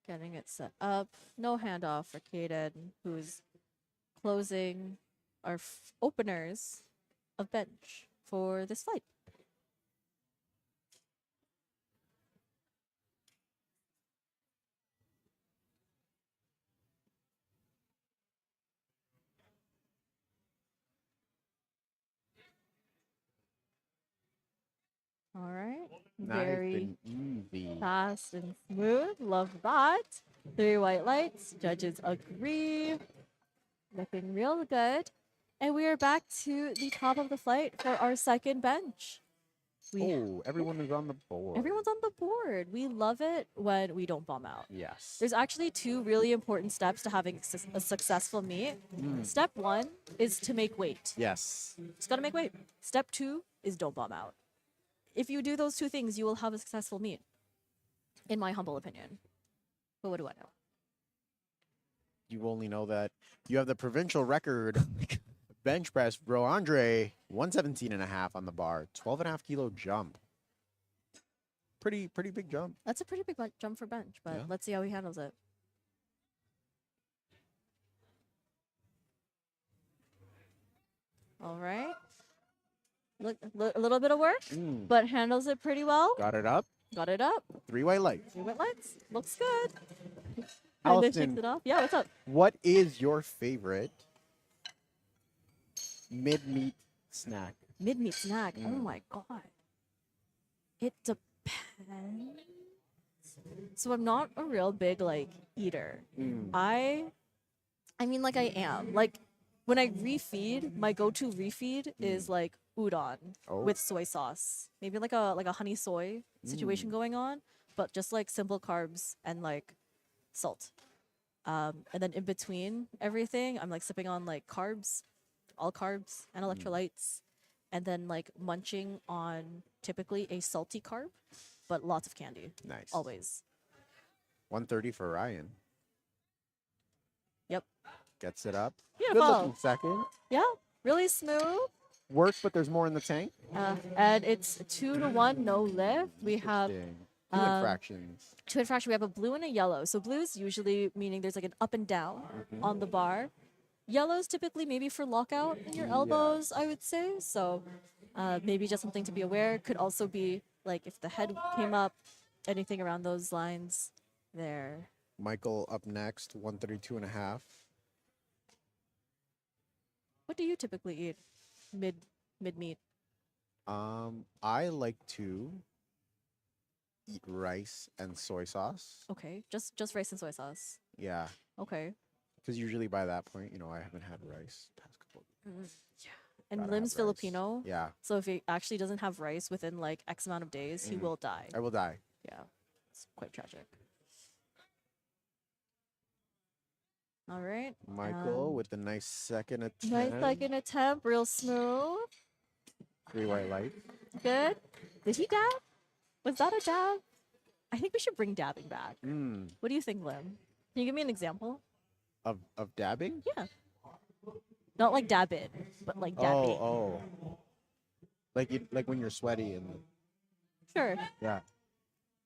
Getting it set up. No handoff for Kaden, who's closing our openers of bench for this flight. All right. Very Nice and easy. fast and smooth. Love that. 3 white lights. Judges agree. Looking real good. And we are back to the top of the flight for our second bench. Everyone is on the board. Everyone's on the board. We love it when we don't bomb out. Yes. There's actually 2 really important steps to having a successful meet. Step 1 is to make weight. Yes. Just gotta make weight. Step 2 is don't bomb out. If you do those 2 things, you will have a successful meet, in my humble opinion. But what do I know? You only know that you have the provincial record bench press, bro. Andre, 117.5 on the bar, 12.5 kilo jump. Pretty big jump. That's a pretty big jump for bench, but Yeah. let's see how he handles it. All right. Look, a little bit of work, but handles it pretty well. Got it up. Got it up. 3 white lights. 3 white lights. Looks good. Kinda Allison, shakes it off. Yeah, what's up? what is your favorite mid-meat snack? Mid-meat snack. Oh my god. It depends. So I'm not a real big eater. I mean like I am. Like when I refeed, my go-to refeed is like udon with soy sauce. Maybe like a honey soy situation going on, but just like simple carbs and like salt. And then in between everything, I'm like sipping on like carbs, all carbs and electrolytes, and then like munching on typically a salty carb, but lots of candy. Nice. Always. 130 for Ryan. Yep. Gets it up. Beautiful. Good looking second. Yeah. Really smooth. Works, but there's more in the tank. And it's 2-1, no lift. We have Interesting. Two infractions. 2 infractions. We have a blue and a yellow. So blue is usually meaning there's like an up and down on the bar. Yellow's typically maybe for lockout in your elbows, I would say. So maybe just something to be aware. Could also be like if the head came up, anything around those lines there. Michael up next, 132 and a half. What do you typically eat mid meet? I like to eat rice and soy sauce. Okay, just rice and soy sauce. Yeah, Okay. because usually by that point, I haven't had rice past couple. And Gotta Lim's have rice. Filipino. Yeah, So if he actually doesn't have rice within like X amount of days, he will die. I will die. Yeah. It's quite tragic. All right. Michael with the nice second attempt. Nice second attempt, real smooth. 3 white lights. Good. Did he dab? Was that a dab? I think we should bring dabbing back. What do you think, Lim? Can you give me an example? Of dabbing? Yeah. Not like dab it, but like dabbing. Oh. Like when you're sweaty and Sure. yeah.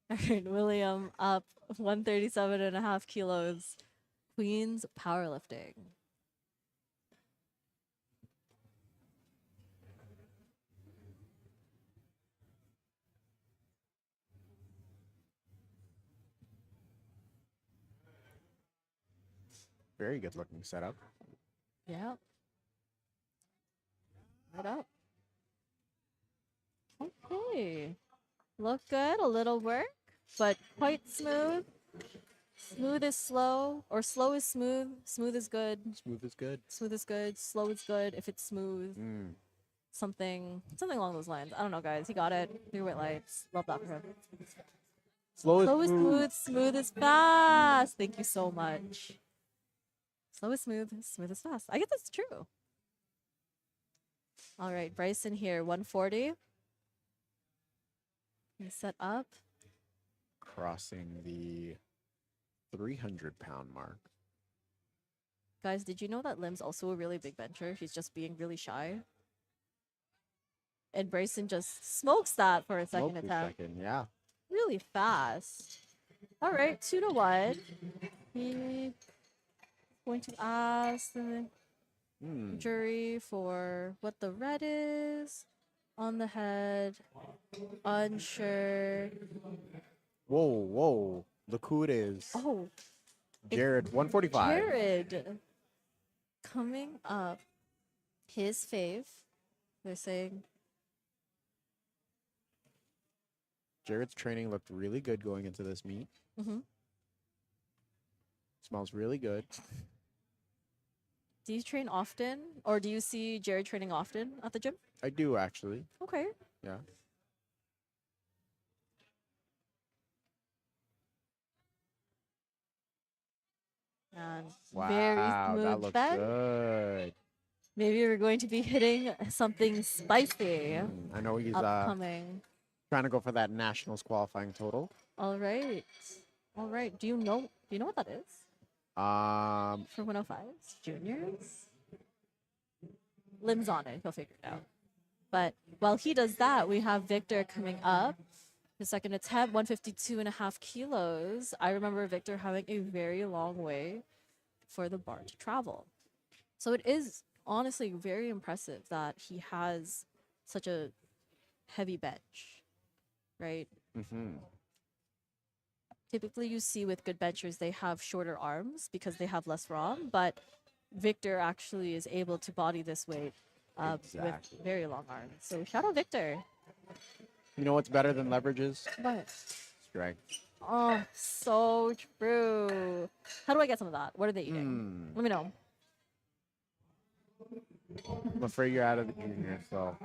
All right, William up 137 and a half kilos. Queen's powerlifting. Very good looking setup. Yeah. Right up. Okay. Look good, a little work, but quite smooth. Smooth is slow, or slow is smooth. Smooth is good. Smooth is good. Smooth is good. Slow is good if it's smooth. Something along those lines. I don't know, guys. He got it. 3 white lights. Love that for him. Slow Slow is is smooth. Smooth is fast. Thank you so much. Slow is smooth. Smooth is fast. I guess that's true. All right, Bryson here, 140. He's set up. Crossing the 300-pound mark. Guys, did you know that Lim's also a really big bencher? He's just being really shy. And Bryson just smokes that for a second Smoked the attempt. second, yeah. Really fast. All right, 2-1. He's going to ask the jury for what the red is on the head. Unsure. Whoa. Look who it is. Oh, Jared, 145. Jared coming up. His fave. They're saying Jared's training looked really good going into this meet. Mhm. Smells really good. Do you train often, or do you see Jared training often at the gym? I do actually. Okay. Yeah. And Wow, very that smooth looks bend. good. Maybe we're going to be hitting something spicy I know he's upcoming. trying to go for that nationals qualifying total. All right. All right. Do you know what that is? For 105s juniors? Lim's on it. He'll figure it out. But while he does that, we have Victor coming up. His second attempt, 152 and a half kilos. I remember Victor having a very long way for the bar to travel. So it is honestly very impressive that he has such a heavy bench, right? Typically you see with good benchers, they have shorter arms because they have less ROM, but Victor actually is able to body this weight Exactly. with very long arms. So shout out Victor. You know what's better than leverages? But Strength. oh, so true. How do I get some of that? What are they eating? Let me know. I'm afraid you're out of the junior, so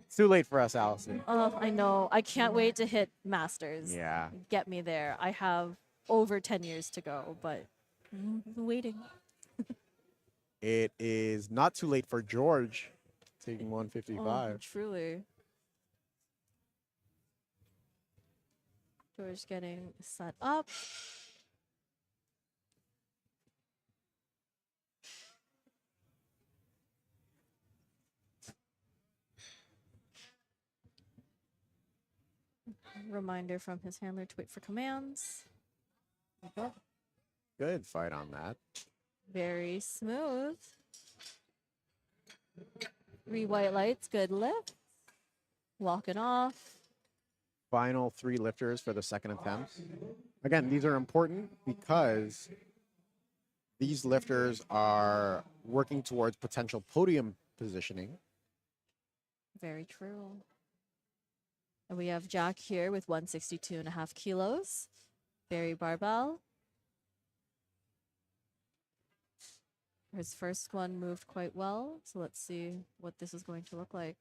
it's too late for us, Allison. Oh, I know. I can't wait to hit Masters. Yeah. Get me there. I have over 10 years to go, but Waiting. It is not too late for George, taking Oh, 155. truly. George getting set up. Reminder from his handler to wait for commands. Good fight on that. Very smooth. 3 white lights, good lift. Walking off. Final 3 lifters for the second attempt. Again, these are important because these lifters are working towards potential podium positioning. Very true. And we have Jack here with 162.5 kilos. Very barbell. His first one moved quite well. So let's see what this is going to look like.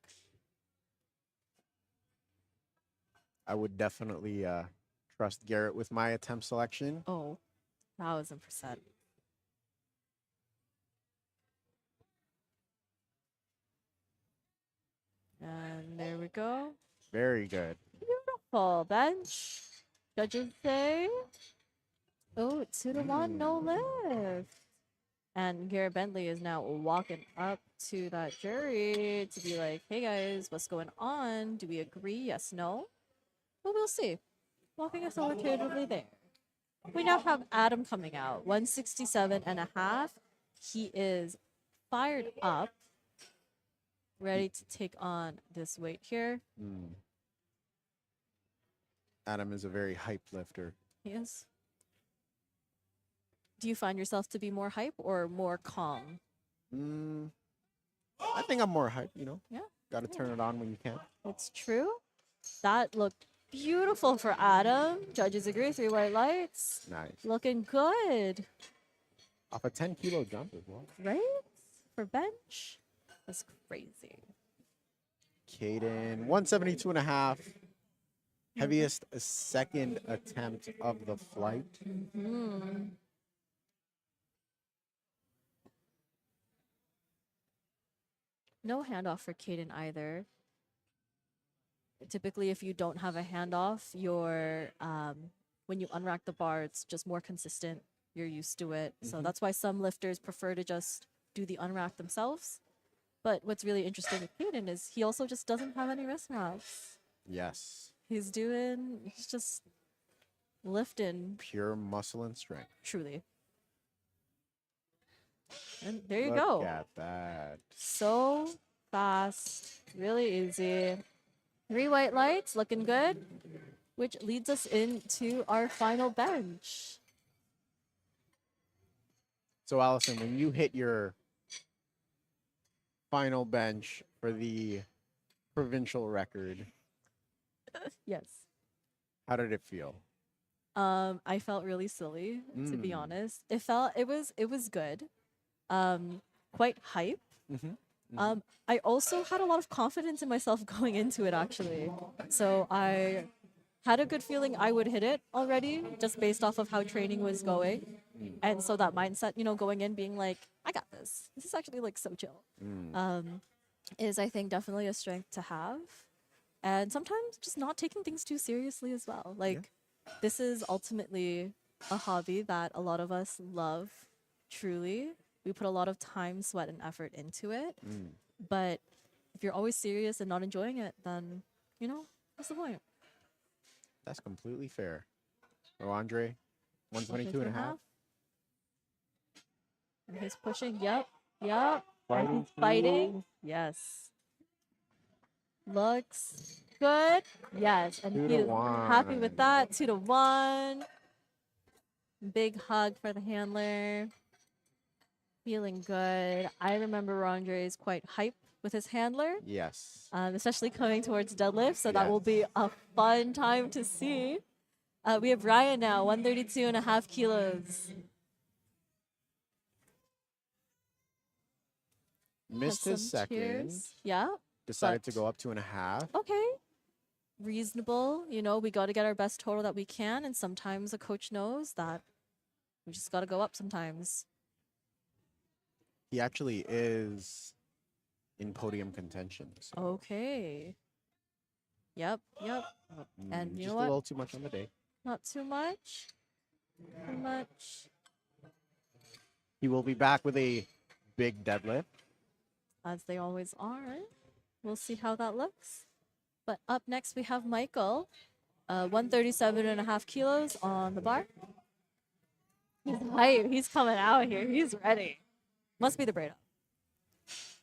I would definitely trust Garrett with my attempt selection. Oh, 1000%. And there we go. Very good. Full bench. Judges say, oh, 2-1, no lift. And Garrett Bentley is now walking up to that jury to be like, hey guys, what's going on? Do we agree? Yes, no? Well, we'll see. Walking authoritatively there. We now have Adam coming out, 167.5. He is fired up, ready to take on this weight here. Adam is a very hyped lifter. He is. Do you find yourself to be more hype or more calm? I think I'm more hyped, you know? Yeah. Got to turn it on when you can. It's true. That looked beautiful for Adam. Judges agree, 3 white lights. Nice. Looking good, Off a 10-kilo jump as well. right? For bench. That's crazy. Caden, 172.5. Heaviest second attempt of the flight. No handoff for Caden either. Typically, if you don't have a handoff, you're when you unrack the bar, it's just more consistent. You're used to it. So that's why some lifters prefer to just do the unrack themselves. But what's really interesting with Caden is he also just doesn't have any wrist wraps. Yes. He's just lifting Pure muscle and strength. truly. And there you Look go. at that. So fast, really easy. 3 white lights, looking good, which leads us into our final bench. So, Allison, when you hit your final bench for the provincial record, Yes. how did it feel? I felt really silly, to be honest. It was good. Quite hype. I also had a lot of confidence in myself going into it, actually. So I had a good feeling I would hit it already, just based off of how training was going. And so that mindset, going in, being like, I got this. This is actually like so chill. Is, I think, definitely a strength to have. And sometimes just not taking things too seriously as well. Like, this is ultimately a hobby that a lot of us love, truly. We put a lot of time, sweat, and effort into it. But if you're always serious and not enjoying it, then, what's the point? That's completely fair. Oh, Andre, 122.5. And he's pushing. Yep. And Fighting he's fighting. Yes. Looks good. Yes. And 2 to he's 1. happy with that. 2-1. Big hug for the handler. Feeling good. I remember Andre is quite hype with his handler, Yes. especially coming towards deadlift. So that Yes. will be a fun time to see. We have Ryan now, 132.5 kilos. Missed Have his some second. cheers. Yeah. Decided to but- go up 2.5. Okay. Reasonable. We got to get our best total that we can. And sometimes a coach knows that We just got to go up sometimes. He actually is in podium contention. So, Okay. Yep, yep. And you just know a what? little too much on the day. Not too much. Too much. He will be back with a big deadlift. As they always are. We'll see how that looks. But up next we have Michael. 137.5 kilos on the bar. He's hype. He's coming out here. He's ready. Must be the braid up.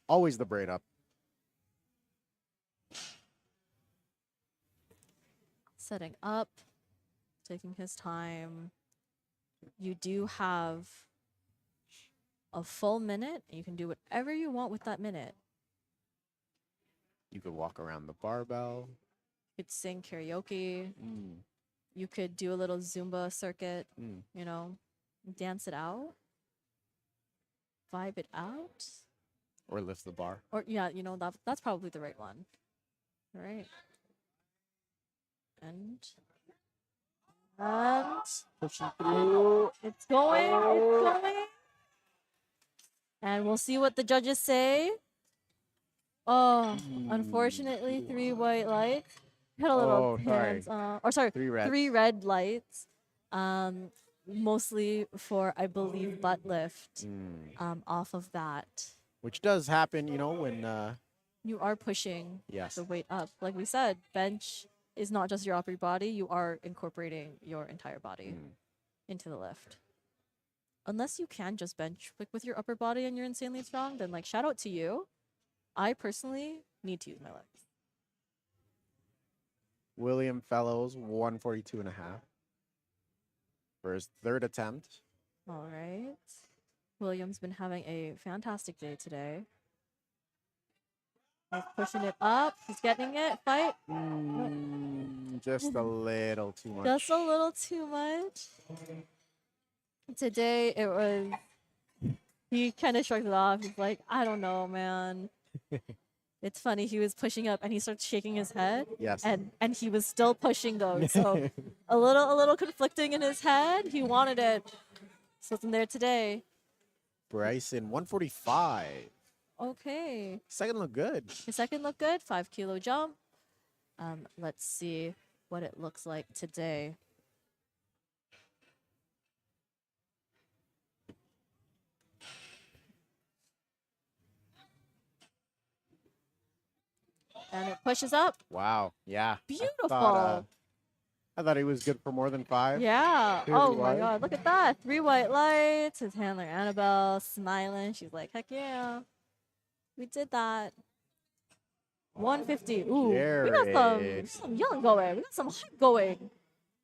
Always the braid up. Setting up. Taking his time. You do have a full minute. And you can do whatever you want with that minute. You could walk around the barbell. You could sing karaoke. You could do a little Zumba circuit. You know, dance it out. Vibe it out. Or lift the bar. Or yeah, you know, that's probably the right one. All right. And Pushing through. it's going, it's going. And we'll see what the judges say. Oh, unfortunately, 3 white lights. Hit a little hands. Sorry, 3 red. 3 red lights. Mostly for, I believe, butt lift. Off of that. Which does happen, you know, when You are pushing yes. the weight up. Like we said, bench is not just your upper body. You are incorporating your entire body into the lift. Unless you can just bench like with your upper body and you're insanely strong, then like shout out to you. I personally need to use my legs. William Fellows, 142.5 for his 3rd attempt. All right. William's been having a fantastic day today. He's pushing it up. He's getting it. Fight. Just a little too much. Just a little too much. Today it was, he kind of shrugged it off. He's like, I don't know, man. It's funny. He was pushing up and he starts shaking his head. Yes. And he was still pushing though. So a little conflicting in his head. He wanted it. So it's in there today. Bryson, 145. Okay. Second looked good. His second looked good. 5 kilo jump. Let's see what it looks like today. And it pushes up. Wow. Yeah. Beautiful. I thought he was good for more than 5. Yeah. Here Oh we my are. God. Look at that. 3 white lights. His handler Annabelle smiling. She's like, heck yeah. We did that. 150. Ooh. We got Jared. some young going. We got some hype going.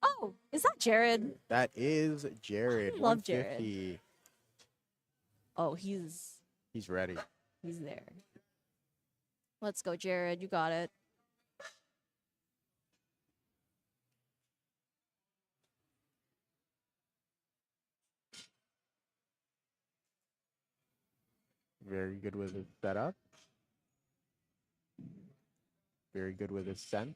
Oh, is that Jared? That is Jared. I love 150. Oh, he's ready. there. Let's go, Jared. You got it. Very good with his setup. Very good with his scent.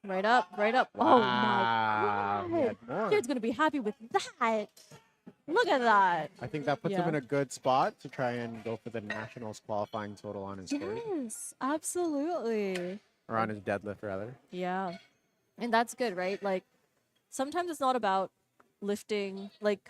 Right up, right up. Wow. Oh my He God. had more. Jared's gonna be happy with that. Look at that. I think that puts him Yeah. in a good spot to try and go for the nationals qualifying total on his 30. Yes, absolutely. Or on his deadlift, rather. Yeah. And that's good, right? Like, sometimes it's not about lifting, like,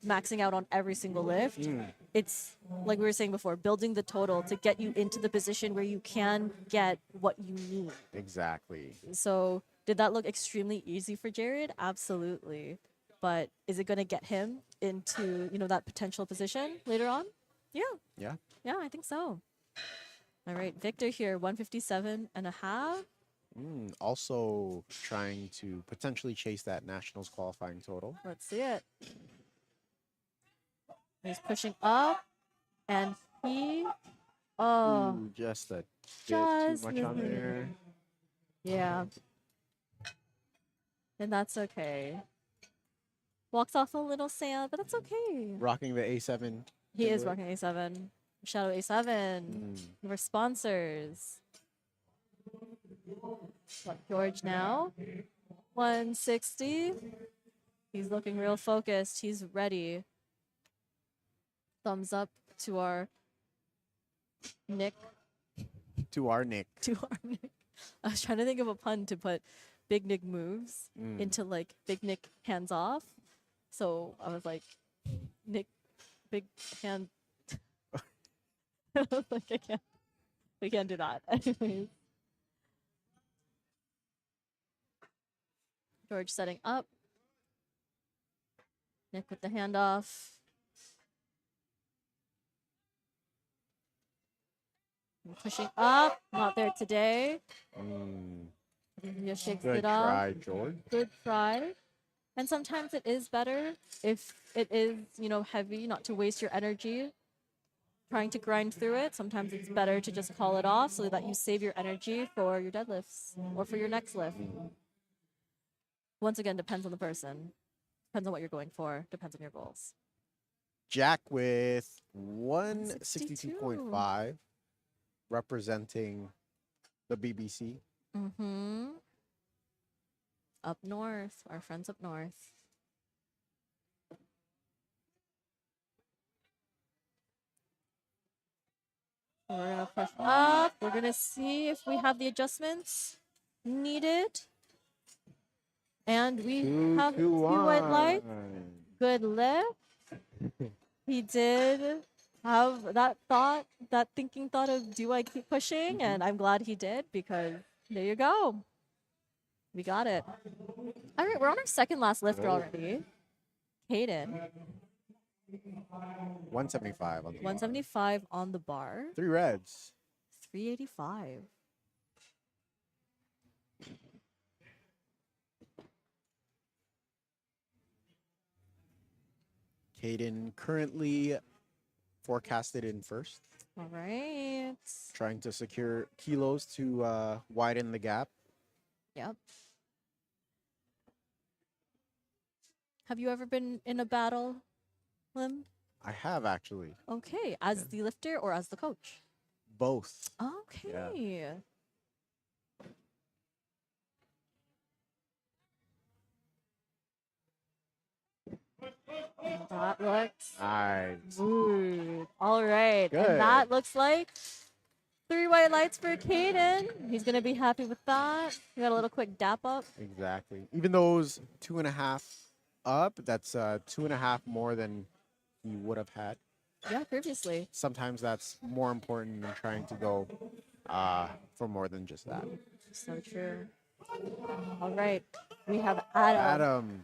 maxing out on every single lift. It's, like we were saying before, building the total to get you into the position where you can get what you need. Exactly. So, did that look extremely easy for Jared? Absolutely. But is it going to get him into, you know, that potential position later on? Yeah. Yeah. Yeah, I think so. All right, Victor here, 157.5. Also trying to potentially chase that nationals qualifying total. Let's see it. He's pushing up, and he, Ooh, just a bit just too much on missing. there. Yeah. And that's okay. Walks off a little sad, but that's okay. Rocking the A7. He is Timberlake. rocking A7. Shadow A7. We're sponsors. George now. 160. He's looking real focused. He's ready. Thumbs up to our Nick. To our Nick. To our Nick. I was trying to think of a pun to put Big Nick moves into like Big Nick hands off. So I was like, Nick, big hand. I was like, we can't do that. Anyways. George setting up. Nick with the handoff. Pushing up. Not there today. He just shakes Good it off. try, George. Good try. And sometimes it is better if it is, heavy, not to waste your energy trying to grind through it. Sometimes it's better to just call it off so that you save your energy for your deadlifts or for your next lift. Once again, depends on the person. Depends on what you're going for. Depends on your goals. Jack with 162.5, representing the BBC. Up north. Our friends up north. We're going to push up. We're going to see if we have the adjustments needed. And we have two white lights. Good lift. He did have that thinking thought of, do I keep pushing? And I'm glad he did, because there you go. We got it. All right, we're on our second last lifter already. Caden. 175 on the 175 on the bar. 3 reds. 385. Caden currently forecasted in first. All right. Trying to secure kilos to widen the gap. Yep. Have you ever been in a battle, Lim? I have, actually. Okay. As the lifter or as the coach? Both. Okay. Yeah. That looks Nice. good. All right. Good. And that looks like 3 white lights for Caden. He's going to be happy with that. We got a little quick dap up. Exactly. Even those 2.5 up, that's 2.5 more than he would have had. Yeah, previously. Sometimes that's more important than trying to go for more than just that. So true. All right. We have Adam.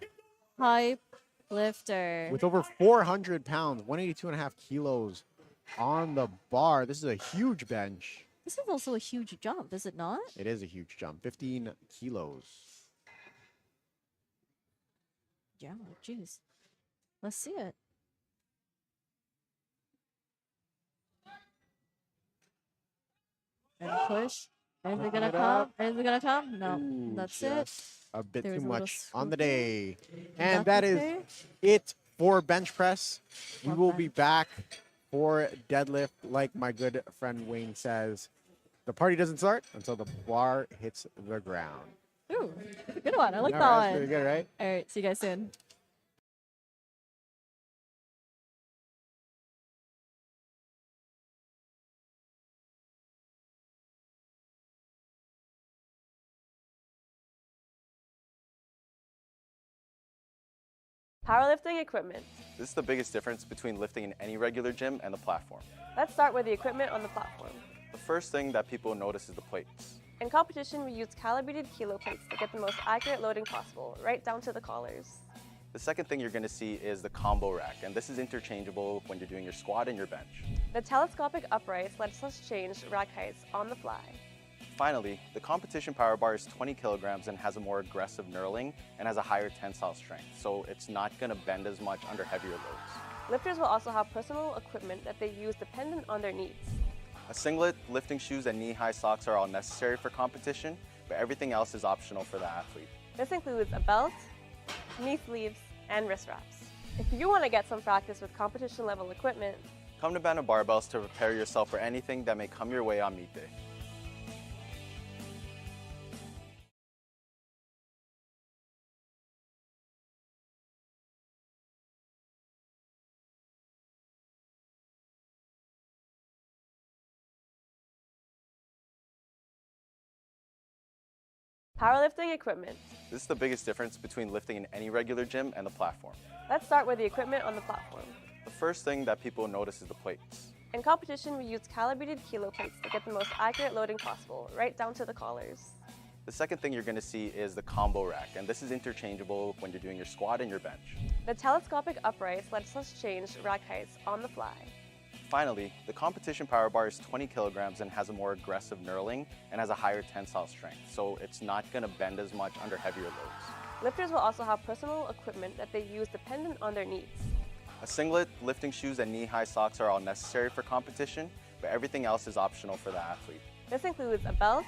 Hype lifter. With over 400 pounds, 182.5 kilos on the bar. This is a huge bench. This is also a huge jump, is it not? It is a huge jump. 15 kilos. Yeah, jeez. Let's see it. And push. Is it gonna come? Is it gonna come? No. Ooh, That's it. a bit There's too a little much on the swooping. day. And That's that is okay. it for bench press. We Love will that. be back for deadlift. Like my good friend Wayne says, the party doesn't start until the bar hits the ground. Ooh, that's a good one. I like All that right, one. that's pretty good, right? All right, see you guys soon. Powerlifting equipment. This is the biggest difference between lifting in any regular gym and the platform. Let's start with the equipment on the platform. The first thing that people notice is the plates. In competition, we use calibrated kilo plates to get the most accurate loading possible, right down to the collars. The second thing you're going to see is the combo rack, and this is interchangeable when you're doing your squat and your bench. The telescopic uprights lets us change rack heights on the fly. Finally, the competition power bar is 20 kilograms and has a more aggressive knurling and has a higher tensile strength, so it's not going to bend as much under heavier loads. Lifters will also have personal equipment that they use dependent on their needs. A singlet, lifting shoes, and knee-high socks are all necessary for competition, but everything else is optional for the athlete. This includes a belt, knee sleeves, and wrist wraps. If you want to get some practice with competition level equipment, Come to Barbells to prepare yourself for anything that may come your way on meet day. Powerlifting equipment. This is the biggest difference between lifting in any regular gym and the platform. Let's start with the equipment on the platform. The first thing that people notice is the plates. In competition, we use calibrated kilo plates to get the most accurate loading possible, right down to the collars. The second thing you're going to see is the combo rack, and this is interchangeable when you're doing your squat and your bench. The telescopic uprights lets us change rack heights on the fly. Finally, the competition power bar is 20 kilograms and has a more aggressive knurling and has a higher tensile strength, so it's not going to bend as much under heavier loads. Lifters will also have personal equipment that they use dependent on their needs. A singlet, lifting shoes, and knee-high socks are all necessary for competition, but everything else is optional for the athlete. This includes a belt,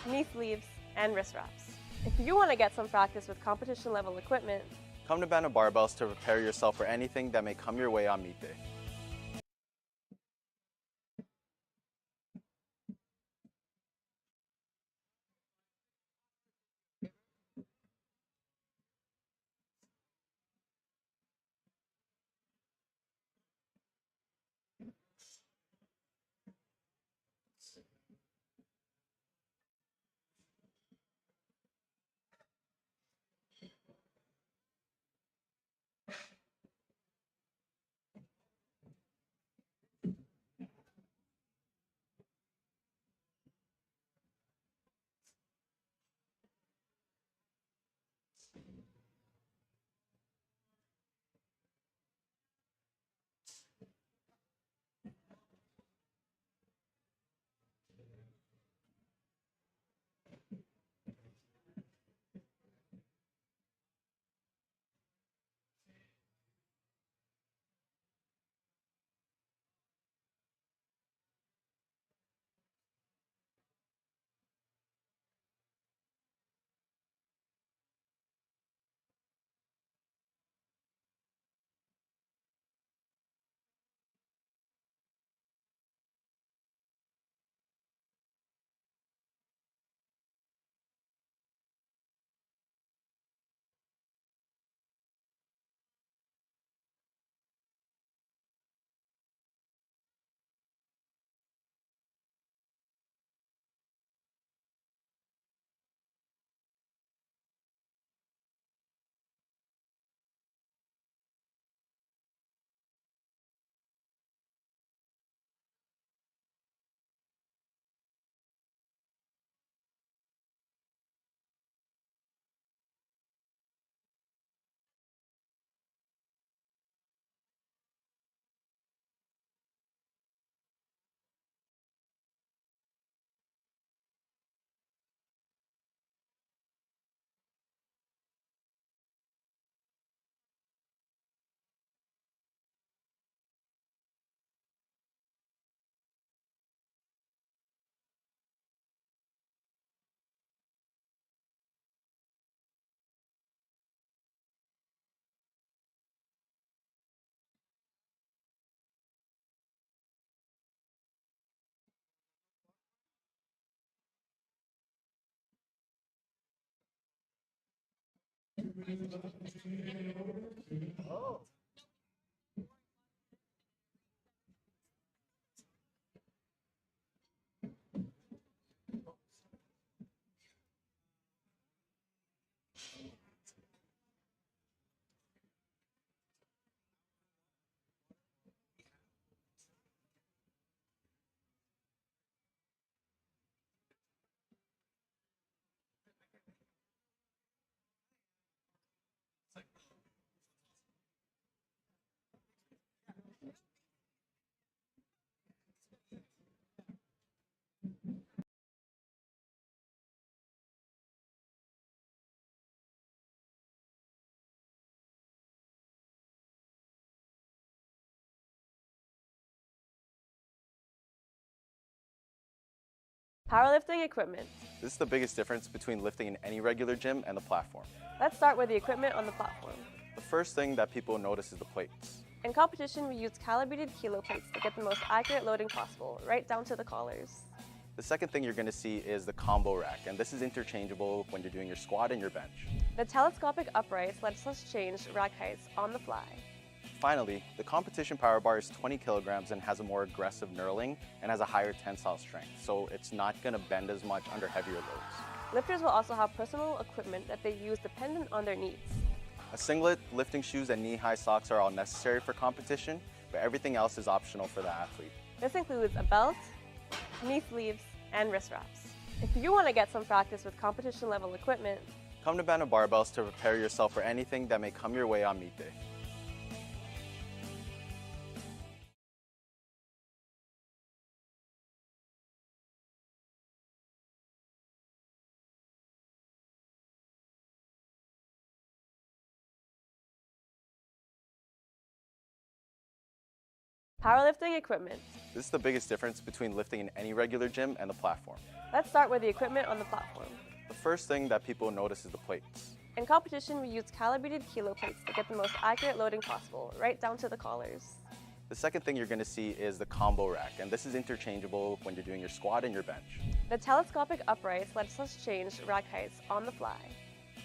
knee sleeves, and wrist wraps. If you want to get some practice with competition-level equipment, Come to Barbells to prepare yourself for anything that may come your way on meet day. powerlifting equipment. This is the biggest difference between lifting in any regular gym and the platform. Let's start with the equipment on the platform. The first thing that people notice is the plates. In competition, we use calibrated kilo plates to get the most accurate loading possible, right down to the collars. The second thing you're going to see is the combo rack, and this is interchangeable when you're doing your squat and your bench. The telescopic uprights lets us change rack heights on the fly. Finally, the competition power bar is 20 kilograms and has a more aggressive knurling and has a higher tensile strength, so it's not going to bend as much under heavier loads. Lifters will also have personal equipment that they use dependent on their needs. A singlet, lifting shoes, and knee-high socks are all necessary for competition, but everything else is optional for the athlete. This includes a belt, knee sleeves, and wrist wraps. If you want to get some practice with competition level equipment, Come to Barbells to prepare yourself for anything that may come your way on meet day. powerlifting equipment. This is the biggest difference between lifting in any regular gym and the platform. Let's start with the equipment on the platform. The first thing that people notice is the plates. In competition, we use calibrated kilo plates to get the most accurate loading possible, right down to the collars. The second thing you're going to see is the combo rack, and this is interchangeable when you're doing your squat and your bench. The telescopic uprights lets us change rack heights on the fly.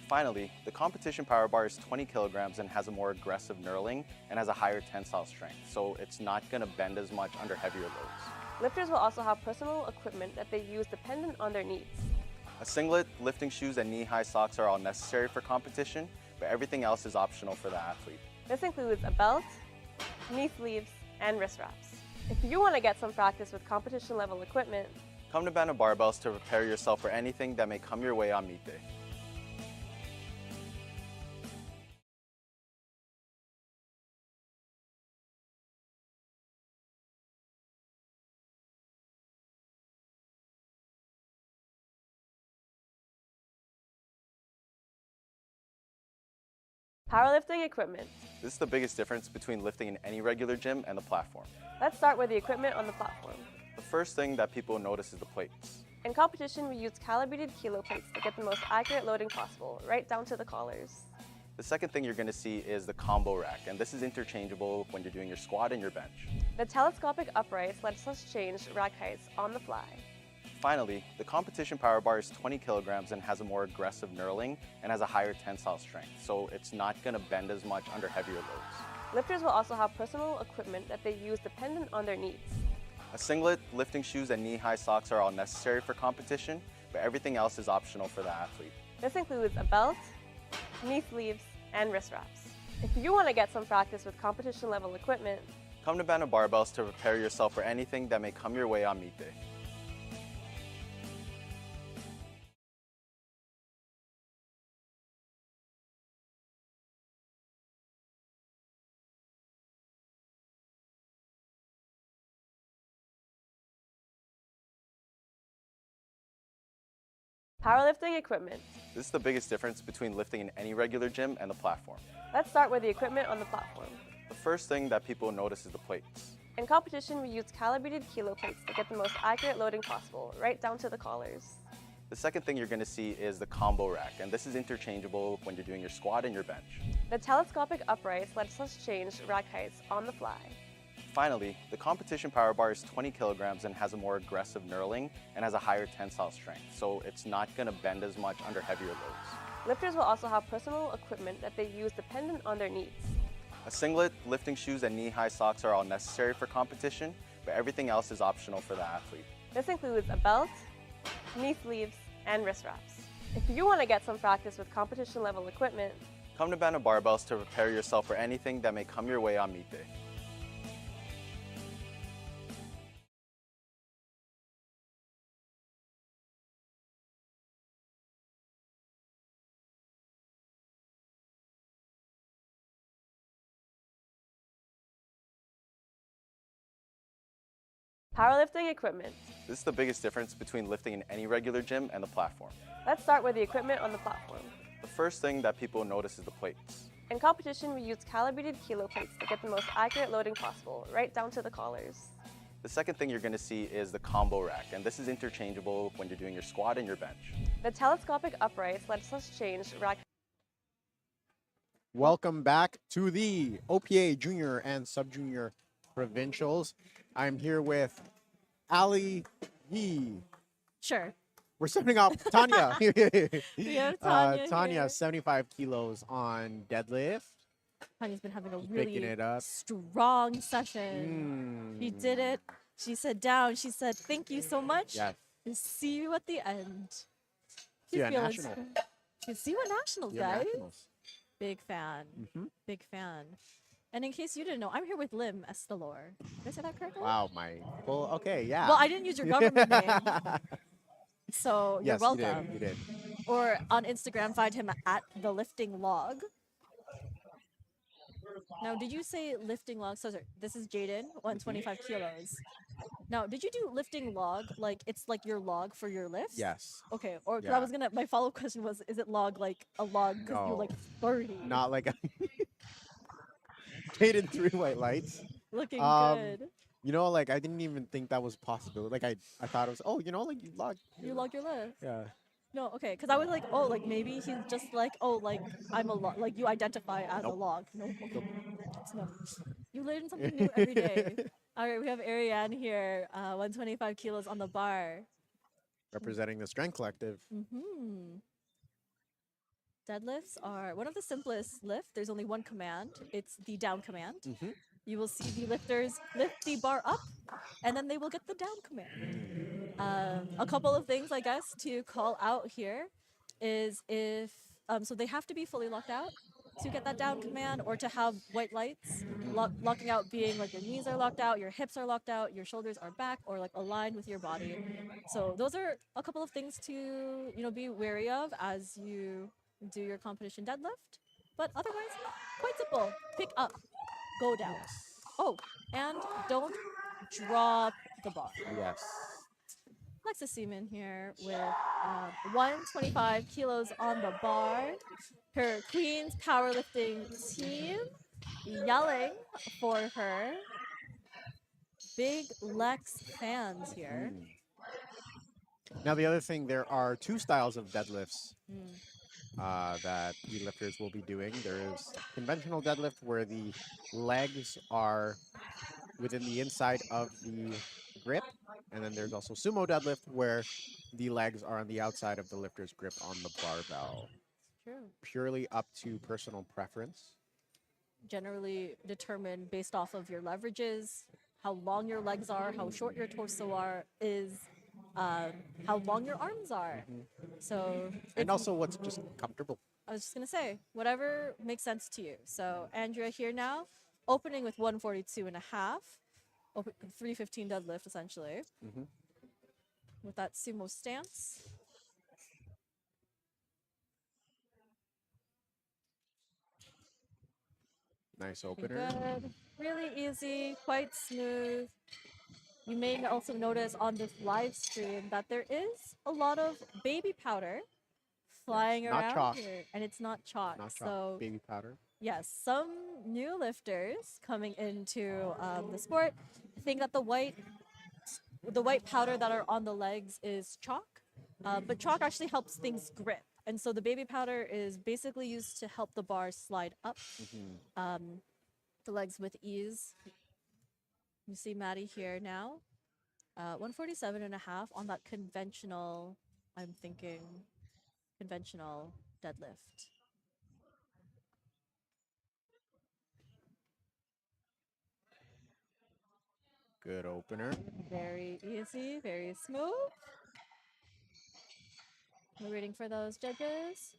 Finally, the competition power bar is 20 kilograms and has a more aggressive knurling and has a higher tensile strength, so it's not going to bend as much under heavier loads. Lifters will also have personal equipment that they use dependent on their needs. A singlet, lifting shoes, and knee-high socks are all necessary for competition, but everything else is optional for the athlete. This includes a belt, knee sleeves, and wrist wraps. If you want to get some practice with competition level equipment, Come to Barbells to prepare yourself for anything that may come your way on meet day. powerlifting equipment. This is the biggest difference between lifting in any regular gym and the platform. Let's start with the equipment on the platform. The first thing that people notice is the plates. In competition, we use calibrated kilo plates to get the most accurate loading possible, right down to the collars. The second thing you're going to see is the combo rack, and this is interchangeable when you're doing your squat and your bench. The telescopic uprights lets us change rack heights on the fly. Finally, the competition power bar is 20 kilograms and has a more aggressive knurling and has a higher tensile strength, so it's not going to bend as much under heavier loads. Lifters will also have personal equipment that they use dependent on their needs. A singlet, lifting shoes, and knee-high socks are all necessary for competition, but everything else is optional for the athlete. This includes a belt, knee sleeves, and wrist wraps. If you want to get some practice with competition level equipment, Come to Barbells to prepare yourself for anything that may come your way on meet day. powerlifting equipment. This is the biggest difference between lifting in any regular gym and the platform. Let's start with the equipment on the platform. The first thing that people notice is the plates. In competition, we use calibrated kilo plates to get the most accurate loading possible, right down to the collars. The second thing you're going to see is the combo rack, and this is interchangeable when you're doing your squat and your bench. The telescopic uprights lets us change rack heights on the fly. Finally, the competition power bar is 20 kilograms and has a more aggressive knurling and has a higher tensile strength, so it's not going to bend as much under heavier loads. Lifters will also have personal equipment that they use dependent on their needs. A singlet, lifting shoes, and knee-high socks are all necessary for competition, but everything else is optional for the athlete. This includes a belt, knee sleeves, and wrist wraps. If you want to get some practice with competition level equipment, Come to Barbells to prepare yourself for anything that may come your way on meet day. powerlifting equipment. This is the biggest difference between lifting in any regular gym and the platform. Let's start with the equipment on the platform. The first thing that people notice is the plates. In competition, we use calibrated kilo plates to get the most accurate loading possible, right down to the collars. The second thing you're going to see is the combo rack, and this is interchangeable when you're doing your squat and your bench. The telescopic uprights lets us change rack. Welcome back to the OPA Junior and Sub-Junior Provincials. I'm here with Ali Yee. Sure. We're starting off Tanya. We have Tanya Tanya, here. 75 kilos on deadlift. Tanya's been having a She's picking really it up. strong session. She did it. She sat down. She said, "Thank you so much. Yes. And see you at the end." you Yeah, feeling? national. You see what nationals, Yeah, guys? nationals. Big fan. Mhm. Big fan. And in case you didn't know, I'm here with Lim Estelor. Did I say that correctly? Wow, my full. Okay, yeah. Well, I didn't use your government name, so you're Yes, welcome. you did. Or on Instagram, find him at the lifting log. Now, did you say lifting log? So sorry, this is Jaden, 125 kilos. Now, did you do lifting log? Like it's like your log for your lifts? Yes. Okay. Or 'cause I Yeah. was gonna. My follow-up question was, is it log like a log because you No. like 30? Not like a Jaden 3 white lights. Looking Um, good. You know, like I didn't even think that was possible. Like I thought it was. Oh, you know, like you log. You log your lift. Yeah. No, okay, because I was like, oh, like maybe he's just like, oh, like I'm a log, like you identify as a Nope. log. No, okay. It's no. You learn something new every day. All right, we have Ariane here, 125 kilos on the bar. Representing the Strength Collective. Mm-hmm. Deadlifts are one of the simplest lift. There's only one command. It's the down command. Mm-hmm. You will see the lifters lift the bar up, and then they will get the down command. A couple of things, I guess, to call out here is if so they have to be fully locked out to get that down command, or to have white lights. Locking out being like your knees are locked out, your hips are locked out, your shoulders are back or like aligned with your body. So those are a couple of things to be wary of as you do your competition deadlift. But otherwise, quite simple. Pick up, go down. Oh, and don't drop the bar. Yes. Alexis Seaman here with 125 kilos on the bar. Her Queen's powerlifting team yelling for her. Big Lex fans here. Now the other thing, there are two styles of deadlifts that the lifters will be doing. There is conventional deadlift where the legs are within the inside of the grip, and then there's also sumo deadlift where the legs are on the outside of the lifter's grip on the barbell. True. Purely up to personal preference. Generally determined based off of your leverages, how long your legs are, how short your torso are, is how long your arms are. So And also what's just comfortable. I was just gonna say, whatever makes sense to you. So Andrea here now, opening with 142 and a half, 315 deadlift essentially, with that sumo stance. Nice opener. Good, really easy, quite smooth. You may also notice on this live stream that there is a lot of baby powder flying Not around chalk. here, and it's not chalk. Not chalk, So baby powder. yes, some new lifters coming into the sport think that the white powder that are on the legs is chalk, but chalk actually helps things grip. And so the baby powder is basically used to help the bar slide up the legs with ease. You see Maddie here now, 147 and a half on that conventional, I'm thinking, conventional deadlift. Good opener. Very easy, very smooth. We're waiting for those judges.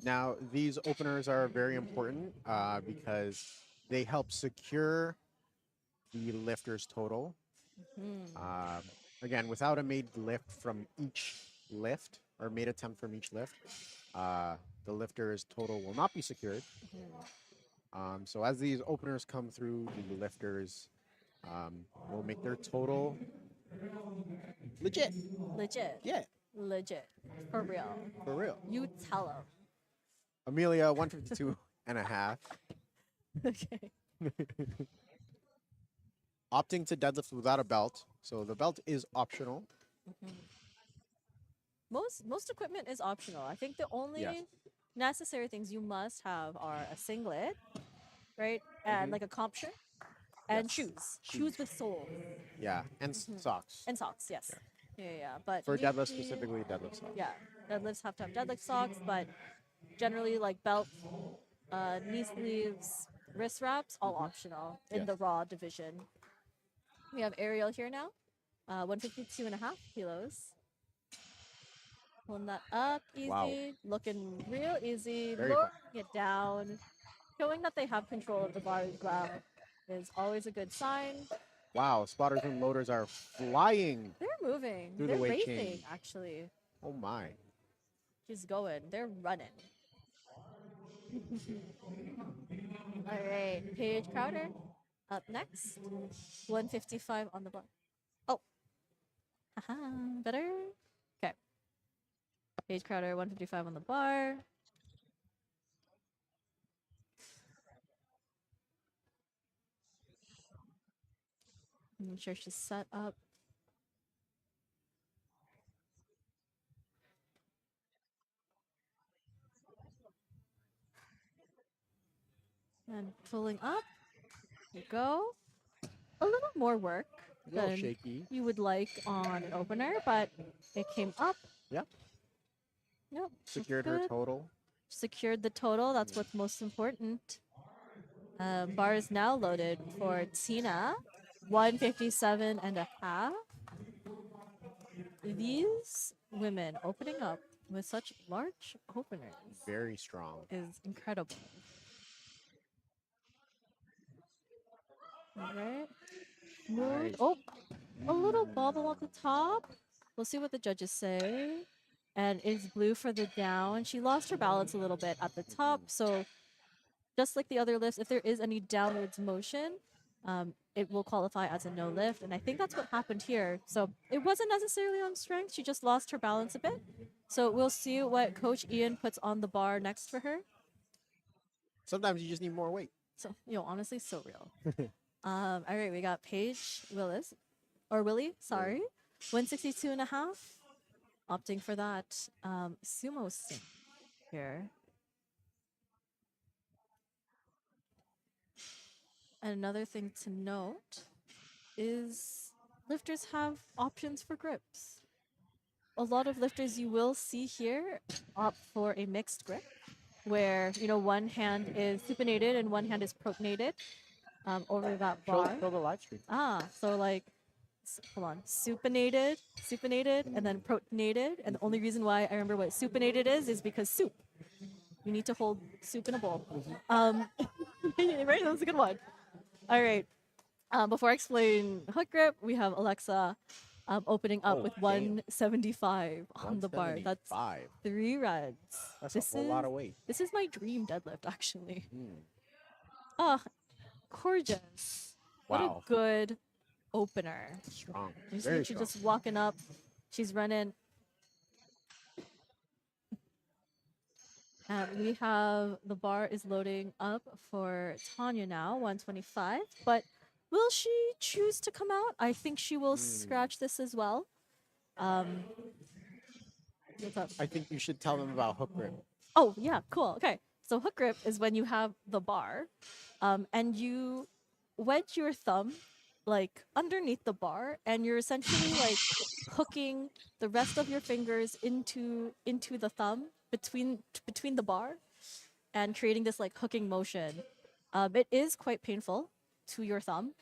Now, these openers are very important because they help secure the lifter's total. Again, without a made lift from each lift, or made attempt from each lift, the lifter's total will not be secured. So as these openers come through, the lifters will make their total legit. Legit. Yeah, Legit. For real. for real. You tell them. Amelia, 152 and a half. Okay. Opting to deadlift without a belt. So the belt is optional. Most equipment is optional. I think the only Yes. necessary things you must have are a singlet, right? And like a comp shirt. And Yes. shoes. Shoes with soles. Yeah, and socks. And socks, yes. Yeah. But For you deadlift need- specifically, deadlift socks. Yeah. Deadlifts have to have deadlift socks, but generally like belt, knee sleeves, wrist wraps, all optional in Yes. the raw division. We have Ariel here now, 152 and a half kilos. Pulling that up easy, Wow. looking real easy, Very lowering fun. it down, showing that they have control of the bar as well is always a good sign. Wow, spotters and loaders are flying. They're moving. Through the They're weight racing, change. actually. Oh my. She's going. They're running. All right, Paige Crowder up next. 155 on the bar. Oh, haha, better. Okay, Paige Crowder, 155 on the bar. Make sure she's set up. And pulling up. Here you go. A little more work A little than shaky. you would like on an opener, but it came up. Yep. Yep. looks Secured her good. total. Secured the total. That's what's most important. Bar is now loaded for Tina. 157 and a half. These women opening up with such large openers Very strong. is incredible. All right. Smooth. Nice. Oh, a little bobble at the top. We'll see what the judges say. And it's blue for the down. She lost her balance a little bit at the top. So just like the other lifts, if there is any downwards motion, it will qualify as a no lift. And I think that's what happened here. So it wasn't necessarily on strength. She just lost her balance a bit. So we'll see what Coach Ian puts on the bar next for her. Sometimes you just need more weight. So, honestly, so real. All right, we got Paige Willie, sorry. 162 and a half. Opting for that sumo sink here. And another thing to note is lifters have options for grips. A lot of lifters you will see here opt for a mixed grip where, one hand is supinated and one hand is pronated over that bar. Show the live stream. So like, hold on, supinated, and then pronated. And the only reason why I remember what supinated is because soup. You need to hold soup in a bowl. Right? That's a good one. All right. Before I explain hook grip, we have Alexa opening up with 175 on the bar. That's 3 reds. That's a whole lot of weight. This is my dream deadlift, actually. Oh, gorgeous. What Wow. a good opener. Strong. You see Very she's strong. just walking up. She's running. And we have the bar is loading up for Tanya now, 125. But will she choose to come out? I think she will scratch this as well. What's up? I think you should tell them about hook grip. Oh, yeah, cool. Okay. So hook grip is when you have the bar and you wedge your thumb like underneath the bar and you're essentially like hooking the rest of your fingers into the thumb between the bar and creating this like hooking motion. It is quite painful to your thumb.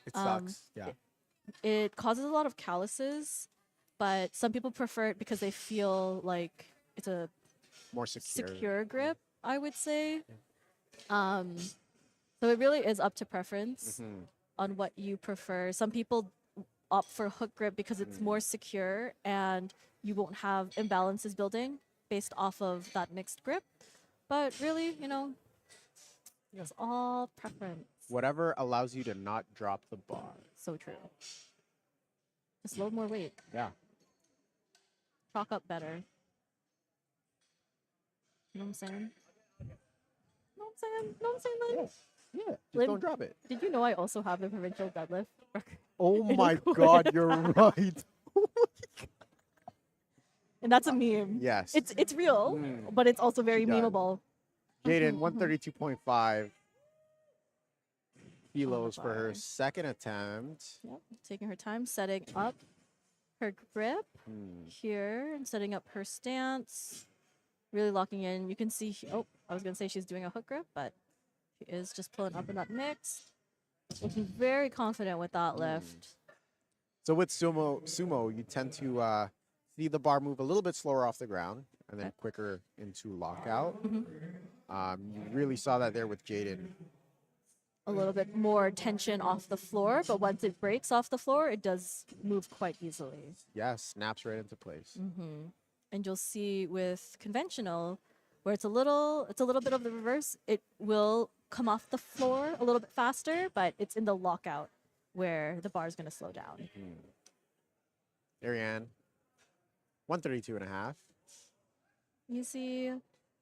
It sucks. Yeah. It causes a lot of calluses, but some people prefer it because they feel like it's a More secure. secure grip, I would say. So it really is up to preference on what you prefer. Some people opt for hook grip because it's more secure and you won't have imbalances building based off of that mixed grip. But really, it's all preference. Whatever allows you to not drop the bar. So true. Just load more weight. Yeah. Chalk up better. You know what I'm saying? Know what I'm saying, man? Yeah. Just Lynn, don't drop it. Did you know I also have the provincial deadlift? Oh my God, you're right. And that's a meme. Yes. It's real, but it's also very She does. memeable. Jaden, 132.5 kilos for her second attempt. Yep. Taking her time, setting up her grip here and setting up her stance. Really locking in. You can see, I was going to say she's doing a hook grip, but she is just pulling up in that mix. Looking very confident with that lift. So with sumo, you tend to see the bar move a little bit slower off the ground and then Okay. quicker into lockout. Mhm. You really saw that there with Jaden. A little bit more tension off the floor, but once it breaks off the floor, it does move quite easily. Yeah, snaps right into place. And you'll see with conventional, where it's a little bit of the reverse, it will come off the floor a little bit faster, but it's in the lockout where the bar is going to slow down. Ariane, 132.5. Easy,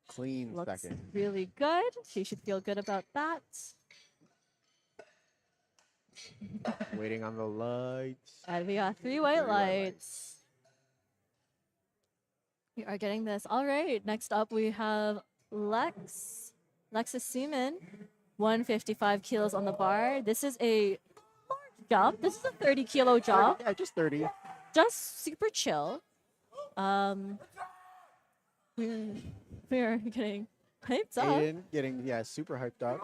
Clean looks second. really good. She should feel good about that. Waiting on the lights. And we got 3 white Three white lights. We are getting this. All right, next up we have Lexus Seaman, 155 kilos on the bar. This is a large jump. This is a 30-kilo jump. Yeah, just 30. Just super chill. We're getting hyped up. Aiden getting, super hyped up.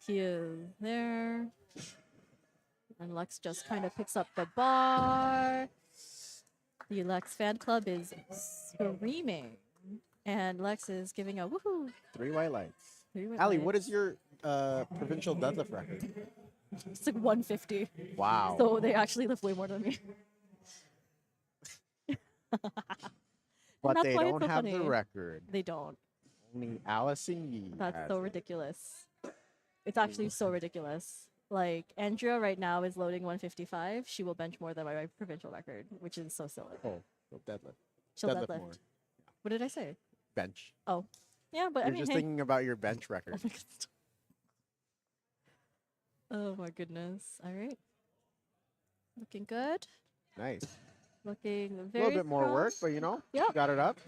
He is there. And Lex just kind of picks up the bar. The Lex fan club is screaming. And Lex is giving a woohoo. 3 white lights. 3 white Ali, lights. what is your provincial deadlift record? It's like 150. Wow. So they actually lift way more than me. But that's they why it's don't so have the funny. record. They don't. Only Allison Yee. That's has so it. ridiculous. It's actually so ridiculous. Like, Andrea right now is loading 155. She will bench more than my provincial record, which is so silly. Oh, so deadlift. She'll deadlift deadlift. more. What did I say? Bench. Oh. Yeah, but I You're mean, just hey. thinking about your bench record. Oh my goodness. Oh my goodness. All right. Looking good. Nice. Looking A very little bit more strong. work, but Yep. you got it up.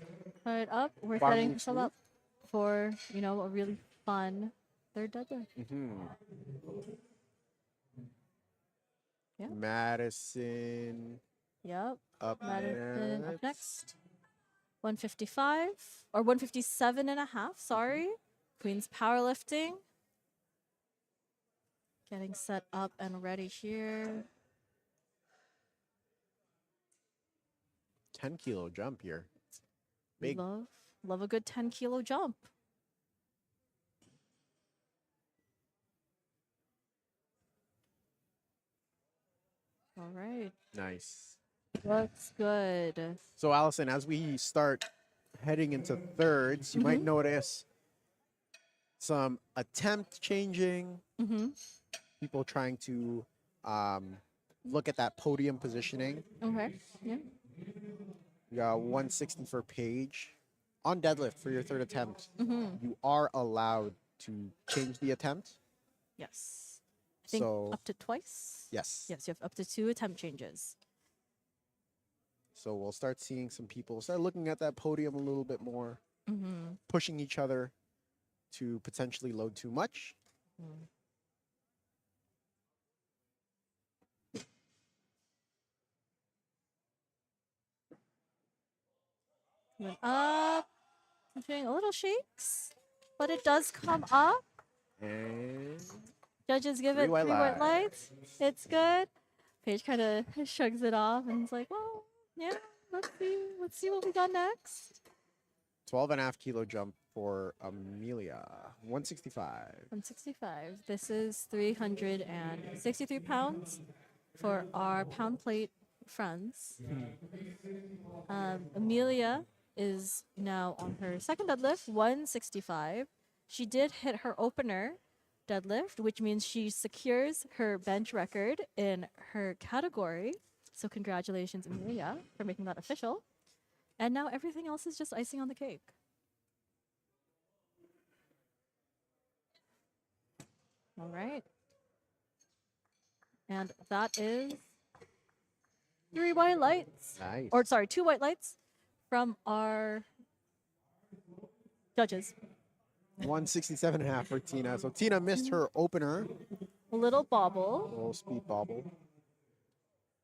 Put it up. We're Bar setting moves ourselves up for, a really fun third deadlift. Yeah. Madison Yep. up Madison up next. next. 155 or 157 and a half. Sorry. Queen's powerlifting. Getting set up and ready here. 10-kilo jump here. We Big. love a good 10-kilo jump. All right. Nice. Looks good. So, Allison, as we start heading into thirds, you might notice some attempt changing, Mm-hmm. people trying to look at that podium positioning. Okay. Yeah. You got 160 for Paige. On deadlift for your third attempt, Mm-hmm. you are allowed to change the attempt. Yes. I think So, up to twice. yes. Yes, you have up to 2 attempt changes. So we'll start seeing some people start looking at that podium a little bit more, Mm-hmm. pushing each other to potentially load too much. Went up. I'm doing a little shakes, but it does come up. And Judges give Three it white 3 white lights. It's good. Paige kind of shrugs it off and is like, well, yeah, let's see what we got next. 12.5-kilo jump for Amelia. 165. 165. This is 363 pounds for our pound plate friends. Amelia is now on her second deadlift, 165. She did hit her opener deadlift, which means she secures her bench record in her category. So congratulations, Amelia, for making that official. And now everything else is just icing on the cake. All right. And that is 3 white lights. Nice. Or sorry, 2 white lights from our judges. 167.5 for Tina. So Tina missed her opener. A little bobble. Little speed bobble.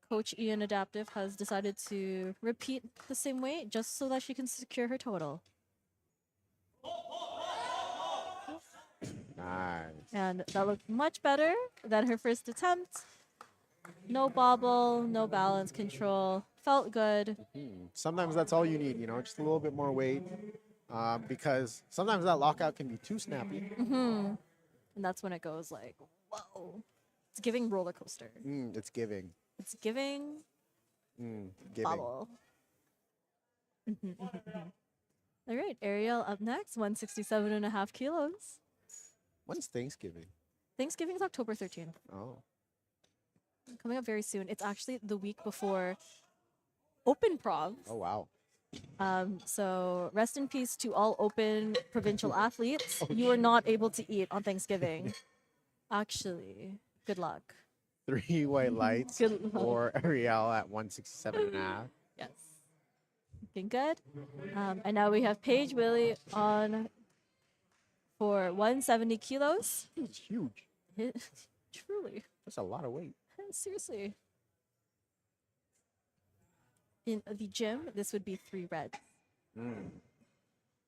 Coach Ian Adaptive has decided to repeat the same weight just so that she can secure her total. Nice. And that looked much better than her first attempt. No bobble, no balance control. Felt good. Sometimes that's all you need, you know, just a little bit more weight. Because sometimes that lockout can be too snappy. And that's when it goes like, whoa. It's giving roller coaster. It's giving. It's giving Giving. bubble. All right, Ariel up next, 167.5 kilos. When's Thanksgiving? Thanksgiving is October 13th. Oh. Coming up very soon. It's actually the week before Open Provs. Oh, wow. So rest in peace to all Open provincial athletes. You are not able to eat on Thanksgiving. Actually, good luck. 3 white lights Good luck. for Ariel at 167.5. Yes. Looking good. And now we have Paige Willie on for 170 kilos. It's huge. Truly. That's a lot of weight. Seriously. In the gym, this would be 3 reds.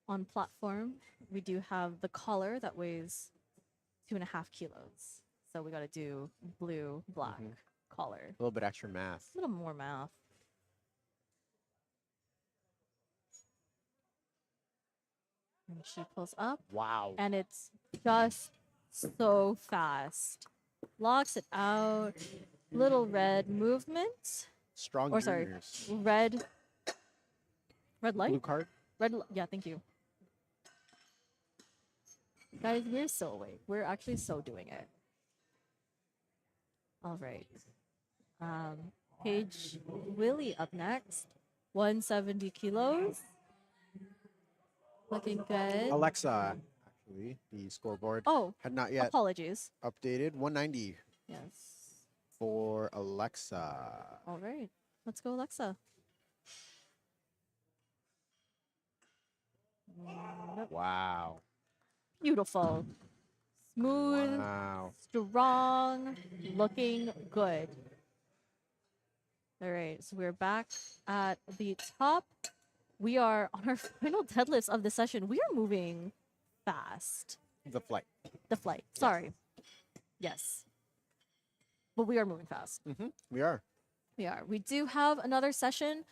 On platform, we do have the collar that weighs 2.5 kilos. So we got to do blue, black collar. A little bit extra math. A little more math. And she pulls up, Wow. and it's just so fast. Locks it out. Little red movement. Strong Or sorry, juniors. red light? Blue card? Yeah, thank you. Guys, we're so awake. We're actually so doing it. All right. Paige Willie up next. 170 kilos. Looking good. Alexa, actually, the scoreboard Oh, had not yet apologies. updated. 190 Yes. for Alexa. All right. Let's go, Alexa. Wow. Beautiful. Smooth. Wow. Strong, looking good. All right, so we're back at the top. We are on our final deadlifts of the session. We are moving fast. The flight. The flight, sorry. Yes. But we are moving fast. We are. We are. We do have another session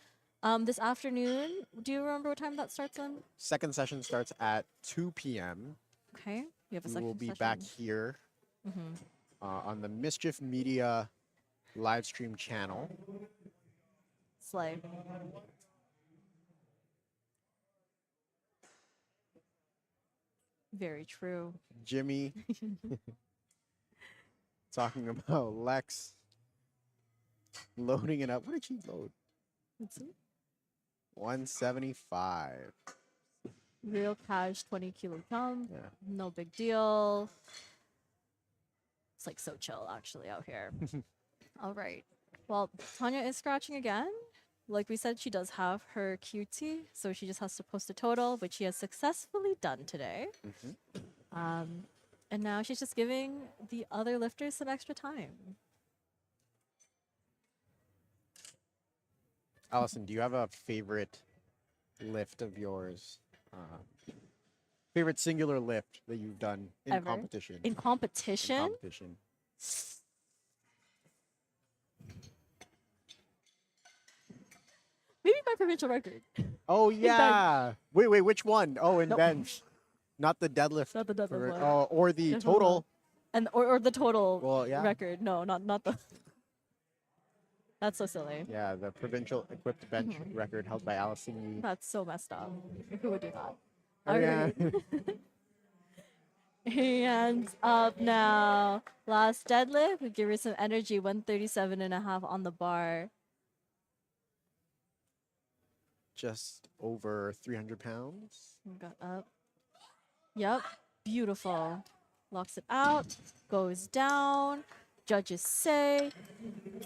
this afternoon. Do you remember what time that starts on? Second session starts at 2 p.m. Okay, we have a We second will be session. back here on the Mischief Media live stream channel. Slay. Very true. Jimmy talking about Lex loading it up. What did she load? Let's see. 175. Real cash 20 kilograms. Yeah. No big deal. It's like so chill actually out here. All right. Well, Tanya is scratching again. Like we said, she does have her QT, so she just has to post a total, which she has successfully done today. And now she's just giving the other lifters some extra time. Allison, do you have a favorite lift of yours? Favorite singular lift that you've done in Ever? competition? In competition? competition. Maybe my provincial record. Oh yeah. Wait, which one? Oh, in Nope. bench. Not the deadlift. Not the deadlift for- one. Oh, or the Definitely total. And or the total Well, yeah. record. No, not the. That's so silly. Yeah, the provincial equipped bench record held by Allison Yee. That's so messed up. Who would do that? Oh, yeah. And up now, last deadlift. We give her some energy. 137.5 on the bar. Just over 300 pounds. We got up. Yep, beautiful. Locks it out. Goes down. Judges say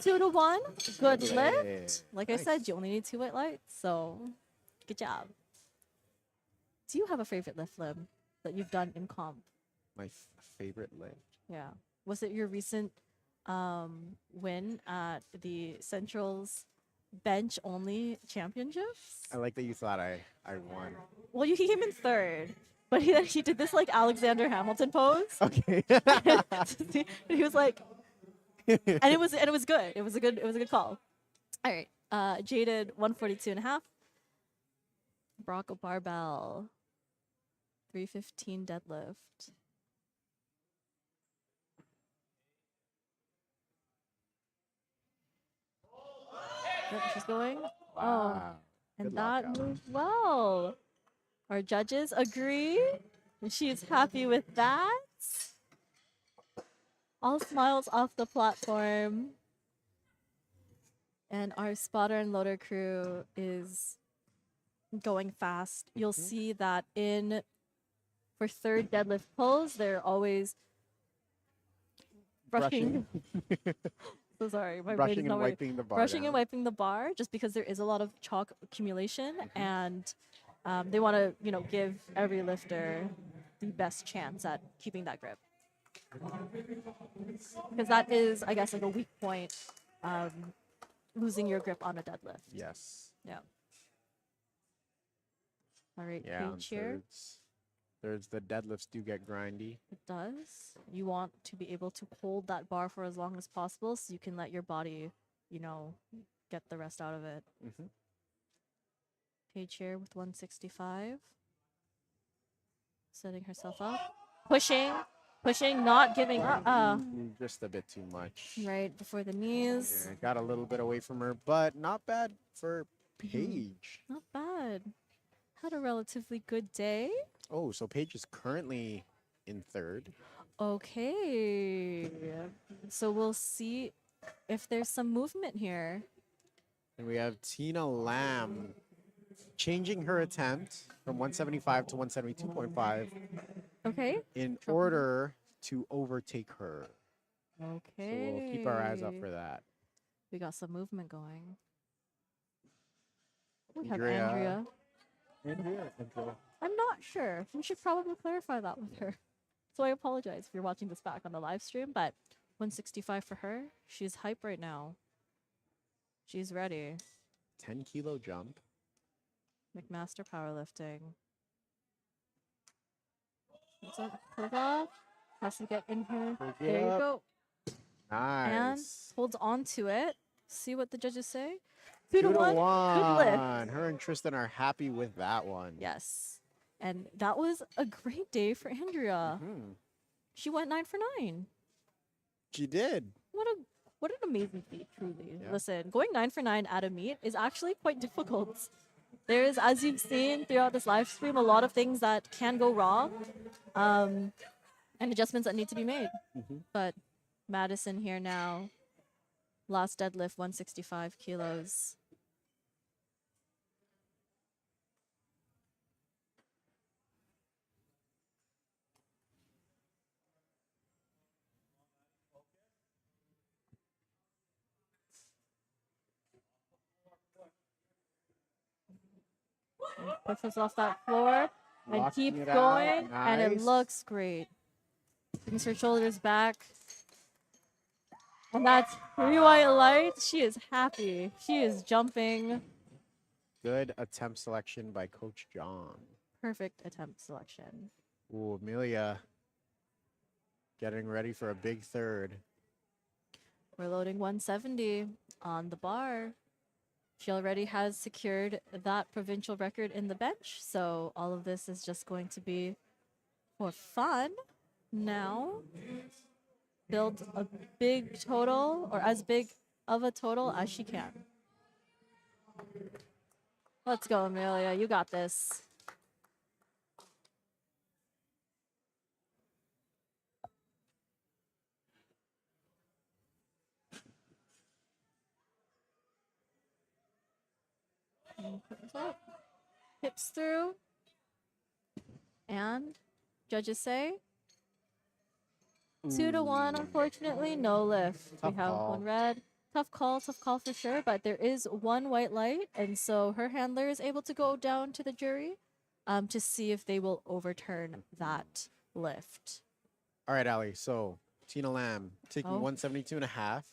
2 to 1. Good lift. Like I Nice. said, you only need 2 white lights. So, good job. Do you have a favorite lift, Lim, that you've done in comp? My favorite lift. Yeah. Was it your recent win at the Central's bench only championships? I like that you thought I won. Well, he came in third, but he did this like Alexander Hamilton pose. Okay. He was like, and it was good. It was a good call. All right. Jaded 142.5. Brock a barbell. 315 deadlift. Yep, she's going. Oh, Wow. and Good that lockout. moved well. Our judges agree. And she's happy with that. All smiles off the platform. And our spotter and loader crew is going fast. You'll see that for third deadlift pulls, they're always brushing. So sorry, my brain is Brushing not and working. wiping the bar Brushing and down. wiping the bar, just because there is a lot of chalk accumulation, and they want to, give every lifter the best chance at keeping that grip, because that is, I guess, like a weak point, losing your grip on a deadlift. Yes. Yeah. All right, Yeah. on page here. Thirds, the deadlifts do get grindy. It does. You want to be able to hold that bar for as long as possible so you can let your body, get the rest out of it. Paige here with 165. Setting herself up. Pushing, not giving up. Just a bit too much. Right before the knees. Yeah, got a little bit away from her, but not bad for Paige. Not bad. Had a relatively good day. Oh, so Paige is currently in third. Okay. So we'll see if there's some movement here. And we have Tina Lamb changing her attempt from 175 to 172.5 Okay. in order to overtake her. Okay. So we'll keep our eyes up for that. We got some movement going. We have Andrea. Andrea. I'm not sure. We should probably clarify that with her. So I apologize if you're watching this back on the live stream, but 165 for her. She's hype right now. She's ready. 10-kilo jump. McMaster powerlifting. What's up? Pull off. Has to get in her. Pick it There you up. go. And Nice. holds on to it. See what the judges say. 2 2 to to 1. 1. Good lift. Her and Tristan are happy with that one. Yes. And that was a great day for Andrea. She went 9 for 9. She did. What an amazing feat, truly. Yeah. Listen, going 9 for 9 at a meet is actually quite difficult. There is, as you've seen throughout this live stream, a lot of things that can go wrong, and adjustments that need to be made. But Madison here now, last deadlift 165 kilos. Pushes off that floor and Locking keeps it out. going, and it Nice. looks great. Brings her shoulders back. And that's 3 white lights. She is happy. She is jumping. Good attempt selection by Coach John. Perfect attempt selection. Ooh, Amelia getting ready for a big third. We're loading 170 on the bar. She already has secured that provincial record in the bench, so all of this is just going to be for fun. Now, build a big total, or as big of a total as she can. Let's go, Amelia. You got this. Hips through. And judges say 2 to 1, unfortunately, no lift. Tough we have call. one red. Tough call for sure, but there is one white light, and so her handler is able to go down to the jury to see if they will overturn that lift. All right, Ali. So Tina Lamb taking Oh. 172.5.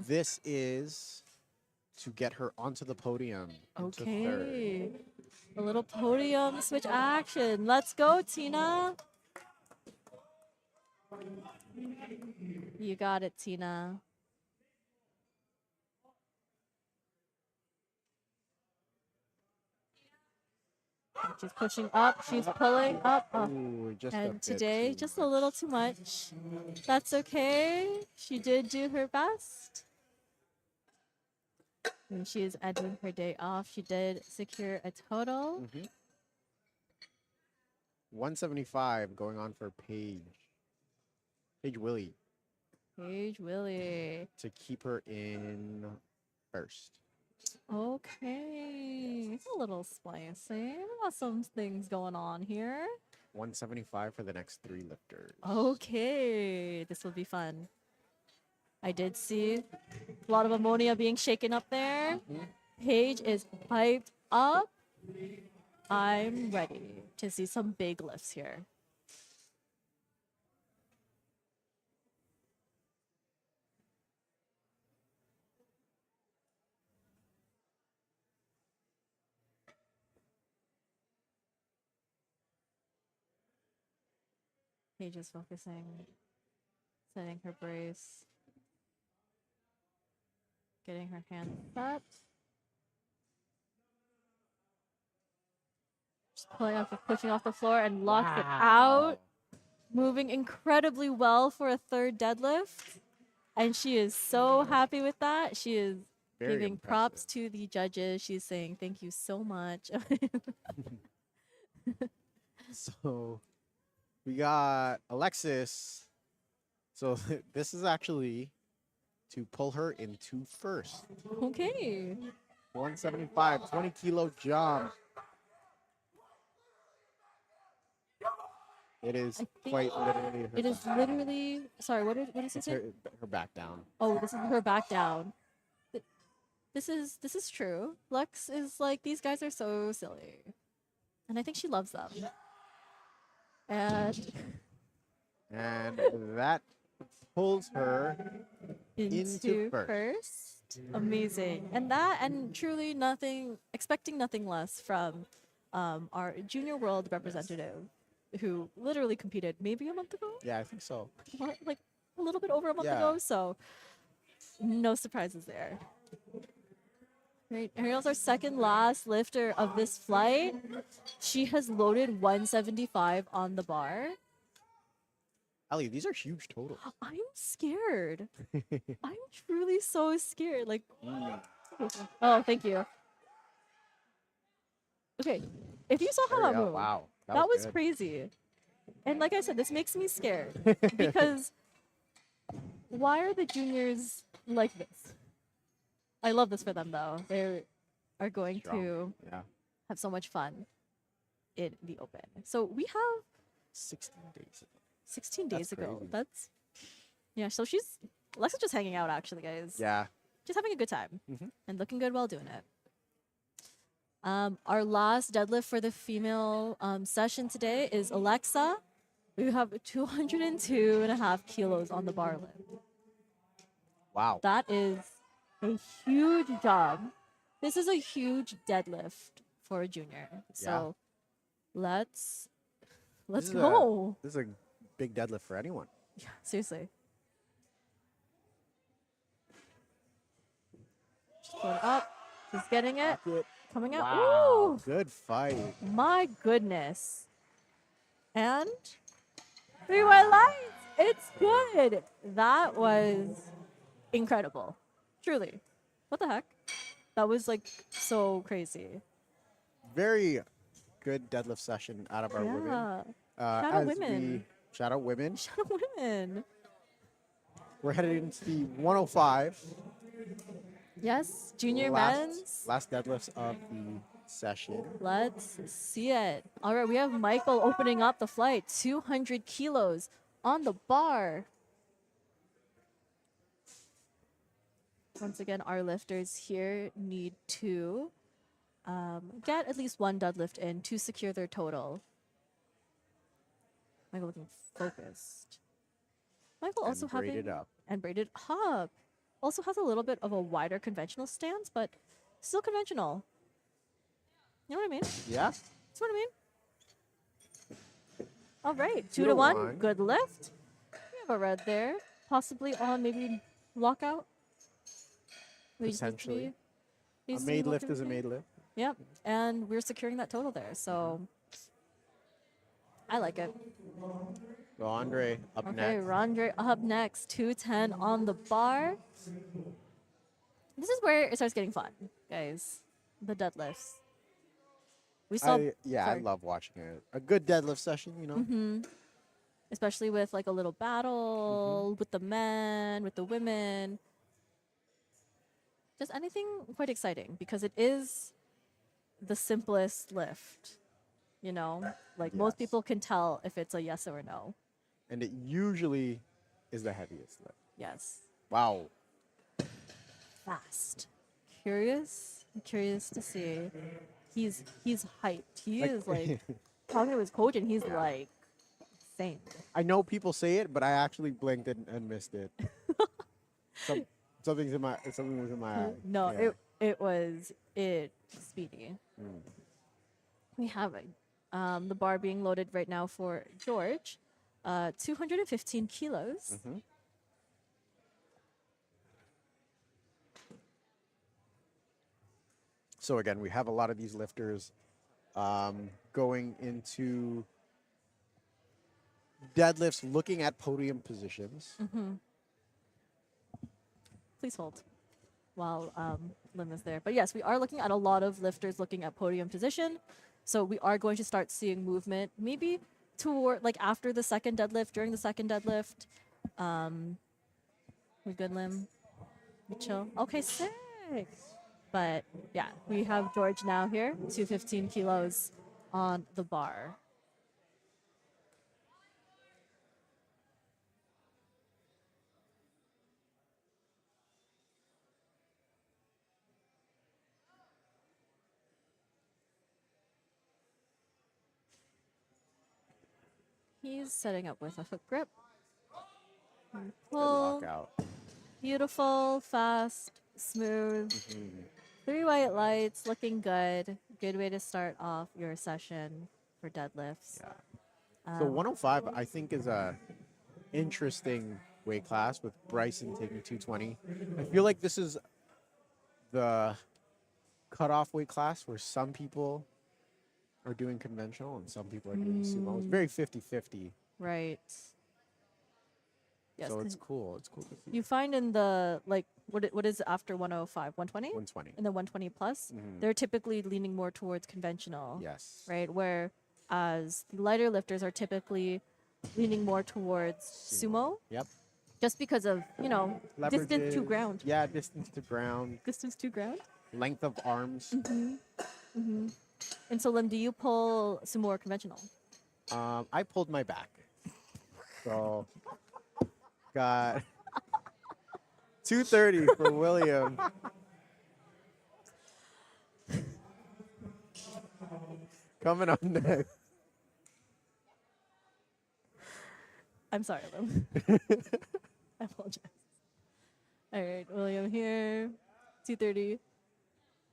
This is to get her onto the podium. into third. Okay. A little podium switch action. Let's go, Tina. You got it, Tina. She's pushing up. She's pulling up. Oh. Ooh, just a And bit today, too just a much. little too much. That's okay. She did do her best. And she is ending her day off. She did secure a total. 175 going on for Paige Willie Paige Willie. to keep her in first. Okay. It's a little spicy. We got some things going on here. 175 for the next 3 lifters. Okay. This will be fun. I did see a lot of ammonia being shaken up there. Paige is hyped up. I'm ready to see some big lifts here. Paige is focusing, setting her brace, getting her hands set. Just pulling off, pushing off the floor and locks it out. Moving incredibly well for a third deadlift. And she is so happy with that. She is Very giving impressive. props to the judges. She's saying, thank you so much. So we got Alexis. So this is actually to pull her into first. Okay. 175, 20 kilo jump. It is I think quite literally her It is back. literally, sorry, what is It's it? her back down. Oh, this is her back down. This is true. Lex is like, these guys are so silly. And I think she loves them. And And that pulls her into first. first. Amazing. And truly nothing, expecting nothing less from our junior world representative who literally competed maybe a month ago? Yeah, I think so. Like a little bit over a month Yeah. ago. So no surprises there. Right, Ariel's our second last lifter of this flight. She has loaded 175 on the bar. Ellie, these are huge totals. I'm scared. I'm truly so scared. Like, oh, thank you. Okay, if you saw how There we that go. moved, Wow. that was good. crazy. And like I said, this makes me scared because why are the juniors like this? I love this for them though. They are going Strong. to Yeah. have so much fun in the open. So we have 16 days. 16 That's days ago. crazy. That's yeah. So Alexa's just hanging out actually, guys. Yeah. Just having a good time Mhm. and looking good while doing it. Our last deadlift for the female session today is Alexa. We have 202.5 kilos on the bar lift. Wow. That is a huge job. This is a huge deadlift for a junior. So let's This is go. This is a big deadlift for anyone. Yeah, seriously. She's going up. She's getting it. Coming out. Wow. Ooh, Good fight. my goodness. And 3 white lights. It's good. That was incredible. Truly. What the heck? That was like so crazy. Very good deadlift session out of our women. Yeah. Shout out women. Shout out women. Shout out women. We're headed into the 105. Yes, junior last, men's. Last deadlifts of the session. Let's see it. All right, we have Michael opening up the flight. 200 kilos on the bar. Once again, our lifters here need to get at least one deadlift in to secure their total. Michael looking focused. Michael also And braided having up. and braided up. Also has a little bit of a wider conventional stance, but still conventional. You know what I mean? Yeah. That's what I mean. All right, 2 2 to to 1. 1. Good lift. We have a red there, possibly on maybe lockout. Maybe just needs to Potentially. be- A needs to be made locked lift is a everything. made lift. Yep. And we're securing that total there. So I like it. So Andre up Okay, next. Rondre up next. 210 on the bar. This is where it starts getting fun, guys. The deadlifts. We saw, I sorry. love watching it. A good deadlift session, you know. especially with like a little battle with the men, with the women. Just anything quite exciting because it is the simplest lift. You know, like most Yes. people can tell if it's a yes or a no. And it usually is the heaviest lift. Yes. Wow. Fast. Curious. I'm curious to see. He's hyped. He Like- is like talking to his coach and he's like insane. I know people say it, but I actually blinked and missed it. Something was in my eye. No, Yeah. it was speedy. We have the bar being loaded right now for George, 215 kilos. So again, we have a lot of these lifters going into deadlifts, looking at podium positions. Please hold while Lim is there. But yes, we are looking at a lot of lifters looking at podium position. So we are going to start seeing movement, maybe toward like after the second deadlift, during the second deadlift. We good, Lim? We chill? Okay, sick. But yeah, we have George now here, 215 kilos on the bar. He's setting up with a foot grip. Good Pull. lockout. Beautiful, fast, smooth. 3 white lights, looking good. Good way to start off your session for deadlifts. So 105, I think, is a interesting weight class with Bryson taking 220. I feel like this is the cutoff weight class where some people are doing conventional and some people are doing sumo. It's very 50-50. Right. Yes, So 'cause it's cool. It's cool to see. you find in the, like, what is after 105? 120? 120. And then 120 plus? They're typically leaning more towards conventional. Yes. Right? Whereas the lighter lifters are typically leaning more towards sumo. Yep. Just because of, distance to Leverages. ground. Yeah, distance to ground. Distance to ground? Length of arms. And so, Lim, do you pull sumo or conventional? I pulled my back. So got 230 for William. Coming up next. I'm sorry, Lim. I apologize. All right, William here, 230.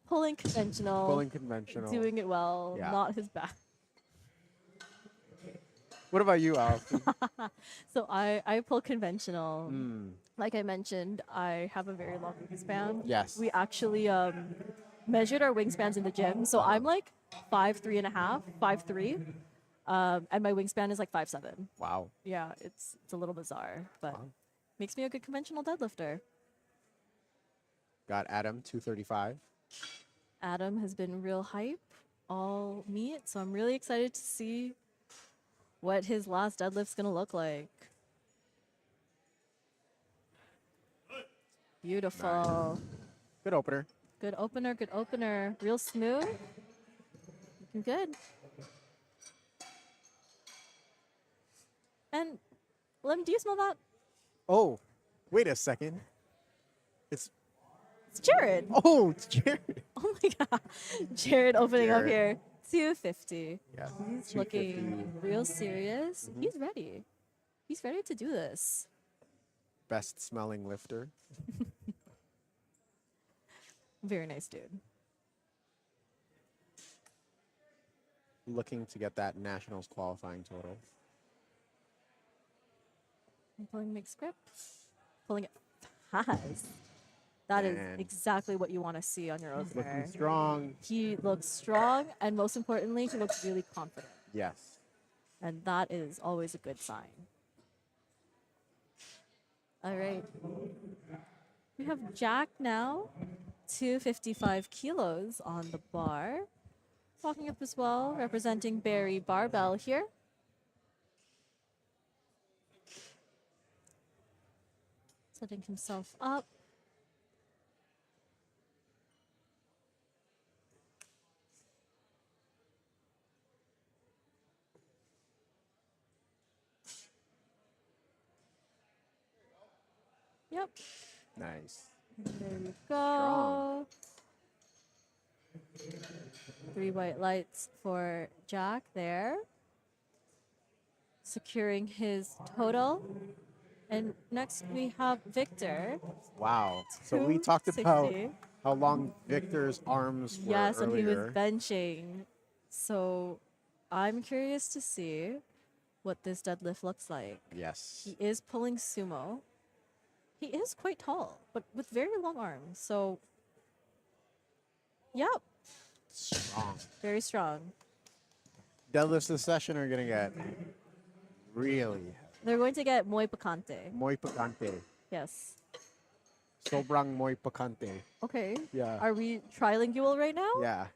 Pulling conventional. Pulling conventional. Doing it well, Yeah. not his back. What about you, Allison? So I pull conventional. Like I mentioned, I have a very long wingspan. Yes. We actually measured our wingspans in the gym. So I'm like 5'3.5", 5'3", and my wingspan is like 5'7". Wow. Yeah, it's a little bizarre, but Wow. makes me a good conventional deadlifter. Got Adam, 235. Adam has been real hype all meet, so I'm really excited to see what his last deadlift's gonna look like. Beautiful. Good opener. Good opener, good opener. Real smooth. Looking good. And Lim, do you smell that? Oh, wait a second. It's It's Jared. it's Jared. Oh my god. Jared opening up Jared. here. 250. Yeah. He's 250. looking real serious. He's ready. He's ready to do this. Best smelling lifter. Very nice dude. Looking to get that nationals qualifying total. I'm pulling mixed grip. Pulling it fast. That is And exactly what you want to see on your looking opener. strong. He looks strong, and most importantly, he looks really confident. Yes. And that is always a good sign. All right. We have Jack now, 255 kilos on the bar. Walking up as well, representing Barry Barbell here. Setting himself up. Yep. Nice. There we go. 3 white lights for Jack there. Securing his total. And next we have Victor. Wow. So we talked about 260. how long Victor's arms were Yes, when he was earlier. benching. So I'm curious to see what this deadlift looks like. Yes. He is pulling sumo. He is quite tall, but with very long arms. So, yep, Strong. very strong. Deadlifts this session are going to get really They're going to get muy picante. muy picante. Yes. Sobrang muy picante. Okay. Yeah. Are we trilingual right now? Yeah.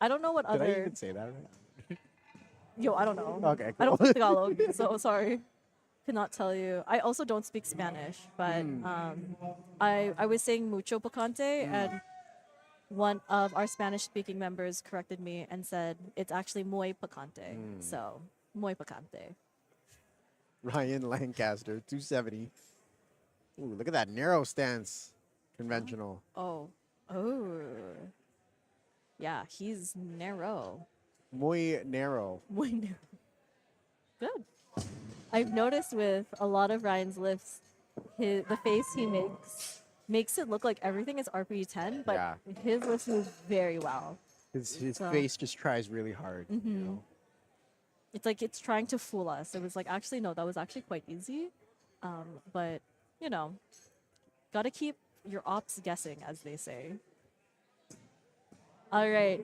I don't know what Did I other. even say that right? Yo, I don't know. Okay, I don't cool. speak Tagalog, so sorry. Cannot tell you. I also don't speak Spanish, but I was saying mucho picante, and one of our Spanish-speaking members corrected me and said it's actually muy picante. So muy picante. Ryan Lancaster, 270. Ooh, look at that narrow stance. Conventional. Oh, yeah, he's narrow. Muy narrow. Muy narrow. Good. I've noticed with a lot of Ryan's lifts, the face he makes it look like everything is RP10, but Yeah. his lifts move very well. His So- face just tries really hard. You know? It's like it's trying to fool us. It was like, actually, no, that was actually quite easy. But, you know, gotta keep your ops guessing, as they say. All right.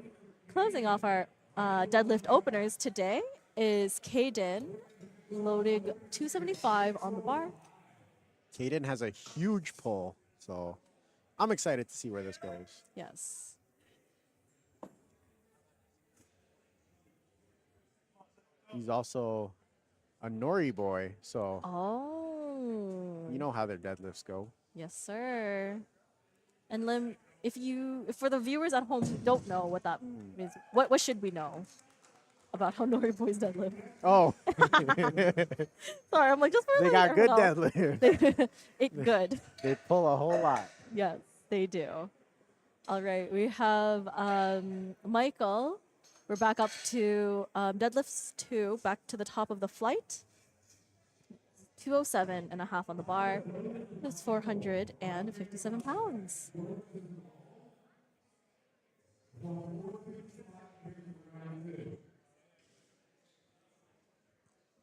Closing off our deadlift openers today is Kaden, loading 275 on the bar. Caden has a huge pull, so I'm excited to see where this goes. Yes. He's also a Nori boy, so Oh. you know how their deadlifts go. Yes, sir. And Lim, if for the viewers at home who don't know what that means, what should we know about how Nori boys deadlift? Oh, Sorry, I'm like, just for they like got good everyone else. deadlift. Good. They pull a whole lot. Yes, they do. All right, we have Michael. We're back up to deadlifts 2, back to the top of the flight. 207.5 on the bar. That's 457 pounds.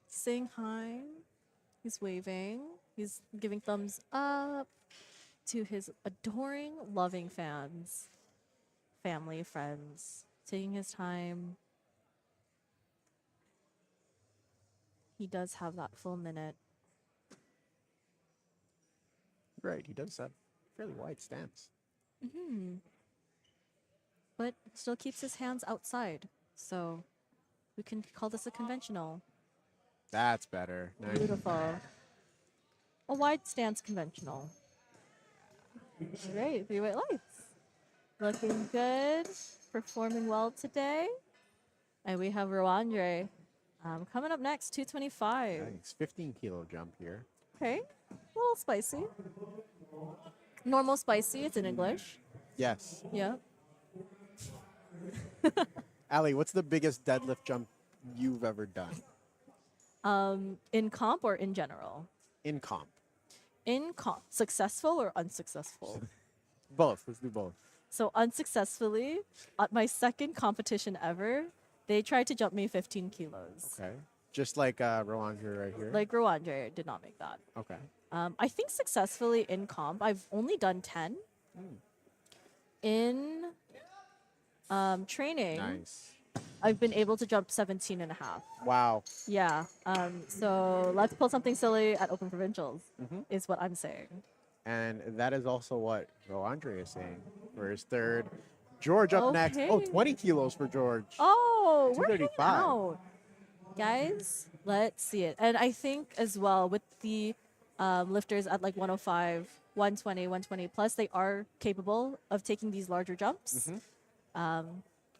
Saying hi. He's waving. He's giving thumbs up to his adoring, loving fans, family, friends, taking his time. He does have that full minute. Right, he does have fairly wide stance. But still keeps his hands outside. So we can call this a conventional. That's better. Nice. Beautiful. A wide stance conventional. All right, 3 white lights. Looking good. Performing well today. And we have Rwandre coming up next, 225. Nice. 15-kilo jump here. Okay, a little spicy. Normal spicy, it's in English. Yes. Yeah. Ali, what's the biggest deadlift jump you've ever done? In comp or in general? In comp. In comp, successful or unsuccessful? Both. Let's do both. So unsuccessfully, at my second competition ever, they tried to jump me 15 kilos. Okay. Just like Rowan here right here. Like Rwandre did not make that. Okay. I think successfully in comp. I've only done 10. In training, Nice. I've been able to jump 17 and a half. Wow. Yeah. So let's pull something silly at Open Provincials, is what I'm saying. And that is also what Andre is saying for his third. George up next. Oh, Okay. 20 kilos for George. Oh, we're hanging 235. out. Guys, let's see it. And I think as well with the lifters at like 105, 120, 120 plus, they are capable of taking these larger jumps.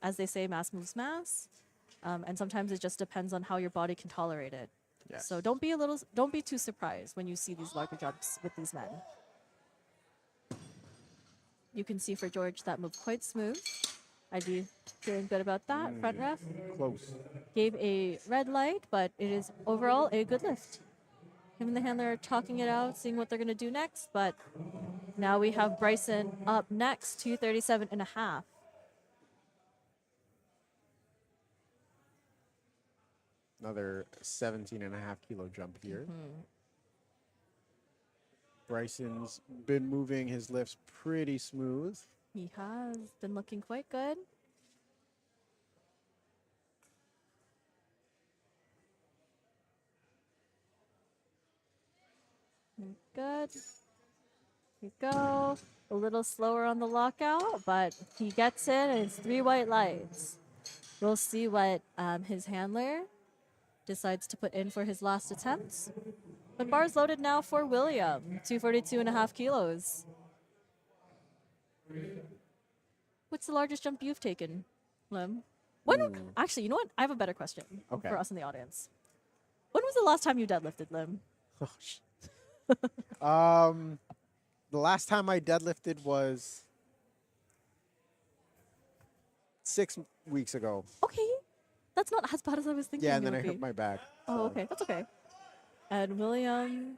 As they say, mass moves mass. And sometimes it just depends on how your body can tolerate it. Yes. So don't be too surprised when you see these larger jumps with these men. You can see for George that moved quite smooth. I'd be feeling good about that. Front ref Close. gave a red light, but it is overall a good lift. Him and the handler are talking it out, seeing what they're going to do next. But now we have Bryson up next, 237 and a half. Another 17.5 kilo jump here. Bryson's been moving his lifts pretty smooth. He has been looking quite good. Good. Here we go. A little slower on the lockout, but he gets it, and it's 3 white lights. We'll see what his handler decides to put in for his last attempts. But bar's loaded now for William, 242 and a half kilos. What's the largest jump you've taken, Lim? Actually, you know what? I have a better question Okay. for us in the audience. When was the last time you deadlifted, Lim? The last time I deadlifted was 6 weeks ago. Okay, that's not as bad as I was thinking. Yeah, it and then I would hurt be. my back. Oh, so- okay, that's okay. And William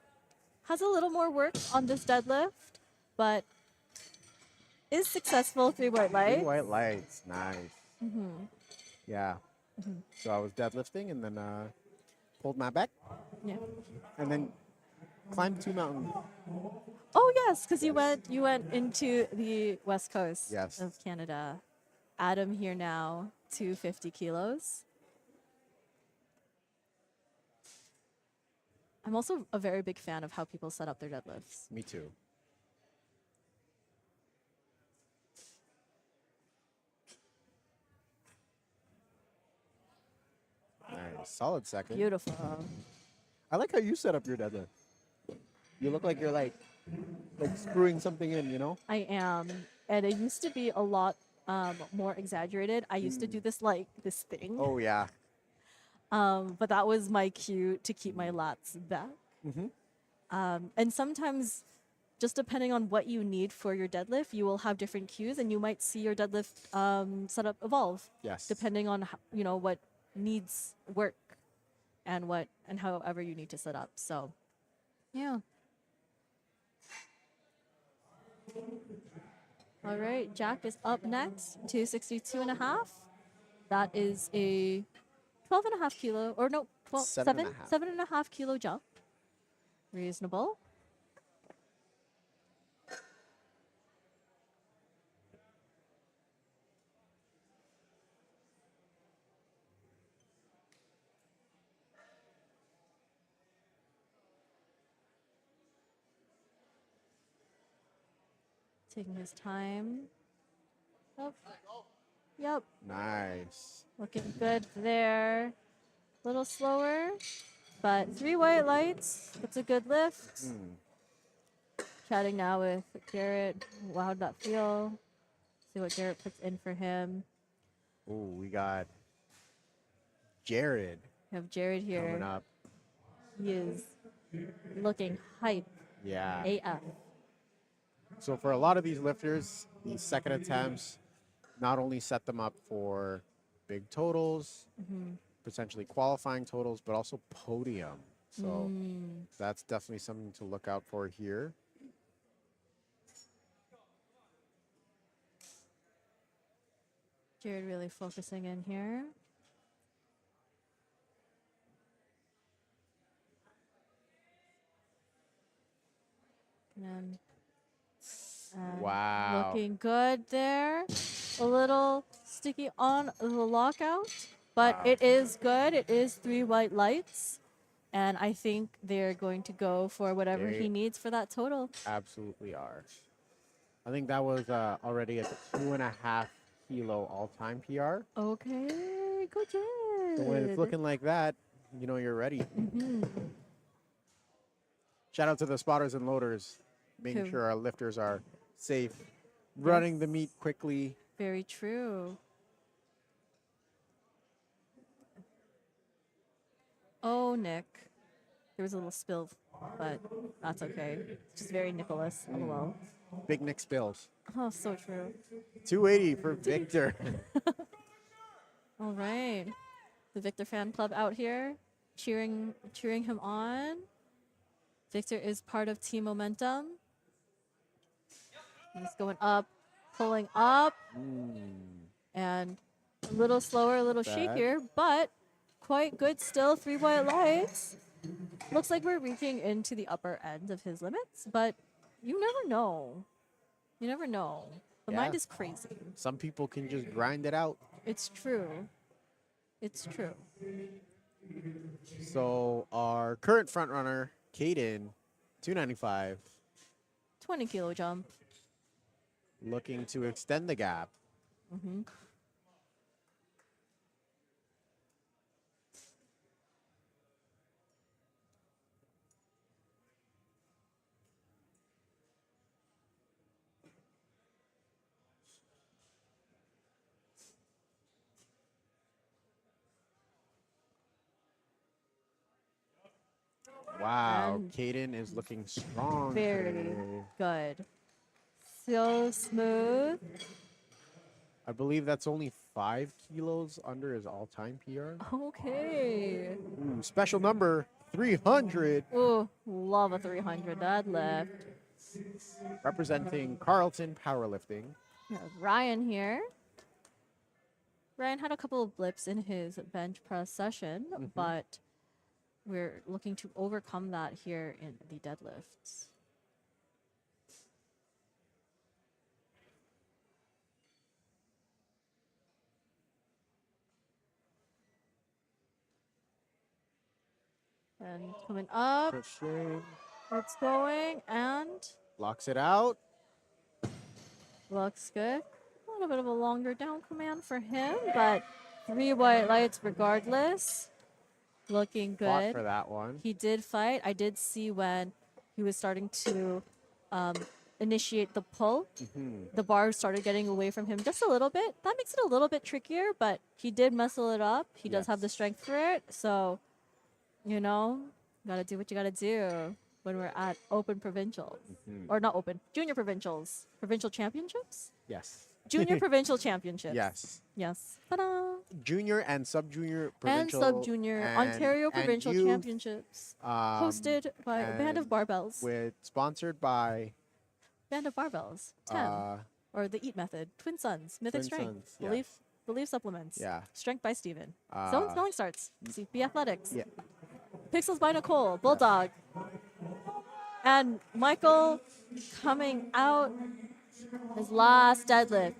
has a little more work on this deadlift, but is successful. 3 white 3 lights. white lights. Nice. Yeah. So I was deadlifting and then pulled my back Yeah. and then climbed 2 mountains. Oh yes, because you went into the west coast Yes. of Canada. Adam here now, 250 kilos. I'm also a very big fan of how people set up their deadlifts. Me too. Nice. Solid second. Beautiful. I like how you set up your deadlift. You look like you're like screwing something in, you know? I am, and it used to be a lot more exaggerated. I used to do this like this thing, Oh yeah. but that was my cue to keep my lats back. And sometimes, just depending on what you need for your deadlift, you will have different cues, and you might see your deadlift setup evolve. Yes. Depending on what needs work, and however you need to set up. So, yeah. All right, Jack is up next, 262 and a half. That is a 12 and a half kilo, or no, 12, 7.5. 7.5 kilo jump. Reasonable. Taking his time. Oh. Yep, Nice. looking good there. A little slower, but 3 white lights. That's a good lift. Chatting now with Garrett. How'd that feel? See what Garrett puts in for him. Oh, we got Jared We have Jared here. coming up. He is looking hype Yeah. AF. So for a lot of these lifters, these second attempts not only set them up for big totals, potentially qualifying totals, but also podium. So that's definitely something to look out for here. Jared really focusing in here. And Wow. looking good there. A little sticky on the lockout, but Wow. it is good. It is 3 white lights. And I think they're going to go for whatever They- he needs for that total. Absolutely are. I think that was already a 2.5 kilo all-time PR. Okay, go So when it's Jed. looking like that, you know you're ready. Mhm. Shout out to the spotters and loaders, making Who- sure our lifters are safe, running the Yes. meet quickly. Very true. Oh, Nick. There was a little spill, but that's okay. It's just very Nicholas. LOL. Big Nick spills. Oh, so true. 280 for Victor. All right. The Victor fan club out here cheering him on. Victor is part of Team Momentum. He's going up, pulling up, and a little slower, a little Bad. shakier, but quite good still. 3 white lights. Looks like we're reaching into the upper end of his limits, but you never know. You never know. The mind Yeah. is crazy. Some people can just grind it out. It's true. It's true. So our current front runner, Caden, 295, 20 kilo jump. looking to extend the gap. Hmm. Wow, And Caden is looking strong. very today. good. So smooth. I believe that's only 5 kilos under his all-time PR. Okay. Ooh, special number 300, Ooh, love a 300 deadlift. representing Carlton Powerlifting. Yeah, Ryan here. Ryan had a couple of blips in his bench press session, but we're looking to overcome that here in the deadlifts. And coming up, Pushing, it's going and locks it out. looks good. A little bit of a longer down command for him, but 3 white lights regardless. Looking Fought good. for that one. He did fight. I did see when he was starting to initiate the pull. The bar started getting away from him just a little bit. That makes it a little bit trickier, but he did muscle it up. He does have the Yes. strength for it. So, you know, gotta do what you gotta do when we're at open provincials. Or not open, junior provincials. Provincial championships? Yes. Junior provincial championships. Yes. Yes. Ta-da! Junior and sub-junior And provincial. sub-junior Ontario and Provincial youth, Championships. Hosted by a band of and barbells. sponsored by Band of Barbells, 10. Or the Eat Method, Twin Sons, Mythic Twin Strength, Sons, yes. Belief Supplements, Yeah. Strength by Steven, Zone Smelling Starts, CP Athletics, Yeah. Pixels by Nicole, Bulldog, and Michael coming out his last deadlift,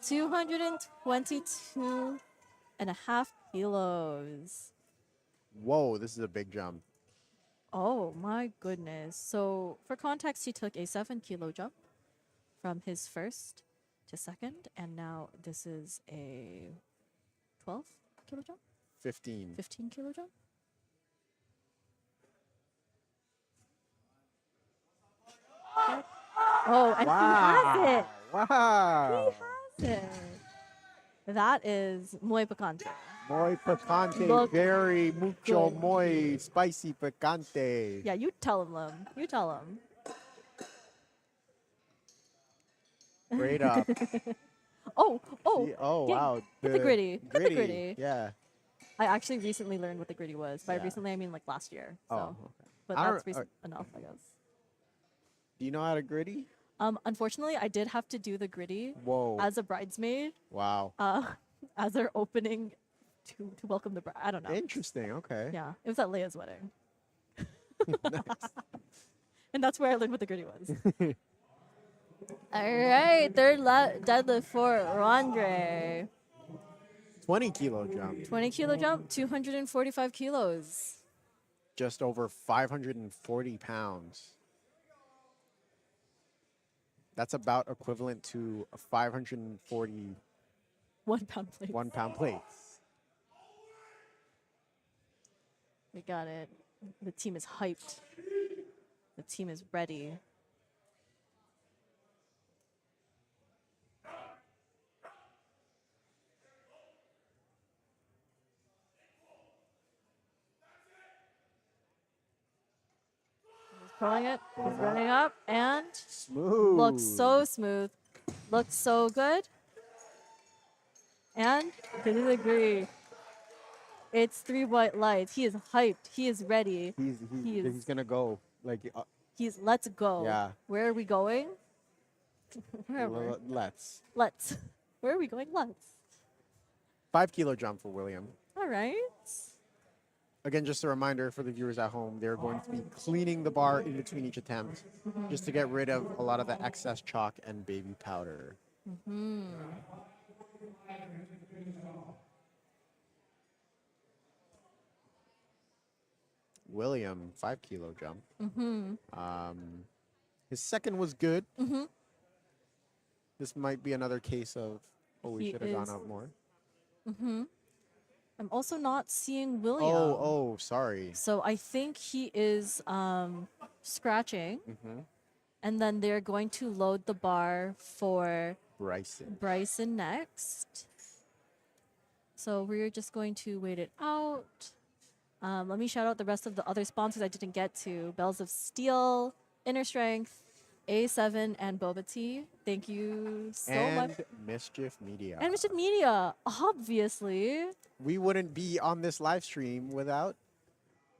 222.5 kilos. Whoa, this is a big jump. Oh my goodness. So for context, he took a 7 kilo jump from his first to second, and now this is a 12 kilo jump, 15. 15 kilo jump. Okay. Oh, and he has it. Wow. He has it. That is muy picante. Muy picante, Look very mucho, good. muy spicy picante. Yeah, you tell him, Lim. You tell him. Straight up. Oh, See- oh, get- wow. get the gritty. Get the gritty. Yeah. I actually recently learned what the gritty was. By Yeah. recently, I mean like last year. So. Oh, okay. But I don't- that's recent enough, I guess. Do you know how to gritty? Unfortunately, I did have to do the gritty Whoa. as a bridesmaid, Wow. as our opening to welcome the bride. I don't know. Interesting. Okay. Yeah, it was at Leia's wedding. Nice. And that's where I learned what the gritty was. All right, third deadlift for Rondre. 20 kilo jump. 20 kilo jump, 245 kilos. Just over 540 pounds. That's about equivalent to a 541 1 pound plate. pound plate. We got it. The team is hyped. The team is ready. He's pulling it. He's running up and Smooth. looks so smooth. Looks so good. And to the degree, it's 3 white lights. He is hyped. He is ready. He's gonna go. Like Let's go. Yeah. Where are we going? Wherever. let's. Let's. Where are we going? Let's. 5 kilo jump for William. All right. Again, just a reminder for the viewers at home, they're going to be cleaning the bar in between each attempt just to get rid of a lot of the excess chalk and baby powder. William, 5 kilo jump. His second was good. This might be another case of, we He should have gone is- out more. I'm also not seeing William. Oh, sorry. So I think he is scratching. And then they're going to load the bar for Bryson next. So we're just going to wait it out. Let me shout out the rest of the other sponsors I didn't get to. Bells of Steel, Inner Strength, A7, and Boba Tea. Thank you so much. And Mischief Media. And Mischief Media, obviously. We wouldn't be on this live stream without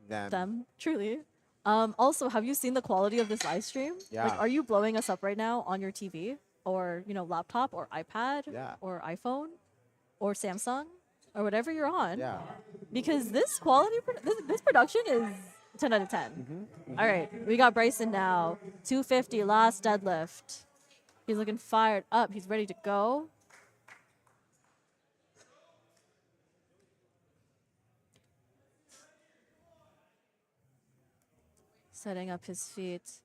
them. Truly. Also, have you seen the quality of this live stream? Yeah. Like, are you blowing us up right now on your TV or, laptop or iPad Yeah. or iPhone or Samsung or whatever you're on? Yeah. Because this quality, this production is 10 out of 10. All right, we got Bryson now. 250 last deadlift. He's looking fired up. He's ready to go. Setting up his feet.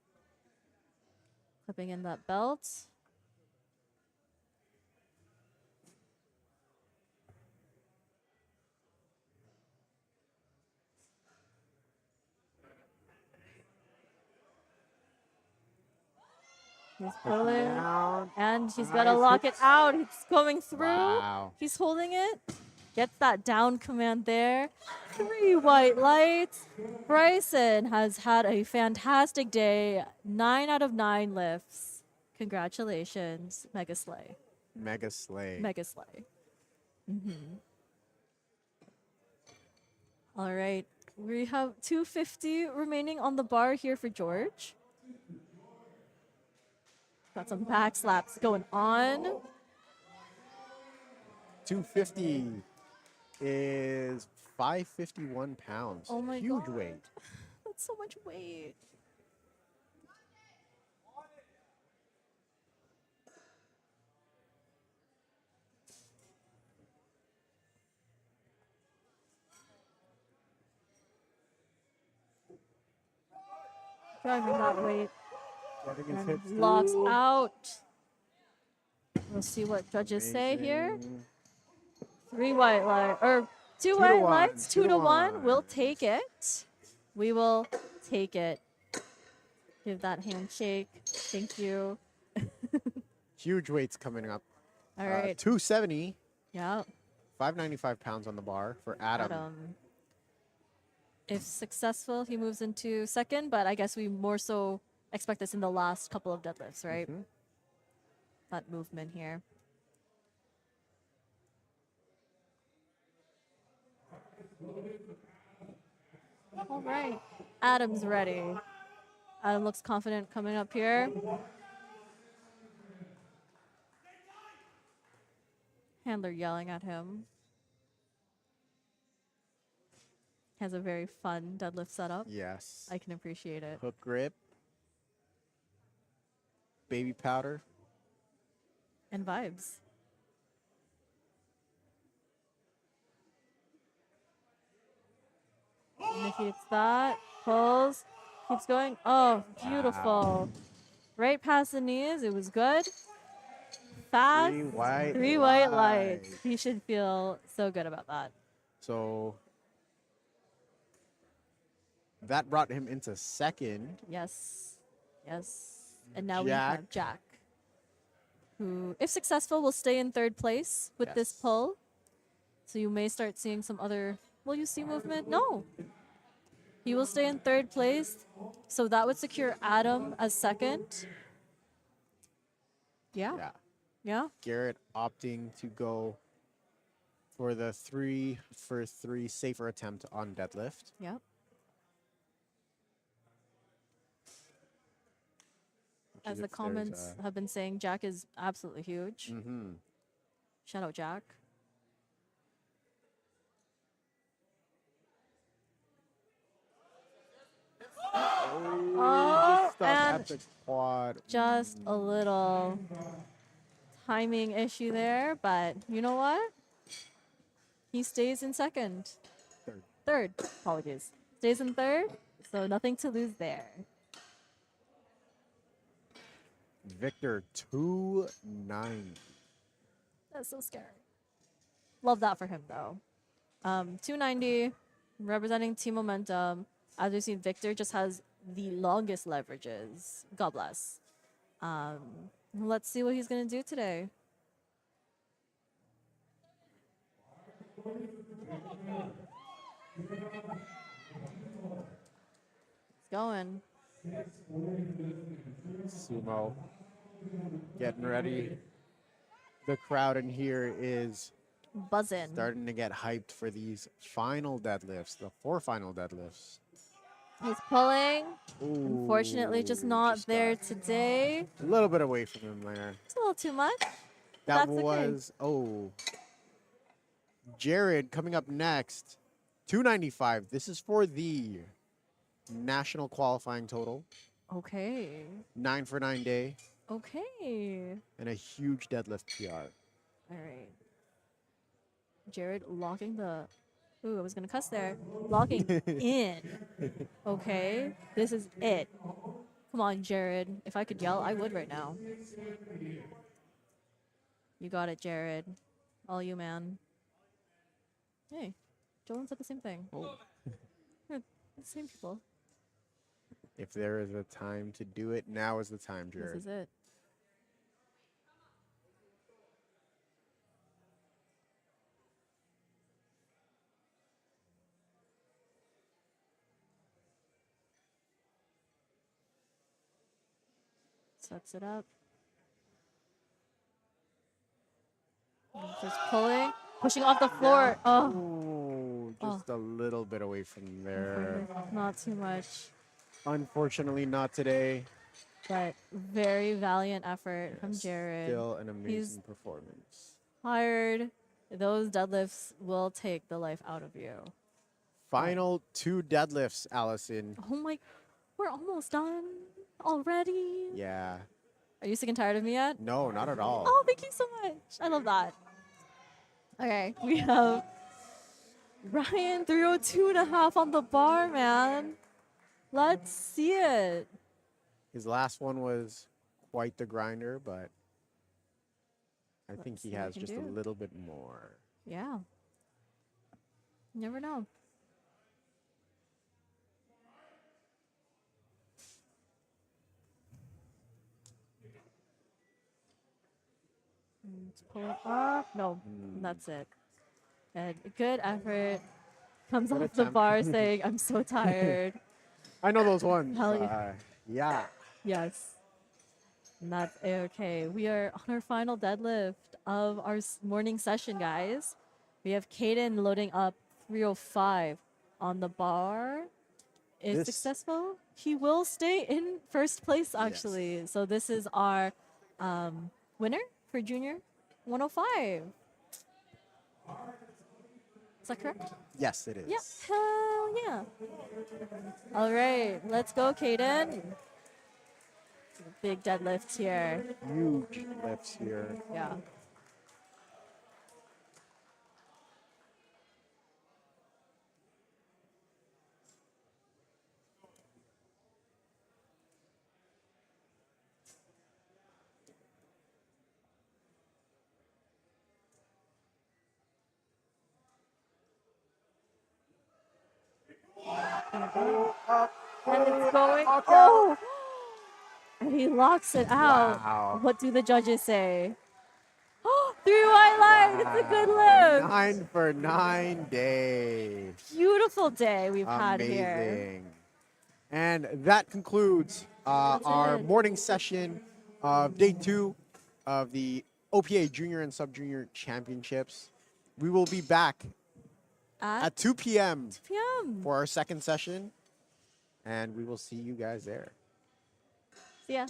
Clipping in that belt. He's pulling, Down. and he's got to lock it out. It's coming through. Wow. He's holding it. Gets that down command there. 3 white lights. Bryson has had a fantastic day. 9 out of 9 lifts. Congratulations, Mega Slay. Mega Slay. Mega Slay. All right. We have 250 remaining on the bar here for George. Got some back slaps going on. 250 is 551 pounds. Oh my Huge God. weight. That's so much weight. Driving that weight. Getting his And hips locks through. out. We'll see what judges say here. Amazing. 3 white light or 2 to white one, lights, 2 2 to to 1. 1. We'll take it. We will take it. Give that handshake. Thank you. Huge weights coming up. All right. 270, Yeah. 595 pounds on the bar for Adam. If successful, he moves into second, but I guess we more so expect this in the last couple of deadlifts, right? That movement here. All right. Adam's ready. Adam looks confident coming up here. Handler yelling at him. Has a very fun deadlift setup. Yes. I can appreciate it. Hook grip. baby powder. And vibes. Initiates that. Pulls. Keeps going. Oh, beautiful. Right past the knees. It was good. Fast. Three white lights. He should feel so good about that. So that brought him into second. Yes. Yes. And now we Jack. have Jack, who, if successful, will stay in third place with this Yes. pull. So you may start seeing some other. Will you see movement? No. He will stay in third place. So that would secure Adam as second. Yeah. Yeah. Yeah. Garrett opting to go for the 3-for-3 safer attempt on deadlift. Yep. which As is the if there's comments have been saying, Jack is absolutely huge. Mm-hmm. Shout out Jack. Oh, and At the quad. just a little timing issue there, but you know what? He stays in second. Third, apologies. Stays in third, so nothing to lose there. Victor 290. That's so scary. Love that for him though. 290, representing Team Momentum. As we see, Victor just has the longest leverages. God bless. Let's see what he's gonna do today. It's going. Sumo getting ready. The crowd in here is Buzzing. starting to get hyped for these final deadlifts, the 4 final deadlifts. He's pulling. Ooh, Unfortunately, just not just there got today. a little bit away from him there. It's a little too much. That That's okay. was, Jared coming up next. 295. This is for the national qualifying total. Okay. 9 for 9 day Okay. and a huge deadlift PR. All right. Jared locking the. Ooh, I was gonna cuss there. Locking in. Okay. This is it. Come on, Jared. If I could yell, I would right now. You got it, Jared. All you, man. Hey, Jolan said the same thing. Oh. We're the same people. If there is a time to do it, now is the time, Jared. This is it. Sets it up. Just pulling, pushing off the floor. Oh, Ooh, just a little bit away from there. not too much, Unfortunately, not today. but very valiant effort from Jared. Still an amazing performance. Tired. Those deadlifts will take the life out of you. Final 2 deadlifts, Allison. Oh my, we're almost done already. Yeah. Are you sick and tired of me yet? No, not at all. Oh, thank you so much. I love that. Okay, we have Ryan 302.5 on the bar, man. Let's see it. His last one was quite the grinder, but I think Let's he see what has he just can a do. little bit more. Yeah. You never know. Let's pull it up. No, that's it. And good effort. Comes Good off the attempt. bar saying, I'm so tired. I know those ones. Hell yeah. Yeah. Yes. And that's okay. We are on our final deadlift of our morning session, guys. We have Caden loading up 305 on the bar. If This- successful, he will stay in first place, actually. So this is our winner for junior 105. Is that correct? Yes, it is. Yeah. Hell yeah. All right. Let's go, Caden. Big deadlifts here. Huge lifts here. Yeah. And it's going. Oh! And he locks it out. Wow. What do the judges say? 3 white line. It's a good lift. 9 for 9 days. Beautiful day we've had here. Amazing. And that concludes our it. morning session of day 2 of the OPA Junior and Sub-Junior Championships. We will be back at 2 p.m. p.m. for our second session, and we will see you guys there. See ya.